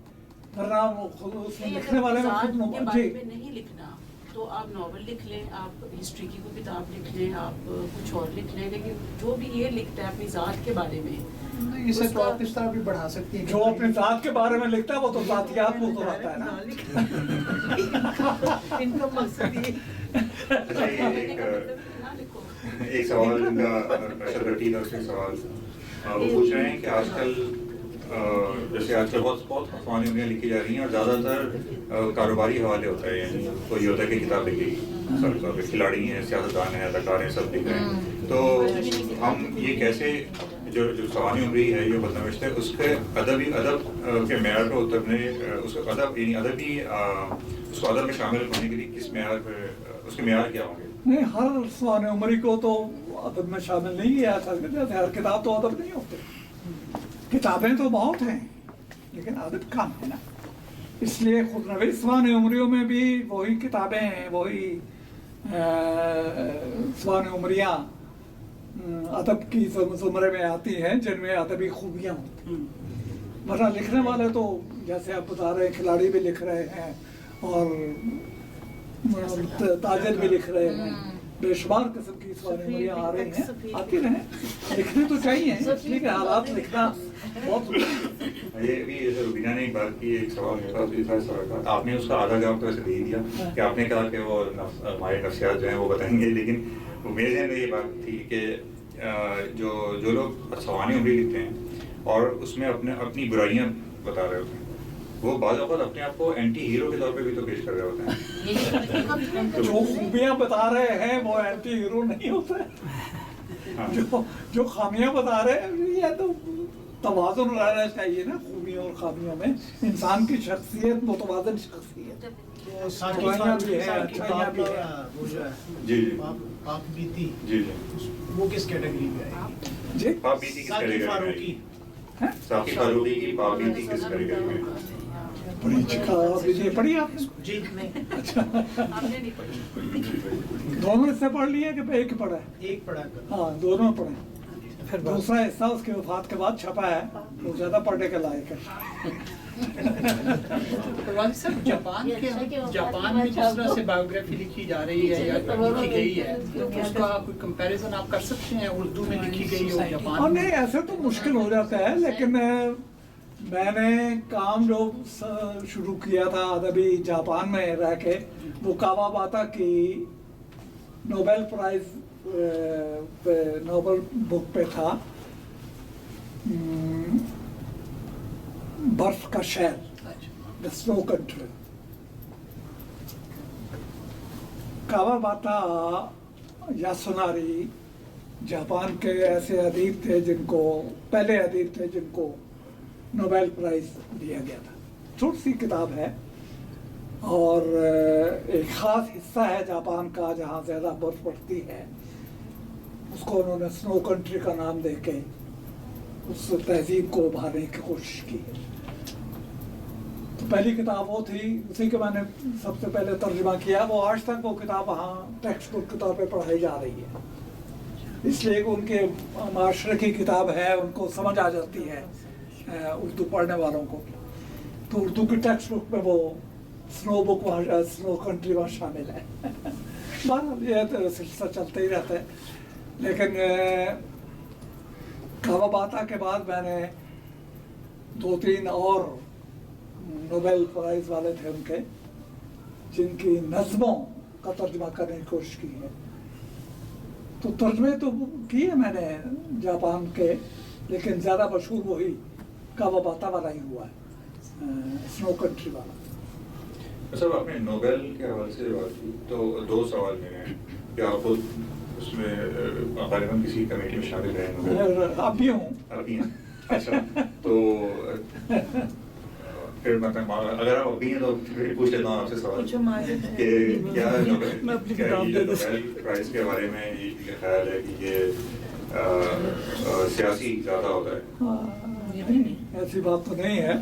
ورنہ وہ خود اس میں لکھنے والے میں خود نمائی میں نہیں لکھنا تو آپ ناول لکھ لیں، آپ ہسٹری کی کوئی کتاب لکھ لیں، آپ کچھ اور لکھ لیں، لیکن جو بھی یہ لکھتا ہے اپنی ذات کے بارے میں اسے تو آپ اس طرح بھی بڑھا سکتی ہیں، جو اپنی ذات کے بارے میں لکھتا ہے وہ تو ذاتیات کو تو رکھتا ہے نا۔ ان کا مقصد یہ ایک سوال ان کا سوال وہ پوچھ رہے ہیں کہ آج کل جیسے آج کل بہت افغانی عمریاں لکھی جا رہی ہیں اور زیادہ تر کاروباری حوالے ہوتا ہے، یعنی کوئی ہوتا ہے کہ کتاب لکھے گی، مثال کے طور پہ کھلاڑی ہیں، سیاستدان ہیں، اداکار ہیں، سب لکھ رہے ہیں. تو ہم یہ کیسے جو سوانی عمری ہے، یہ بدنوشت ہے، اس کے ادب کے معیار کو اترنے، اس کو ادب یعنی ادبی اس کو ادب میں شامل ہونے کے لیے کس معیار پہ اس کے معیار کیا ہوں گے؟ نہیں، ہر سوانح عمری کو تو ادب میں شامل نہیں کیا جا سکتا، ہر کتاب تو ادب نہیں ہوتے. کتابیں تو بہت ہیں لیکن ادب کم ہے نا، اس لیے خود نویس سوانح عمریوں میں بھی وہی کتابیں ہیں، وہی سوانح عمریاں ادب کی زمرے میں آتی ہیں جن میں ادبی خوبیاں ہوتی ہیں. ورنہ لکھنے والے تو جیسے آپ بتا رہے ہیں کھلاڑی بھی لکھ رہے ہیں اور تاجر بھی لکھ رہے ہیں، بے شمار قسم کی سوانح عمریاں آ رہی ہیں، آتی رہیں، لکھنے تو چاہیے، اس لیے کہ حالات لکھنا بہت. یہ بھی جیسے روبینہ نے ایک بات کی، ایک سوال آپ نے اس کا آدھا جواب تو ویسے دے دیا کہ آپ نے کہا کہ وہ ہمارے نفسیات جو ہیں وہ بتائیں گے، لیکن میرے ذہن میں یہ بات تھی کہ جو لوگ سوانح عمری لکھتے ہیں اور اس میں اپنی برائیاں بتا رہے ہوتے ہیں، وہ بعض اوقات اپنے آپ کو اینٹی ہیرو کے طور پہ بھی تو پیش کر رہے ہوتے ہیں. جو خوبیاں بتا رہے ہیں وہ اینٹی ہیرو نہیں ہوتے، جو خامیاں بتا رہے ہیں یہ تو توازن رہنا چاہیے نا خوبیوں اور خامیوں میں. انسان کی شخصیت متوازن شخصیت ہے، جی پاک بیتی جی وہ کس کیٹیگری میں آئے گی؟ جی پاک بیتی کس کیٹیگری میں آئے گی؟ ساقی فاروقی کی پاک بیتی کس کیٹیگری میں؟ پڑھی آپ نے؟ جی اچھا، دونوں حصے پڑھ لیے کہ ایک پڑھا ہے؟ ایک پڑھا. ہاں دونوں پڑھے. پھر دوسرا حصہ اس کے وفات کے بعد چھپا ہے، وہ زیادہ پڑھنے کے لائق ہے. پروازی صاحب، جاپان میں جس طرح سے بایوگرافی لکھی جا رہی ہے یا لکھی گئی ہے، اس کا کوئی کمپیریزن آپ کر سکتے ہیں اردو میں لکھی گئی ہو جاپان میں؟ نہیں، ایسے تو مشکل ہو جاتا ہے، لیکن میں نے کام جو شروع کیا تھا ادبی جاپان میں رہ کے، وہ کاواباتا کی نوبل پرائز نوبل بک پہ تھا، برف کا شہر، دا سنو کنٹری. کاواباتا یاسوناری جاپان کے ایسے ادیب تھے پہلے ادیب تھے جن کو نوبل پرائز دیا گیا تھا. چھوٹی سی کتاب ہے اور ایک خاص حصہ ہے جاپان کا جہاں زیادہ برف پڑتی ہے، اس کو انہوں نے سنو کنٹری کا نام دے کے اس تہذیب کو ابھارنے کی کوشش کی. تو پہلی کتاب وہ تھی، اسی کے میں نے سب سے پہلے ترجمہ کیا. وہ آج تک وہ کتاب وہاں ٹیکسٹ بک کے طور پہ پڑھائی جا رہی ہے، اس لیے کہ ان کے معاشرے کی کتاب ہے، ان کو سمجھ آ جاتی ہے اردو پڑھنے والوں کو. تو اردو کی ٹیکسٹ بک میں وہ سنو بک وہاں، سنو کنٹری وہاں شامل ہے. بہرحال یہ تو سلسلہ چلتا ہی رہتا ہے. لیکن کاواباتا کے بعد میں نے 2-3 اور نوبل پرائز والے تھے ان کے، جن کی نظموں کا ترجمہ کرنے کی کوشش کی ہے. تو ترجمے تو کیے میں نے جاپان کے، لیکن زیادہ مشہور وہی کاواباتا والا ہی ہوا ہے، سنو کنٹری والا. سر آپ نے نوبل کے حوالے سے بات کی تو 2 سوال میرے ہیں کہ آپ خود اس میں غالباً کسی کمیٹی میں شامل رہے؟ آپ بھی ہوں. آپ بھی ہیں، اچھا. تو پھر اگر آپ ابھی ہیں تو پھر پوچھ لیتا ہوں آپ سے سوال کہ کیا نوبل پرائز کے بارے میں یہ خیال ہے کہ یہ سیاسی زیادہ ہوتا ہے؟ ایسی بات تو نہیں ہے.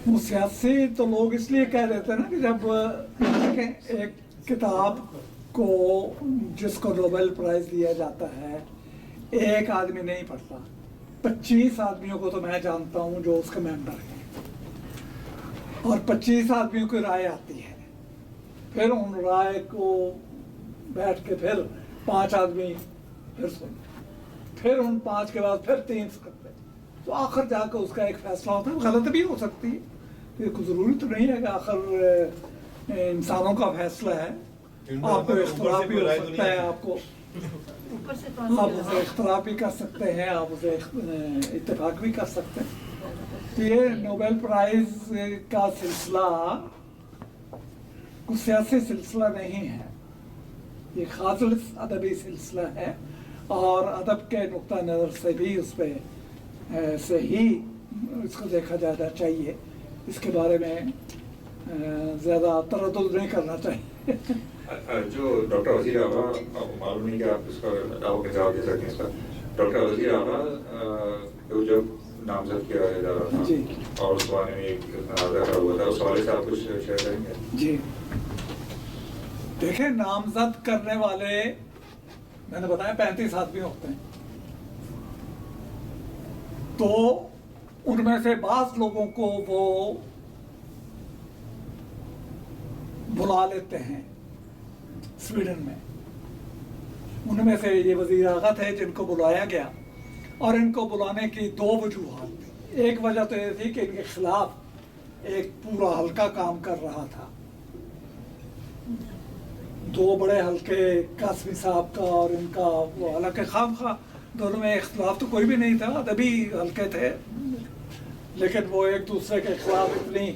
وہ سیاسی تو لوگ اس لیے کہہ دیتے ہیں نا کہ جب ایک کتاب کو جس کو نوبل پرائز دیا جاتا ہے ایک آدمی نہیں پڑھتا، 25 آدمیوں کو تو میں جانتا ہوں جو اس کے ممبر ہیں، اور 25 آدمیوں کی رائے آتی ہے. پھر ان رائے کو بیٹھ کے پھر 5 آدمی پھر سنتے، پھر ان 5 کے بعد پھر 3 کرتے، تو آخر جا کے اس کا ایک فیصلہ ہوتا ہے. غلط بھی ہو سکتی ہے، ضروری تو نہیں ہے کہ آخر انسانوں کا فیصلہ ہے، آپ کو اختلاف بھی ہو سکتا ہے، آپ کو ऊपर से तो आप उसे इख्तलाफ भी कर सकते हैं, आप उसे इत्तेफाक भी कर सकते हैं। तो ये नोबेल प्राइज का सिलसिला कुछ सियासी सिलसिला नहीं है, ये खालिस अदबी सिलसिला है और अदब के नुक्ता नज़र से भी उस पर से ही इसको देखा जाना चाहिए। इसके बारे में ज़्यादा तरद्दुद नहीं करना चाहिए। जो डॉक्टर वज़ीर आगा, आपको मालूम नहीं कि आप इसका दावा के जवाब दे सकते हैं इसका। डॉक्टर वज़ीर आगा को जब नामजद किया जा रहा था और उस बारे में एक मुनाज़रा खड़ा हुआ था, उस हवाले से आप कुछ शेयर करेंगे? जी देखें, नामजद करने वाले मैंने बताया 35 आदमी होते हैं, तो उनमें से बाज़ लोगों को वो बुला लेते हैं स्वीडन में। उनमें से ये वज़ीर आगा थे जिनको बुलाया गया, और इनको बुलाने की दो वजूहात थी। एक वजह तो ये थी कि इनके खिलाफ एक पूरा हल्का काम कर रहा था, दो बड़े हल्के कासमी साहब का और इनका, वो हालांकि खामखा दोनों में इख्तलाफ तो कोई भी नहीं था, अदबी हल्के थे, लेकिन वो एक दूसरे के खिलाफ इतनी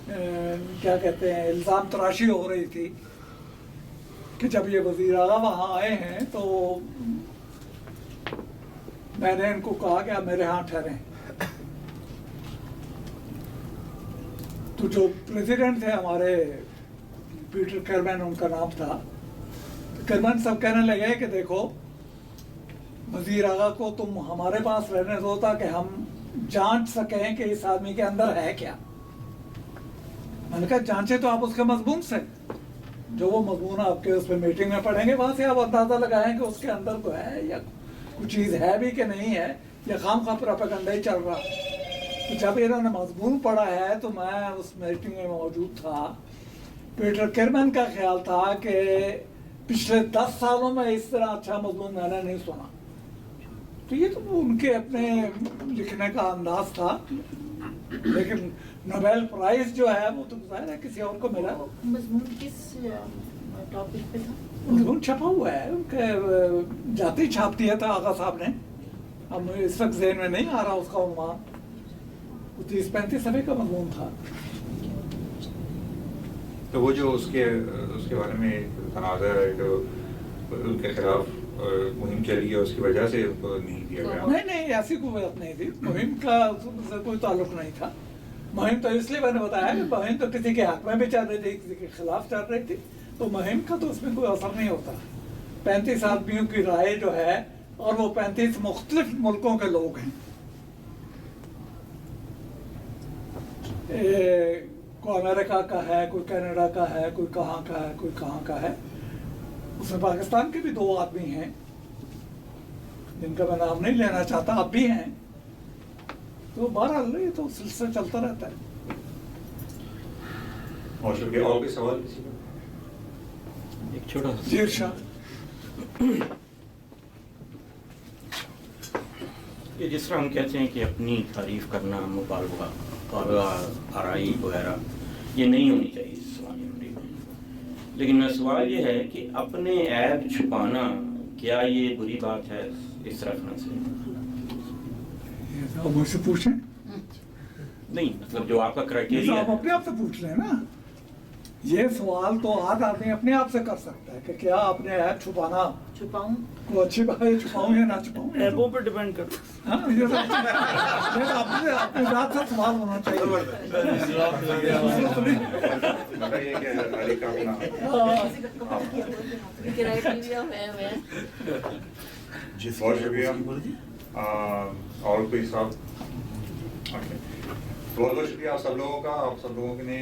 क्या कहते हैं इल्ज़ाम तराशी हो रही थी कि जब ये वज़ीर आगा वहाँ आए हैं तो मैंने इनको कहा कि आप मेरे यहाँ ठहरें। तो जो प्रेसिडेंट थे हमारे, पीटर केरमैन उनका नाम था, तो केरमैन सब कहने लगे कि देखो वज़ीर आगा को तुम हमारे पास रहने दो ताकि हम जांच सकें कि इस आदमी के अंदर है क्या। मैंने कहा जांचे तो आप उसके मजमून से, जो वो मजमून आपके उस पर मीटिंग में पढ़ेंगे वहां से आप अंदाजा लगाएं कि उसके अंदर तो है या कुछ चीज़ है भी कि नहीं है, या खामखा प्रोपेगेंडा ही चल रहा। तो जब इन्होंने मजमून पढ़ा है तो मैं उस मीटिंग में मौजूद था। पीटर केरमैन का ख्याल था कि पिछले 10 सालों में इस तरह अच्छा मजमून मैंने नहीं सुना। तो ये तो उनके अपने लिखने का अंदाज था, लेकिन नोबेल प्राइज जो है वो तो जाहिर है किसी और को मिला। मजमून किस टॉपिक पे था? मजमून छपा हुआ है, उनके जाती छाप दिया था आगा साहब ने, अब इस वक्त ज़हन में नहीं आ रहा उसका उन्वान। 30-35 सफ़े का मजमून था। तो वो जो उसके बारे में तनाज़ा है जो उनके खिलाफ मुहिम चली है, उसकी वजह से उनको नहीं दिया गया? नहीं, ऐसी कोई बात नहीं थी, मुहिम का कोई ताल्लुक नहीं था। मुहिम तो इसलिए मैंने बताया कि मुहिम तो किसी के हक में भी चल रही थी, किसी के खिलाफ चल रही थी, तो मुहिम का तो उसमें कोई असर नहीं होता। 35 आदमियों की राय जो है, और वो 35 मुख्तलिफ मुल्कों के लोग हैं, कोई अमेरिका का है, कोई कनाडा का है, कोई कहाँ का है, कोई कहाँ का है। उसमें पाकिस्तान के भी 2 आदमी हैं जिनका मैं नाम नहीं लेना चाहता, अब भी हैं। तो बहरहाल ये तो सिलसिला चलता रहता है। और शुक्रिया। और कोई सवाल किसी का? एक छोटा जीर शाह, कि जिस तरह हम कहते हैं कि अपनी तारीफ करना, मुबालगा आराई वगैरह, ये नहीं होनी चाहिए इस ज़माने में। लेकिन सवाल ये है कि अपने ऐब छुपाना, क्या ये बुरी बात है इस रखने से? मुझसे पूछें? नहीं, मतलब जो आपका क्राइटेरिया, आप अपने आप से पूछ लें ना। ये सवाल तो हर आदमी अपने आप से कर सकता है कि क्या अपने ऐप छुपाऊं वो अच्छी बात है, छुपाऊं या ना छुपाऊं, ऐपों पे डिपेंड करता है। हाँ, ये तो अपने बात से सवाल होना चाहिए। बहुत शुक्रिया। और कोई साहब? बहुत बहुत शुक्रिया आप सब लोगों का। आप सब लोगों ने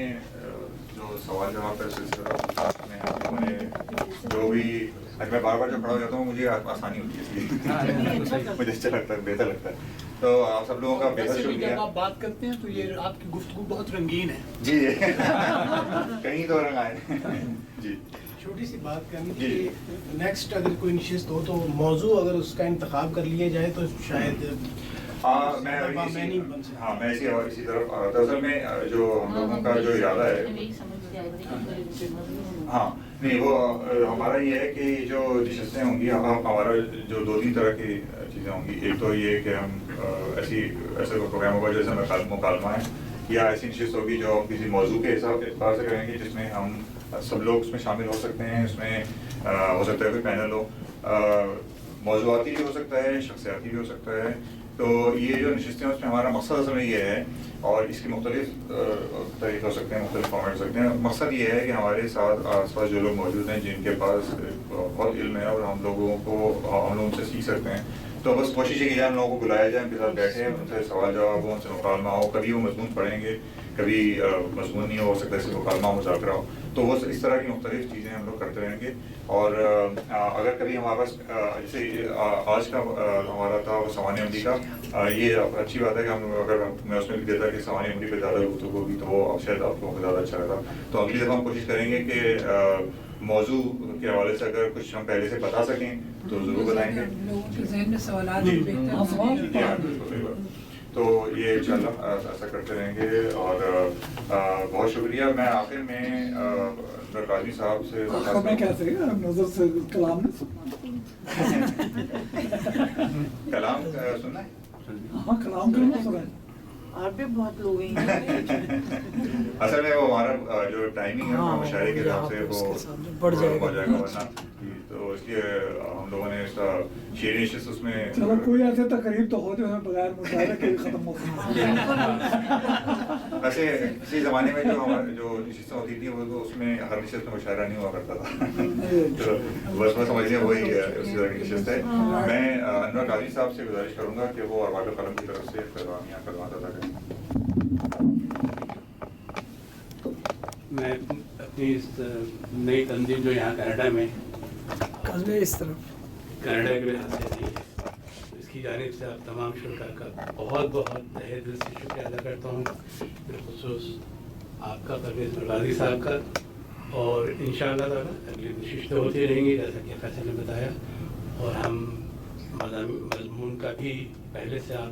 जो सवाल जवाब का सिलसिला में आप लोगों ने जो भी, आज मैं बार बार जब खड़ा हो जाता हूँ मुझे आसानी होती है, इसलिए मुझे अच्छा लगता है, बेहतर लगता है। तो आप सब लोगों का बेहद शुक्रिया। जब आप बात करते हैं तो ये आपकी गुफ्तगू बहुत रंगीन है जी। कहीं तो रंग आए जी। छोटी सी बात करनी कि नेक्स्ट अगर कोई नशिस्त हो तो मौजू अगर उसका इंतखाब कर लिया जाए तो शायद ہاں میں اسی طرف دراصل میں جو ہم لوگوں کا جو ارادہ ہے ہاں نہیں وہ ہمارا یہ ہے کہ جو نشستیں ہوں گی ہمارا جو 2-3 طرح کی چیزیں ہوں گی. ایک تو یہ کہ ہم ایسا پروگرام ہوگا جیسے مکالمہ ہے یا ایسی نشست ہوگی جو ہم کسی موضوع کے اعتبار سے کریں گے جس میں ہم سب لوگ اس میں شامل ہو سکتے ہیں. اس میں ہو سکتا ہے کوئی پینل ہو, موضوعاتی بھی ہو سکتا ہے, شخصیاتی بھی ہو سکتا ہے. تو یہ جو نشستیں ہیں اس میں ہمارا مقصد اصل میں یہ ہے, اور اس کے مختلف طریقے ہو سکتے ہیں, مختلف فارمیٹ ہو سکتے ہیں. مقصد یہ ہے کہ ہمارے ساتھ آس پاس جو لوگ موجود ہیں جن کے پاس بہت علم ہے اور ہم لوگ ان سے سیکھ سکتے ہیں, تو بس کوشش ہے کہ ہم لوگوں کو بلایا جائے, ان کے ساتھ بیٹھے, ان سے سوال جواب ہو, ان سے مکالمہ ہو. کبھی وہ مضمون پڑھیں گے, کبھی مضمون نہیں ہو سکتا, اس سے مکالمہ مذاکرہ ہو. تو وہ اس طرح کی مختلف چیزیں ہم لوگ کرتے رہیں گے. اور اگر کبھی ہمارے پاس جیسے آج کا ہمارا تھا سوانح عمری کا, یہ اچھی بات ہے کہ ہم اگر میں اس میں بھی دیتا کہ سوانح عمری پہ زیادہ گفتگو ہوگی تو وہ شاید آپ لوگوں کو زیادہ اچھا لگا. تو اگلی دفعہ ہم کوشش کریں گے کہ موضوع کے حوالے سے اگر کچھ ہم پہلے سے بتا سکیں تو ضرور بتائیں گے. تو یہ انشاءاللہ ایسا کرتے رہیں گے. اور بہت شکریہ. میں آخر میں قاضی صاحب سے نظر سے کلام کلام سننا ہے. ہاں کلام کرنا سنا ہے. اور بھی بہت لوگ ہیں. اصل میں وہ ہمارا جو ٹائمنگ ہے مشاعرے کے حساب سے وہ بڑھ جائے گا ورنہ, تو اس لیے ہم لوگوں نے اس کا شعری نشست اس میں چلو کوئی ایسے تقریب تو ہو جو بغیر مشاعرے کے ختم ہو. ویسے کسی زمانے میں جو نشستیں ہوتی تھیں وہ اس میں ہر نشست میں مشاعرہ نہیں ہوا کرتا تھا. تو بس میں سمجھ لیں وہی اسی طرح کی نشست ہے. میں انور قاضی صاحب سے گزارش کروں گا کہ وہ ارباب قلم کی طرف سے کلمات ادا کریں. میں اپنی اس نئی تنظیم جو یہاں کینیڈا میں اس طرف کینیڈا کے لحاظ سے دی ہے, اس کی جانب سے آپ تمام شرکا کا بہت بہت تہہ دل سے شکریہ ادا کرتا ہوں, بالخصوص آپ کا پرویز مرغازی صاحب کا. اور انشاءاللہ تعالیٰ اگلی نشستیں ہوتی رہیں گی جیسا کہ فیصل نے بتایا, اور ہم مضمون کا بھی پہلے سے آپ